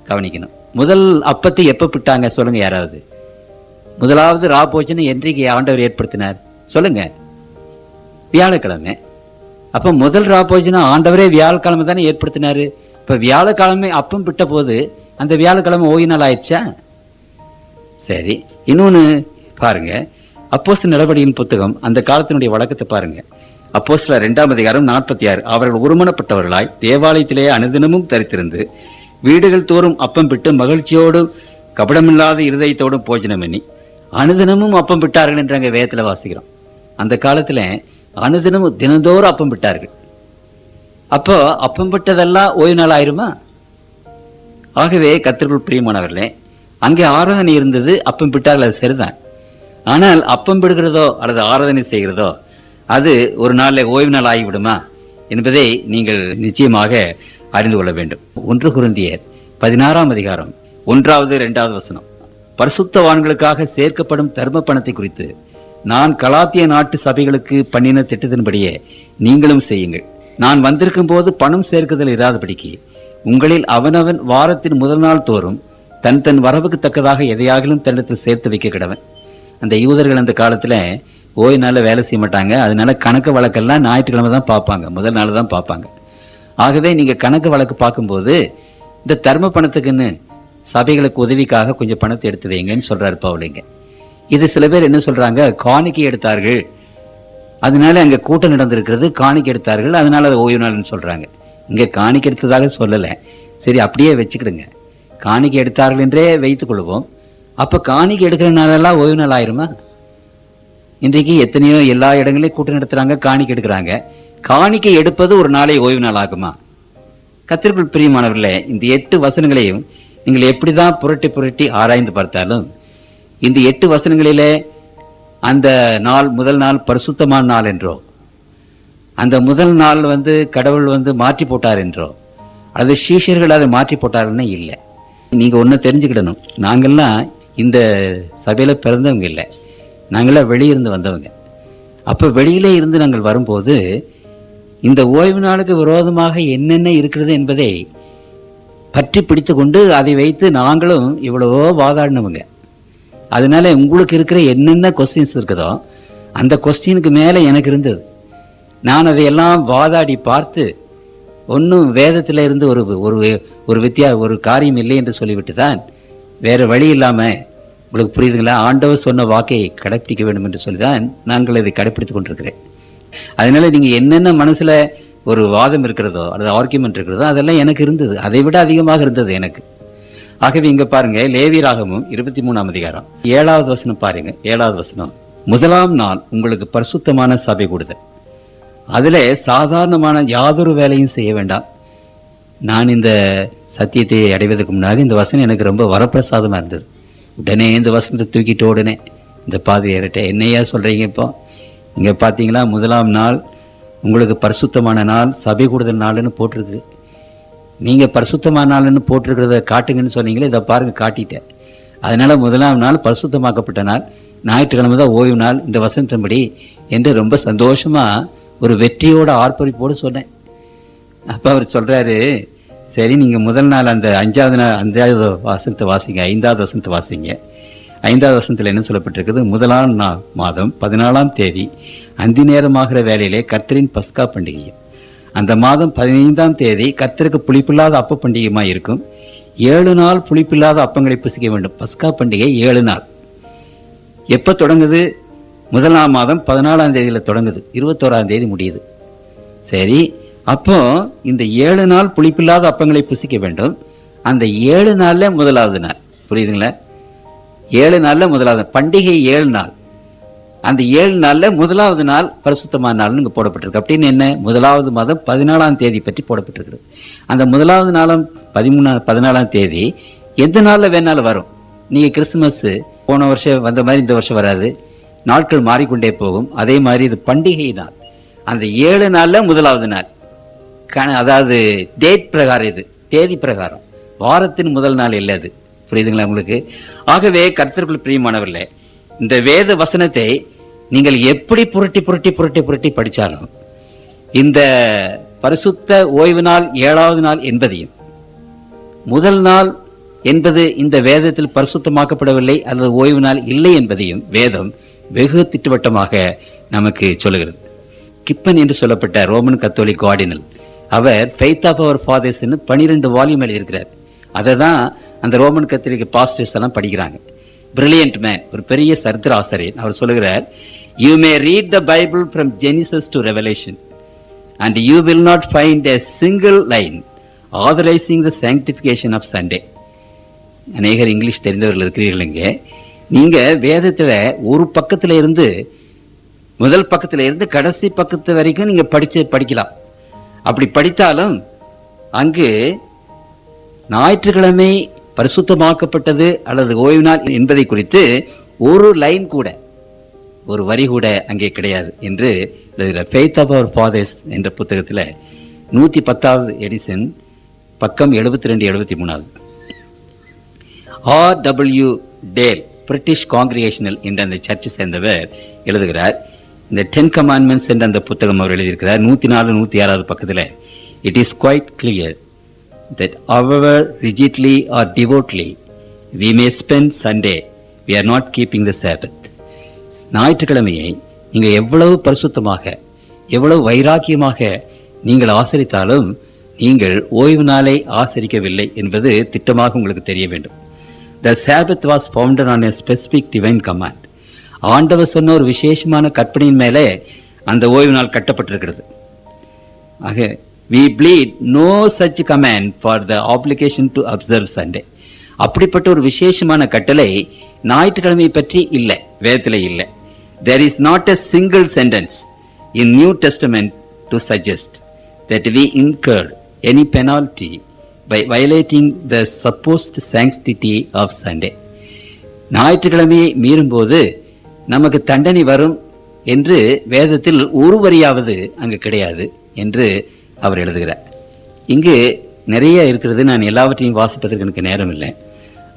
Speaker 1: கவனிக்கணும். முதல் அப்பத்தை எப்ப பிட்டாங்க சொல்லுங்க யாராவது? முதலாவது ரா போஜனை என்றைக்கு ஆண்டவர் ஏற்படுத்தினார் சொல்லுங்க? வியாழக்கிழமை. அப்ப முதல் ரா போஜனை ஆண்டவரே வியாழக்கிழமை தானே ஏற்படுத்தினாரு. இப்ப வியாழக்கிழமை அப்பம் பிட்ட போது அந்த வியாழக்கிழமை ஓய்வு நாள் ஆயிடுச்சா? சரி, இன்னொன்னு பாருங்க, அப்போஸ்தலர் நடவடிக்கையின் புத்தகம் அந்த காலத்தினுடைய வழக்கத்தை பாருங்க. அப்போஸ்தலர் 2ஆம் அதிகாரம் 46. அவர்கள் ஒருமனப்பட்டவர்களாய் தேவாலயத்திலே அனுதினமும் தரித்திருந்து வீடுகள் தோறும் அப்பம் பிட்டு மகிழ்ச்சியோடு கபடமில்லாத இருதயத்தோடும் போஜனம் பண்ணி அனுதினமும் அப்பம் பிட்டார்கள் என்று அங்கே வேதத்துல வாசிக்கிறோம். அந்த காலத்துல அனுதினமும் தினந்தோறும் அப்பம் பிட்டார்கள். அப்போ அப்பம் பிட்டதெல்லாம் ஓய்வு நாள் ஆயிருமா? ஆகவே கர்த்தருக்குள் பிரியமானவர்களே, அங்கே ஆராதனை இருந்தது, அப்பம் பிட்டார்கள், அது சரிதான். ஆனால் அப்பம் பிடுகிறதோ அல்லது ஆராதனை செய்கிறதோ அது ஒரு நாளில் ஓய்வு நாள் ஆகிவிடுமா என்பதை நீங்கள் நிச்சயமாக அறிந்து கொள்ள வேண்டும். 1 கொரிந்தியர் 16ஆம் அதிகாரம் 1வது 2வது வசனம். பரிசுத்தவான்களுக்காக சேர்க்கப்படும் தர்ம பணத்தை குறித்து நான் கலாத்திய நாட்டு சபைகளுக்கு பண்ணின திட்டத்தின்படியே நீங்களும் செய்யுங்கள். நான் வந்திருக்கும் போது பணம் சேர்க்குதல் இராதபடிக்கு உங்களில் அவனவன் வாரத்தின் முதல் நாள் தோறும் தன் தன் வரவுக்கு தக்கதாக எதையாகிலும் தன்னிடத்தில் சேர்த்து வைக்க கிடவன். அந்த யூதர்கள் அந்த காலத்துல ஓய்வு நாள்ல வேலை செய்ய மாட்டாங்க. அதனால கணக்கு வழக்கெல்லாம் ஞாயிற்றுக்கிழமை தான் பார்ப்பாங்க, முதல் நாள் தான் பார்ப்பாங்க. ஆகவே நீங்க கணக்கு வழக்கு பார்க்கும்போது இந்த தர்ம பணத்துக்குன்னு சபைகளுக்கு உதவிக்காக கொஞ்சம் பணத்தை எடுத்து வைங்கன்னு சொல்றாரு பவுலிங்க. இது சில பேர் என்ன சொல்றாங்க, காணிக்கை எடுத்தார்கள், அதனால அங்க கூட்டம் நடந்திருக்கிறது, காணிக்கை எடுத்தார்கள், அதனால அது ஓய்வு நாள்னு சொல்றாங்க. இங்க காணிக்கை எடுத்ததாக சொல்லல. சரி, அப்படியே வச்சுக்கிடுங்க, காணிக்கை எடுத்தார்கள் என்றே வைத்துக் கொள்வோம். அப்ப காணிக்கை எடுக்கிற நாளெல்லாம் ஓய்வு நாள் ஆயிருமா? இன்றைக்கு எத்தனையோ எல்லா இடங்களையும் கூட்டம் நடத்துறாங்க, காணிக்கை எடுக்கிறாங்க. காணிக்கை எடுப்பது ஒரு நாளை ஓய்வு நாள் ஆகுமா? கர்த்தருக்குள் பிரியமானவர்களே, இந்த 8 வசனங்களையும் நீங்கள் எப்படிதான் புரட்டி புரட்டி ஆராய்ந்து பார்த்தாலும் இந்த 8 வசனங்களிலே அந்த நாள் முதல் நாள் பரிசுத்தமான நாள் என்றோ, அந்த முதல் நாள் கடவுள் மாற்றி போட்டார் என்றோ, அது சீஷர்கள் அதை மாற்றி போட்டாருன்னு இல்லை. நீங்க ஒண்ணு தெரிஞ்சுக்கிடணும், நாங்கெல்லாம் இந்த சபையில பிறந்தவங்க இல்லை, நாங்களாம் வெளியிருந்து வந்தவங்க. அப்ப வெளியிலே இருந்து நாங்கள் வரும்போது இந்த ஓய்வு நாளுக்கு விரோதமாக என்னென்ன இருக்கிறது என்பதை பற்றி பிடித்து கொண்டு அதை வைத்து நாங்களும் இவ்வளவோ வாதாடினவங்க. அதனால உங்களுக்கு இருக்கிற என்னென்ன கொஸ்டின்ஸ் இருக்குதோ அந்த கொஸ்டினுக்கு மேல எனக்கு இருந்தது. நான் அதையெல்லாம் வாதாடி பார்த்து ஒன்னும் வேதத்துல இருந்து ஒரு காரியம் இல்லை என்று சொல்லிவிட்டு தான் வேற வழி இல்லாம, உங்களுக்கு புரியுதுங்களா, ஆண்டவர் சொன்ன வாக்கை கடைப்பிடிக்க வேண்டும் என்று சொல்லிதான் நாங்கள் இதை கடைப்பிடித்துக் கொண்டிருக்கிறேன். அதனால நீங்க என்னென்ன மனசுல ஒரு வாதம் இருக்கிறதோ அல்லது ஆர்கியூமெண்ட் இருக்கிறதோ அதெல்லாம் எனக்கு இருந்தது, அதை விட அதிகமாக இருந்தது எனக்கு. ஆகவே இங்க பாருங்க, லேவியராகமம் 23ஆம் அதிகாரம் 7வது வசனம் பாருங்க. 7வது வசனம், முதலாம் நாள் உங்களுக்கு பரிசுத்தமான சபை கூடுதல், அதுல சாதாரணமான யாதொரு வேலையும் செய்ய வேண்டாம். நான் இந்த சத்தியத்தை அடைவதற்கு முன்னாடி இந்த வசனம் எனக்கு ரொம்ப வரப்பிரசாதமா இருந்தது. உடனே இந்த வசனத்தை தூக்கிட்டு உடனே இந்த பாதிரியார்கிட்ட, என்னையா சொல்றீங்க இப்போ, இங்க பாத்தீங்களா முதலாம் நாள் உங்களுக்கு பரிசுத்தமான நாள், சபை கூடுதல் நாள்னு போட்டிருக்கு. நீங்க பரிசுத்தமான நாள்னு போட்டிருக்கிறத காட்டுங்கன்னு சொன்னீங்களே, இதை பாருங்க காட்டிட்டேன். அதனால முதலாம் நாள் பரிசுத்தமாக்கப்பட்ட நாள், ஞாயிற்றுக்கிழமை தான் ஓய்வு நாள் இந்த வசனத்தின்படி என்று ரொம்ப சந்தோஷமா ஒரு வெற்றியோட ஆர்ப்பரிப்போடு சொன்னேன். அப்ப அவர் சொல்றாரு, சரி நீங்க முதல் நாள் அந்த 5வது வசனத்தை வாசிங்க, 5வது வசனத்தை வாசிங்க. 5வது வசனத்துல என்ன சொல்லப்பட்டிருக்குது, முதலாம் மாதம் 14ஆம் தேதி அந்தி நேரமாகிற வேளையிலே கர்த்தரின் பஸ்கா பண்டிகை, அந்த மாதம் 15ஆம் தேதி கர்த்தருக்கு புளிப்பில்லாத அப்ப பண்டிகையுமாய் இருக்கும். 7 நாள் புளிப்பில்லாத அப்பங்களை புசிக்க வேண்டும். பஸ்கா பண்டிகை 7 நாள். எப்ப தொடங்குது? முதலாம் மாதம் 14ஆம் தேதியில தொடங்குது, 21ஆம் தேதி முடியுது. சரி, அப்போ இந்த 7 நாள் புளிப்பில்லாத அப்பங்களை புசிக்க வேண்டும். அந்த 7 நாள்ல முதலாவது நாள், புரியுதுங்களா? 7 நாள்ல முதலாவது பண்டிகை 7 நாள். அந்த 7 நாள்ல முதலாவது நாள் பரிசுத்தமான நாள்னு இங்க போடப்பட்டிருக்கு. அப்படின்னு என்ன, முதலாவது மாதம் 14ஆம் தேதி பற்றி போடப்பட்டிருக்கு. அந்த முதலாவது நாளும் 14ஆம் தேதி எந்த நாள்ல வேணாலும் வரும். நீங்க கிறிஸ்துமஸ் போன வருஷம் வந்த மாதிரி இந்த வருஷம் வராது, நாட்கள் மாறிக்கொண்டே போகும். அதே மாதிரி இது பண்டிகை நாள். அந்த 7 நாள்ல முதலாவது நாள், அதாவது டேட் பிரகாரம், இது தேதி பிரகாரம், வாரத்தின் முதல் நாள் இல்லை அது. புரியுதுங்களா உங்களுக்கு? ஆகவே கர்த்தருக்குள் பிரியமானவர்களே, இந்த வேத வசனத்தை நீங்கள் எப்படி புரட்டி புரட்டி புரட்டி புரட்டி படிச்சாலும் இந்த பரிசுத்த ஓய்வு நாள் 7வது நாள் என்பதையும், முதல் நாள் என்பது இந்த வேதத்தில் பரிசுத்தமாக்கப்படவில்லை அல்லது ஓய்வு நாள் இல்லை என்பதையும் வேதம் வெகு திட்டவட்டமாக நமக்கு சொல்லுகிறது. கிப்பன் என்று சொல்லப்பட்ட ரோமன் கத்தோலிக் கார்டினல், அவர் faith of our fathers 12 volume எழுதியிருக்கிறார். அதை தான் அந்த ரோமன் கத்தோலிக் பாஸ்டர்ஸ் எல்லாம் படிக்கிறாங்க. பிரில்லியன்ட் மேன், ஒரு பெரிய சரித்திர ஆசிரியர். அவர் சொல்லுகிறார், you may read the Bible from Genesis to revelation and you will not find a single line authorizing the sanctification of Sunday. அநேகர் இங்கிலீஷ் தெரிந்தவர்கள் இருக்கிறீர்கள். இங்கே நீங்க வேதத்துல ஒரு பக்கத்துல இருந்து, முதல் பக்கத்துல இருந்து கடைசி பக்கத்து வரைக்கும் நீங்க படிக்கலாம். அப்படி படித்தாலும் அங்கு ஞாயிற்றுக்கிழமை பரிசுத்தமாக்கப்பட்டது அல்லது ஓய்வு நாள் என்பதை குறித்து ஒரு லைன் கூட, ஒரு வரி கூட அங்கே கிடையாது என்று ஃபெய்த் ஆஃப் அவர் ஃபாதர்ஸ் என்ற புத்தகத்தில் 110வது எடிஷன் பக்கம் 72-73. R.W. டேல், பிரிட்டிஷ் காங்கிரிகேஷனல் என்ற அந்த சர்ச்சை சேர்ந்தவர் எழுதுகிறார். இந்த 10 கமாண்ட்மெண்ட்ஸ் என்ற அந்த புத்தகம் அவர் எழுதியிருக்கிறார். 104-106வது பக்கத்தில், it is quite clear that however rigidly or devotedly we may spend Sunday, we are not keeping the Sabbath. ஞாயிற்றுக்கிழமையை நீங்கள் எவ்வளவு பரிசுத்தமாக, எவ்வளவு வைராக்கியமாக நீங்கள் ஆசரித்தாலும் நீங்கள் ஓய்வு நாளை ஆசரிக்கவில்லை என்பது திட்டமாக உங்களுக்கு தெரிய வேண்டும். The Sabbath was founded on a specific divine command. ஆண்டவர் சொன்ன ஒரு விசேஷமான கற்பனையின் மேலே அந்த ஓய்வு நாள் கட்டப்பட்டிருக்கிறது. ஆக we plead no such command for the obligation to observe Sunday. அப்படிப்பட்ட ஒரு விசேஷமான கட்டளை ஞாயிற்றுக்கிழமை பற்றி இல்லை, வேதத்திலே இல்லை. There is not a single sentence in New Testament to suggest that we incur any penalty by violating the supposed sanctity of Sunday. ஞாயிற்றுக்கிழமையை மீறும்போது நமக்கு தண்டனை வரும் என்று வேதத்தில் ஒரு வரியாவது அங்கு கிடையாது என்று அவர் எழுதுகிறார். இங்கு நிறைய இருக்கிறது, நான் எல்லாவற்றையும் வாசிப்பதற்கு எனக்கு நேரம் இல்லை.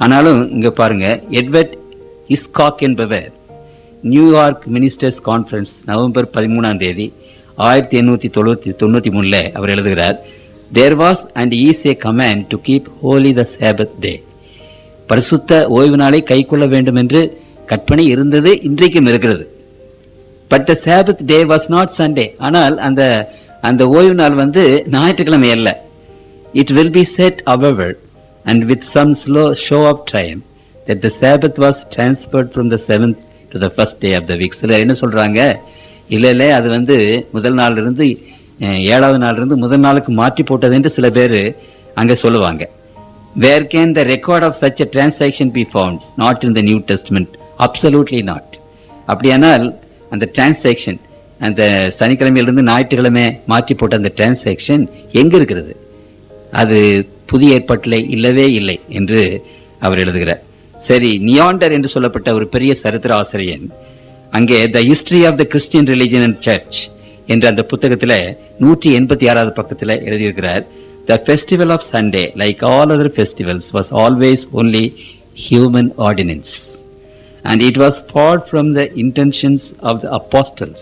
Speaker 1: ஆனாலும் இங்க பாருங்க, எட்வர்ட் இஸ்காக் என்பவர் நியூயார்க் மினிஸ்டர்ஸ் கான்ஃபரன்ஸ் நவம்பர் 13ஆம் தேதி 1893 அவர் எழுதுகிறார், there was and is a command to keep holy the Sabbath day. பரிசுத்த ஓய்வு நாளை கைக்கொள்ள வேண்டும் என்று கற்பனை இருந்தது, இன்றைக்கும் இருக்கிறது. but the Sabbath day was not Sunday. ஆனால் அந்த ஓய்வு நாள் ஞாயிற்றுக்கிழமை அல்ல. it will be said however and with some slow show of triumph that the Sabbath was transferred from the 7th to the first day of the week. சிலர் என்ன சொல்றாங்க, இல்ல அது முதல் நாள் இருந்து 7வது நாள் இருந்து முதல் நாளுக்கு மாற்றி போட்டது என்று சில பேர் அங்க சொல்லுவாங்க. Where can the record of such a transaction be found? Not in the New Testament. Absolutely not. அப்படியானால் அந்த டிரான்சாக்ஷன், அந்த சனிக்கிழமையிலிருந்து ஞாயிற்றுக்கிழமை மாற்றி போட்ட அந்த டிரான்சாக்ஷன் எங்க இருக்கிறது? அது புதிய ஏற்பாட்டில் இல்லவே இல்லை என்று அவர் எழுதுகிறார். சரி, நியாண்டர் என்று சொல்லப்பட்ட ஒரு பெரிய சரித்திர ஆசிரியன் அங்கே the history of the Christian religion and church என்ற அந்த புத்தகத்தில் 186வது பக்கத்தில் எழுதியிருக்கிறார், the festival of Sunday like all other festivals was always only human ordinance and it was far from the intentions of the apostles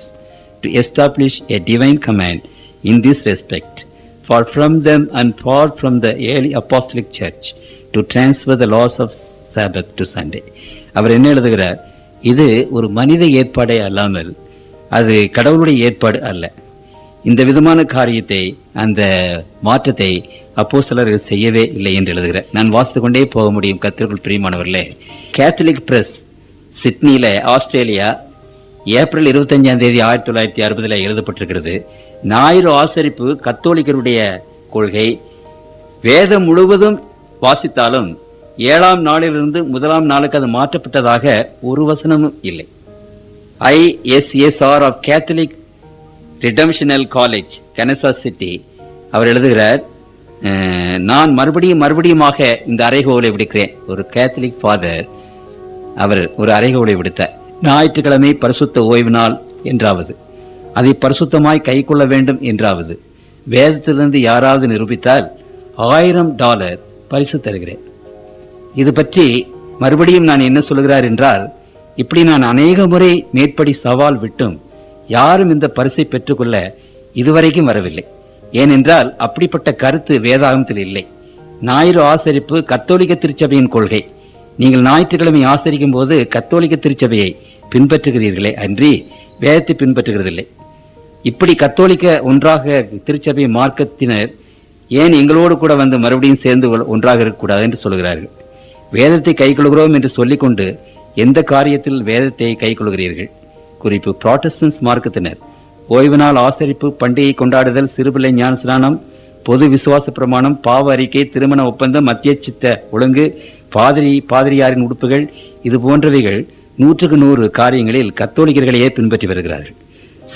Speaker 1: to establish a divine command in this respect, far from them and far from the early apostolic church to transfer the laws of Sabbath to Sunday. அவர் என்ன எழுதுகிறார், இது ஒரு மனித ஏற்பாடே அல்லாமல் அது கடவுளுடைய ஏற்பாடு அல்ல. இந்த விதமான காரியத்தை, அந்த மாற்றத்தை அப்போஸ்தலர்கள் செய்யவே இல்லை என்று எழுதுகிறார். நான் வாசித்து கொண்டே போக முடியும். கர்த்தருக்குள் பிரியமானவர்களே, கேத்தலிக் பிரஸ் சிட்னியில ஆஸ்திரேலியா ஏப்ரல் 25ஆம் தேதி 1960 எழுதப்பட்டிருக்கிறது. ஞாயிறு ஆசரிப்பு கத்தோலிக்கருடைய கொள்கை. வேதம் முழுவதும் வாசித்தாலும் 7ஆம் நாளிலிருந்து முதலாம் நாளுக்கு அது மாற்றப்பட்டதாக ஒரு வசனமும் இல்லை. ISSR of Catholic redemptional college Kansas City அவர் எழுதுகிறார், நான் மறுபடியுமாக இந்த அறைகோலை விடுக்கிறேன். ஒரு கேத்தலிக் ஃபாதர் அவர் ஒரு அறைகோலை விடுத்தார். ஞாயிற்றுக்கிழமை பரிசுத்த ஓய்வு நாள் என்றாவது, அதை பரிசுத்தமாய் கை கொள்ள வேண்டும் என்றாவது வேதத்திலிருந்து யாராவது நிரூபித்தால் $1000 பரிசு தருகிறேன். இது பற்றி மறுபடியும் நான் என்ன சொல்லுகிறார் என்றால், இப்படி நான் அநேக முறை மேற்படி சவால் விட்டும் யாரும் இந்த பரிசை பெற்றுக்கொள்ள இதுவரைக்கும் வரவில்லை. ஏனென்றால் அப்படிப்பட்ட கருத்து வேதாகமத்தில் இல்லை. ஞாயிறு ஆசரிப்பு கத்தோலிக்க திருச்சபையின் கொள்கை. நீங்கள் ஞாயிற்றுக்கிழமை ஆசரிக்கும் போது கத்தோலிக்க திருச்சபையை பின்பற்றுகிறீர்களே அன்றி வேதத்தை பின்பற்றுகிறதில்லை. இப்படி கத்தோலிக்க ஒன்றாக திருச்சபை மார்க்கத்தினர் ஏன் எங்களோடு கூட வந்து மறுபடியும் சேர்ந்து ஒன்றாக இருக்கக்கூடாது என்று சொல்கிறார்கள். வேதத்தை கைக்கொள்கிறோம் என்று சொல்லிக்கொண்டு எந்த காரியத்தில் வேதத்தை கைக்கொள்கிறீர்கள்? குறிப்பு: புராட்டஸ்டன்ட் மார்க்கத்தினர் ஓய்வு நாள் ஆசரிப்பு, பண்டிகை கொண்டாடுதல், சிறுபிள்ளை ஞானஸ்நானம், பொது விசுவாச பிரமாணம், பாவ அறிக்கை, திருமண ஒப்பந்தம், மத்திய சித்த ஒழுங்கு, பாதிரியாரின் உடுப்புகள், இது போன்றவைகள் 100% காரியங்களில் கத்தோலிக்கர்களையே பின்பற்றி வருகிறார்கள்.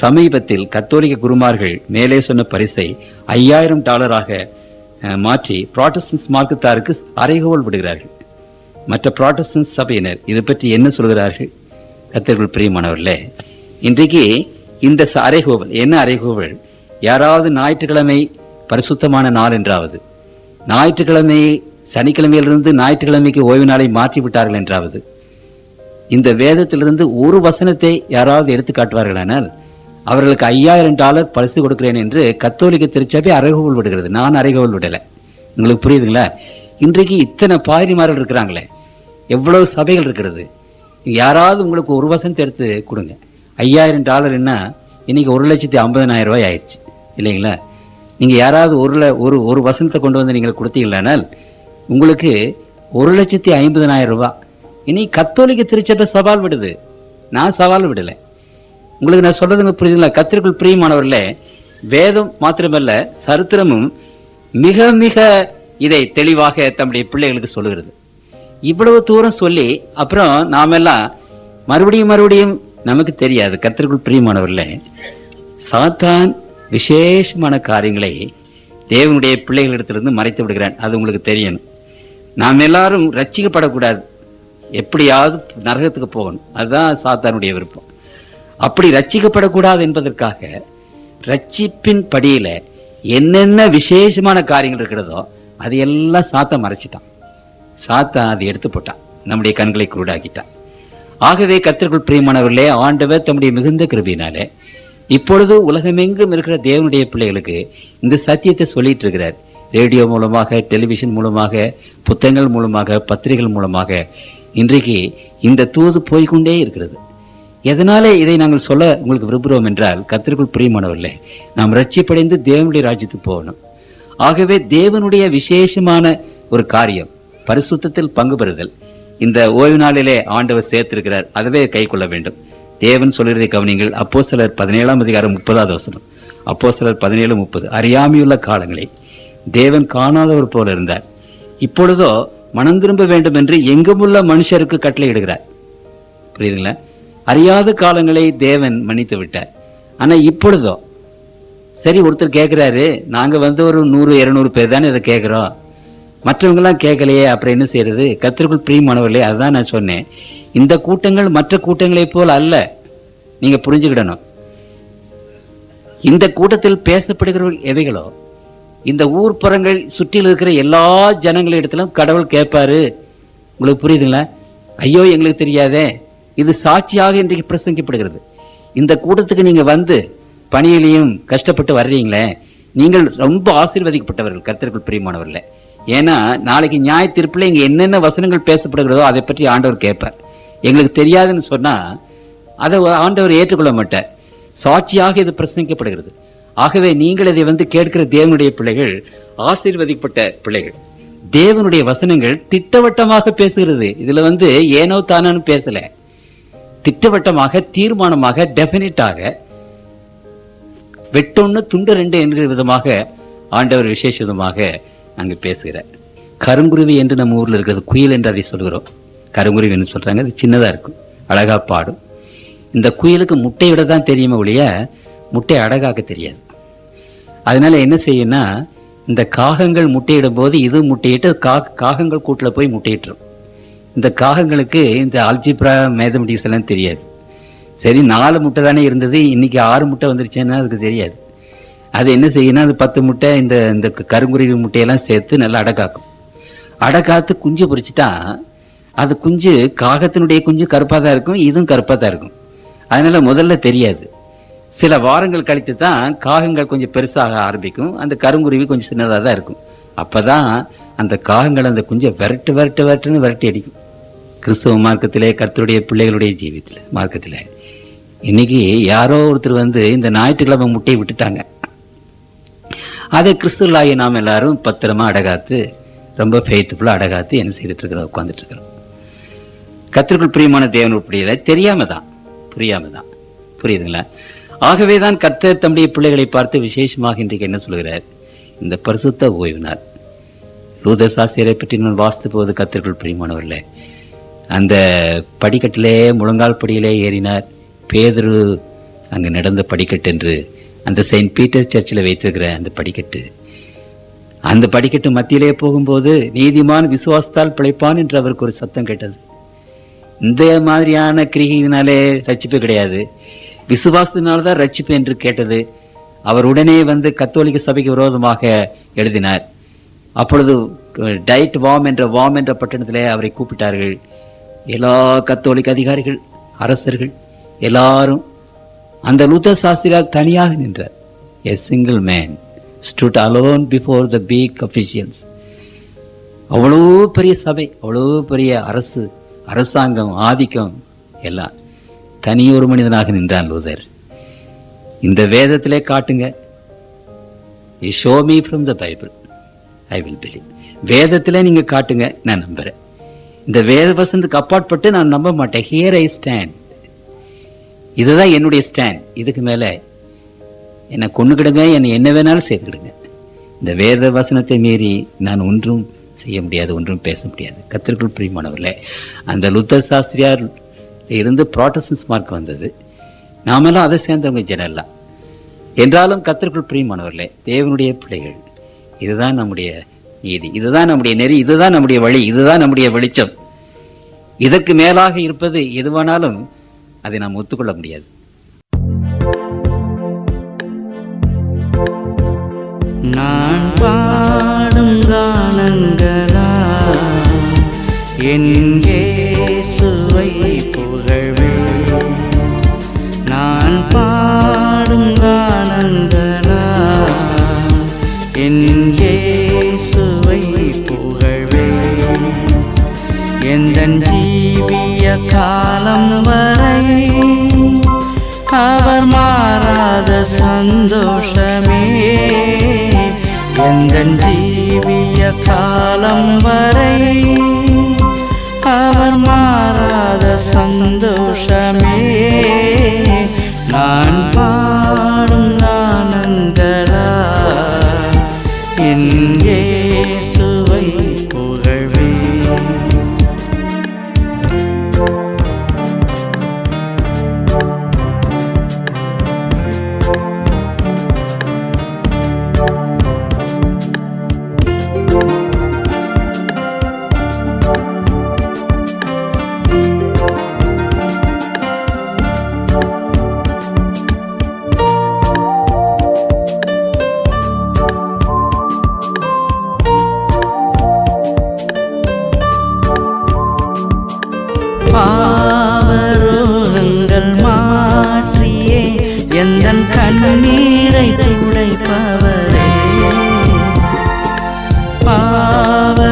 Speaker 1: சமீபத்தில் கத்தோலிக்க குருமார்கள் மேலே சொன்ன பரிசை $5000 மாற்றி புராட்டஸ்டன்ட் மார்க்கத்தாருக்கு அறைகோல் விடுகிறார்கள். மற்ற புராட்டஸ்டன்ட் சபையினர் இது பற்றி என்ன சொல்கிறார்கள்? கர்த்தருக்குள் பிரியமானவர்களே, இன்றைக்கு இந்த அறைகோவல் என்ன அறைகோவல்? யாராவது ஞாயிற்றுக்கிழமை பரிசுத்தமான நாள் என்றாவது, ஞாயிற்றுக்கிழமை சனிக்கிழமையிலிருந்து ஞாயிற்றுக்கிழமைக்கு ஓய்வு நாளை மாற்றி விட்டார்கள் என்றாவது, இந்த வேதத்திலிருந்து ஒரு வசனத்தை யாராவது எடுத்து காட்டுவார்களானால் அவர்களுக்கு $5000 பரிசு கொடுக்கிறேன் என்று கத்தோலிக்க திருச்சபை அறைகோவல் விடுகிறது. நான் அறைகோவல் விடலை. உங்களுக்கு புரியுதுங்களா? இன்றைக்கு இத்தனை பாதிரிமார்கள் இருக்கிறாங்களே, எவ்வளவு சபைகள் இருக்கிறது. யாராவது உங்களுக்கு ஒரு வசனத்தை எடுத்து கொடுங்க. $5000 என்ன இன்னைக்கு $1,50,000 ஆயிடுச்சு இல்லைங்களா? நீங்க யாராவது ஒரு வசனத்தை கொண்டு வந்து நீங்கள் கொடுத்தீங்களானால் உங்களுக்கு $1,50,000. இனி கத்தோலிக்க திருச்சபை சவால் விடுது, நான் சவால் விடலை. உங்களுக்கு நான் சொல்றது புரியுதுங்களா? கர்த்தருக்குள் பிரியமானவர்களே, வேதம் மாத்திரமல்ல சரித்திரமும் மிக மிக இதை தெளிவாக தம்முடைய பிள்ளைகளுக்கு சொல்லுகிறது. இவ்வளவு தூரம் சொல்லி அப்புறம் நாமெல்லாம் மறுபடியும் நமக்கு தெரியாது. கர்த்தருக்குள் பிரியமானவர்களே, சாத்தான் விசேஷமான காரியங்களை தேவனுடைய பிள்ளைகளிடத்திலிருந்து மறைத்து விடுகிறான். அது உங்களுக்கு தெரியணும். நாம் எல்லாரும் ரட்சிக்கப்படக்கூடாது, எப்படியாவது நரகத்துக்கு போகணும். அதுதான் சாத்தானுடைய விருப்பம். அப்படி ரட்சிக்கப்படக்கூடாது என்பதற்காக ரட்சிப்பின் படியில என்னென்ன விசேஷமான காரியங்கள் இருக்கிறதோ அது எல்லாம் சாத்தான் மறைச்சிட்டான். சாத்தான் அதை எடுத்து போட்டான், நம்முடைய கண்களை குருடாக்கிட்டான். ஆகவே கர்த்தருக்குள் பிரியமானவர்களே, ஆண்டவர் தம்முடைய மிகுந்த கிருபையினாலே இப்பொழுது உலகமெங்கும் இருக்கிற தேவனுடைய பிள்ளைகளுக்கு இந்த சத்தியத்தை சொல்லிட்டு இருக்கிறார். ரேடியோ மூலமாக, டெலிவிஷன் மூலமாக, புத்தகங்கள் மூலமாக, பத்திரிகைகள் மூலமாக இன்றைக்கு இந்த தூது போய்கொண்டே இருக்கிறது. எதனாலே இதை நாங்கள் சொல்ல உங்களுக்கு விரும்புகிறோம் என்றால், கர்த்தருக்குள் பிரியமானவர்களே, நாம் ரட்சிப்படைந்து தேவனுடைய ராஜ்யத்துக்கு போகணும். ஆகவே தேவனுடைய விசேஷமான ஒரு காரியம் பரிசுத்தத்தில் பங்கு பெறுதல் இந்த ஓய்வு நாளிலே ஆண்டவர் சேர்த்திருக்கிறார். அதுவே கை கொள்ள வேண்டும். தேவன் சொல்கிறதை கவனிங்கள். அப்போஸ்தலர் 17:30. அப்போஸ்தலர் 17:30. அறியாமையுள்ள காலங்களை தேவன் காணாதவர் போல இருந்தார். இப்பொழுதோ மனம் திரும்ப வேண்டும் என்று எங்குமுள்ள மனுஷருக்கு கட்டளையிடுகிறார். புரியுதுங்களா? அறியாத காலங்களை தேவன் மன்னித்து விட்டார். ஆனா இப்பொழுதோ சரி, ஒருத்தர் கேட்கிறாரு, நாங்க ஒரு 100-200 பேர் தானே இதை கேட்கிறோம், மற்றவங்க எல்லாம் கேட்கலையே, அப்புறம் என்ன செய்யறது? கர்த்தருக்குள் பிரியமானவர்களே, அதுதான் நான் சொன்னேன். இந்த கூட்டங்கள் மற்ற கூட்டங்களை போல் அல்ல. நீங்க புரிஞ்சுக்கிடணும். இந்த கூட்டத்தில் பேசப்படுகிறவர்கள் எவைகளோ, இந்த ஊர்ப்புறங்கள் சுற்றில் இருக்கிற எல்லா ஜனங்களிடத்திலும் கடவுள் கேட்பாரு. உங்களுக்கு புரியுதுங்களா? ஐயோ எங்களுக்கு தெரியாதே, இது சாட்சியாக இன்றைக்கு பிரசங்கிக்கப்படுகிறது. இந்த கூட்டத்துக்கு நீங்க பணியிலையும் கஷ்டப்பட்டு வர்றீங்களே, நீங்கள் ரொம்ப ஆசீர்வதிக்கப்பட்டவர்கள் கர்த்தருக்குள் பிரியமானவர்களே. ஏன்னா நாளைக்கு நியாய தீர்ப்புல இங்க என்னென்ன வசனங்கள் பேசப்படுகிறதோ அதை பற்றி ஆண்டவர் கேட்பார். எங்களுக்கு தெரியாதுன்னு சொன்னா அதை ஆண்டவர் ஏற்றுக்கொள்ள மாட்டார். சாட்சியாக இது பிரசங்கிக்கப்படுகிறது. ஆகவே நீங்கள் இதை கேட்கிற தேவனுடைய பிள்ளைகள் ஆசீர்வதிக்கப்பட்ட பிள்ளைகள். தேவனுடைய வசனங்கள் திட்டவட்டமாக பேசுகிறது. இதுல ஏனோ தானோன்னு பேசல, திட்டவட்டமாக, தீர்மானமாக, டெபினிட்டாக, வெட்டொன்னு துண்டு ரெண்டு என்கிற விதமாக ஆண்டவர் விசேஷ விதமாக அங்கு பேசுகிறார். கருங்குருவி என்று நம்ம ஊர்ல இருக்கிறது குயில் என்று அதை சொல்கிறோம். கருங்குருவி என்று சொல்றாங்க. அது சின்னதா இருக்கும், அழகா பாடும். இந்த குயிலுக்கு முட்டையோட தான் தெரியுமே ஒழிய முட்டை அழகாக்க தெரியாது. அதனால என்ன செய்யும்னா, இந்த காகங்கள் முட்டையிடும் போது இது முட்டையிட்டு காகங்கள் கூட்டில் போய் முட்டையிட்டுரும். இந்த காகங்களுக்கு இந்த அல்ஜிப்ரா மேத்தமெட்டிக்ஸ் எல்லாம் தெரியாது. சரி, 4 முட்டை தானே இருந்தது, இன்னைக்கு 6 முட்டை வந்துருச்சுன்னா அதுக்கு தெரியாது. அது என்ன செய்யணும், அது 10 முட்டை இந்த கருங்குருவி முட்டையெல்லாம் சேர்த்து நல்லா அடக்காக்கும். அடக்காத்து குஞ்சு பொறிச்சிட்டா அது குஞ்சு, காகத்தினுடைய குஞ்சு கருப்பாக தான் இருக்கும், இதுவும் கருப்பாக தான் இருக்கும். அதனால முதல்ல தெரியாது. சில வாரங்கள் கழித்து தான் காகங்கள் கொஞ்சம் பெருசாக ஆரம்பிக்கும், அந்த கருங்குருவி கொஞ்சம் சின்னதாக தான் இருக்கும். அப்பதான் அந்த காகங்கள் அந்த குஞ்சை விரட்டுன்னு விரட்டி அடிக்கும். கிறிஸ்தவ மார்க்கத்திலே, கர்த்தருடைய பிள்ளைகளுடைய ஜீவியத்தில் மார்க்கத்தில் இன்னைக்கு யாரோ ஒருத்தர் வந்து இந்த ஞாயிற்றுக்கிழமை முட்டையை விட்டுட்டாங்க. அதை கிறிஸ்துவலாகிய நாம் எல்லாரும் பத்திரமா அடகாத்து, ரொம்ப ஃபெய்த்ஃபுல்லாக அடகாத்து என்ன செய்துட்டு இருக்கிறோம், உட்காந்துட்டு இருக்கிறோம். கர்த்தருக்குள் பிரியமான தேவன் புரியல, தெரியாம தான், புரியுதுங்களா? ஆகவேதான் கர்த்தர் தம்முடைய பிள்ளைகளை பார்த்து விசேஷமாக இன்றைக்கு என்ன சொல்கிறார்? இந்த பரிசுத்த ஓய்வு நாள். லூதர் சாஸ்திரியரை பற்றி நான் வாசித்து போவது கர்த்தருக்குள் பிரியமானவர்கள, அந்த படிக்கட்டிலே முழங்கால் படியிலே ஏறினார். பேதுரு அங்கு நடந்த படிக்கட்டு என்று அந்த செயின்ட் பீட்டர் சர்ச்சில் வைத்திருக்கிற அந்த படிக்கட்டு மத்தியிலே போகும்போது நீதிமான் விசுவாசத்தால் பிழைப்பான் என்று அவருக்கு ஒரு சத்தம் கேட்டது. இந்த மாதிரியான கிரியினாலே ரட்சிப்பு கிடையாது, விசுவாசத்தினால்தான் ரட்சிப்பு என்று கேட்டது. அவர் உடனே வந்து கத்தோலிக்க சபைக்கு விரோதமாக எழுதினார். அப்பொழுது டைட் வாம் என்ற பட்டணத்திலே அவரை கூப்பிட்டார்கள். எல்லா கத்தோலிக்க அதிகாரிகள், அரசர்கள் எல்லாரும். அந்த லூதர் சாஸ்திரியார் தனியாக நின்றார். A single man stood alone before the big officials. அவ்வளோ பெரிய சபை, அவ்வளோ பெரிய அரசாங்கம், ஆதிக்கம் எல்லாம். தனியொரு மனிதனாக நின்றான் லூதர். இந்த வேதத்திலே காட்டுங்க, you show me from the Bible, I will believe. வேதத்திலே நீங்க காட்டுங்க, நான் நம்புறேன். இந்த வேத வசனத்துக்கு அப்பாற்பட்டு நான் நம்ப மாட்டேன். Here I stand. இதுதான் என்னுடைய ஸ்டாண்ட். இதுக்கு மேல என்னை கொண்டுக்கிடுங்க, என்னை என்ன வேணாலும் செய்துக்கிடுங்க. இந்த வேத வசனத்தை மீறி நான் ஒன்றும் செய்ய முடியாது, ஒன்றும் பேச முடியாது. கர்த்தருக்குள் பிரியமானவர்களே, அந்த லூதர் சாஸ்திரியார் இருந்து புராட்டஸ்டன்ட் மார்க் வந்தது. நாமெல்லாம் அதை சேர்ந்தவங்க ஜனெல்லாம். என்றாலும் கர்த்தருக்குள் பிரியமானவர்களே, தேவனுடைய பிள்ளைகள், இதுதான் நம்முடைய நீதி, இதுதான் நம்முடைய நெறி, இதுதான் நம்முடைய வழி, இதுதான் நம்முடைய வெளிச்சம். இதற்கு மேலாக இருப்பது எதுவானாலும் அதை நாம் ஒத்துக்கொள்ள முடியாது.
Speaker 2: நான் பாடும் கானங்களா என் இயேசுவை புகழ்வே. நான் பாடும் கானங்களா என் இயேசுவை புகழ்வே. எந்தன் ஜீவிய காலம் வரை அவர் மாறாத சந்தோஷமே. எந்தன் ஜீவிய காலம் வரை அவர் மாறாத சந்தோஷமே. நான் பாடும் கானங்களா என் இயேசுவை புகழ்வே. பாவரோகங்கள் மாற்றியே எந்தன் கண்ணீரை துடைப்பவரே.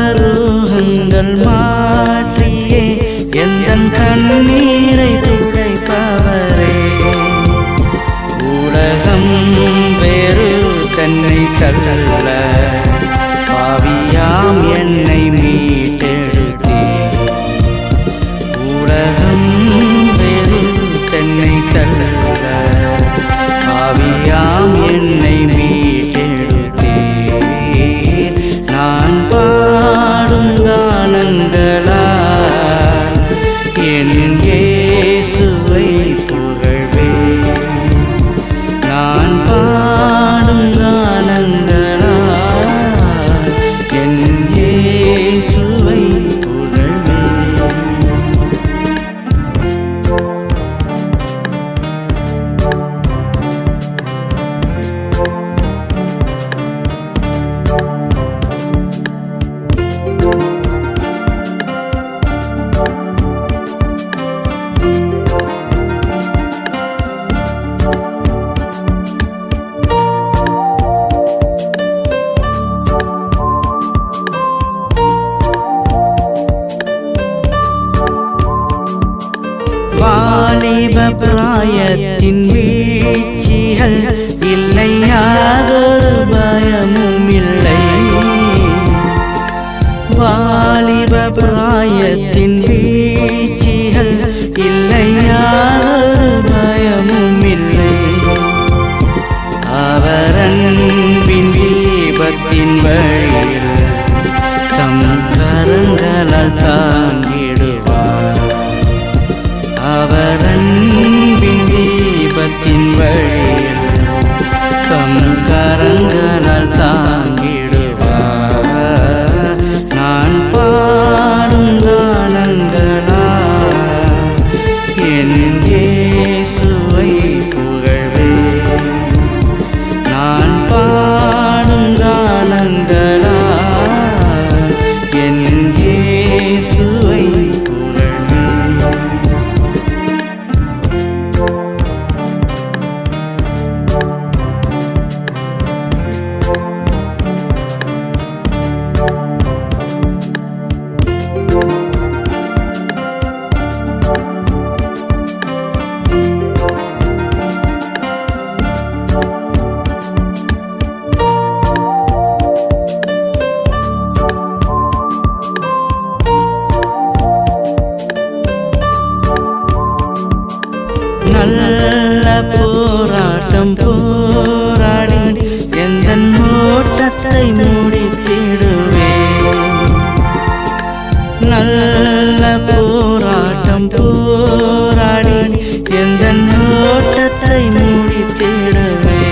Speaker 2: பாவரோகங்கள் மாற்றியே எந்தன் கண்ணீரை துடைப்பவரே. உலகம் வேறு தன்னை தள்ள பாவியாம் என்னை மீட்டெடுத்தே. உலகம் வேறு தன்னை தள்ள பாவியாம் என்னை மீட்டெடுத்தே. நான் பாடும் கானங்களா என் இயேசுவை புகழ்வே. நான் பாடும் கானங்களா வீழ்ச்சிகள் இல்லை, யாதொரு பயமும் இல்லை. வாலிப பிராயத்தின் வீழ்ச்சிகள் இல்லை, யாதொரு பயமும் இல்லை. அவர் அன்பின் தீபத்தின் வழியில் தம் கரங்களால் தாங்கிடுவார். அவர் அன்பின் தீபத்தின் வழியில் தம் கரங்களால் தாங்கிடுவார். நான் பாடும் கானங்களா என் இயேசுவை புகழ்வேன். நான் பாடும் கானங்களா என் இயேசுவை புகழ்வேன். நல்ல போராட்டம் போராடி எந்தன் ஓட்டத்தை முடித்திடுவேன். நல்ல போராட்டம் போராடி எந்தன் ஓட்டத்தை முடித்திடுவேன்.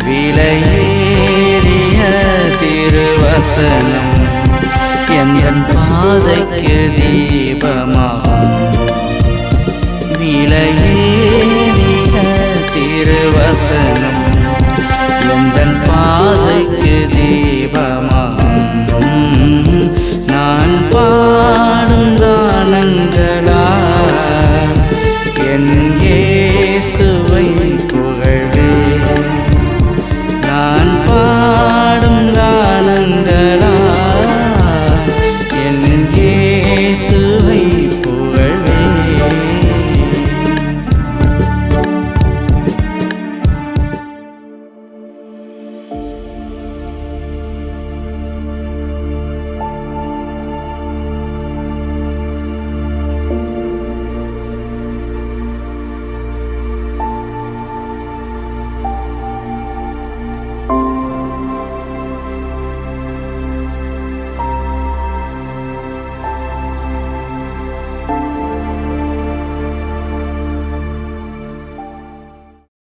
Speaker 2: விலையேறிய திருவசனம் எந்தன் பாதைக்கு தீபமாகும். விலையே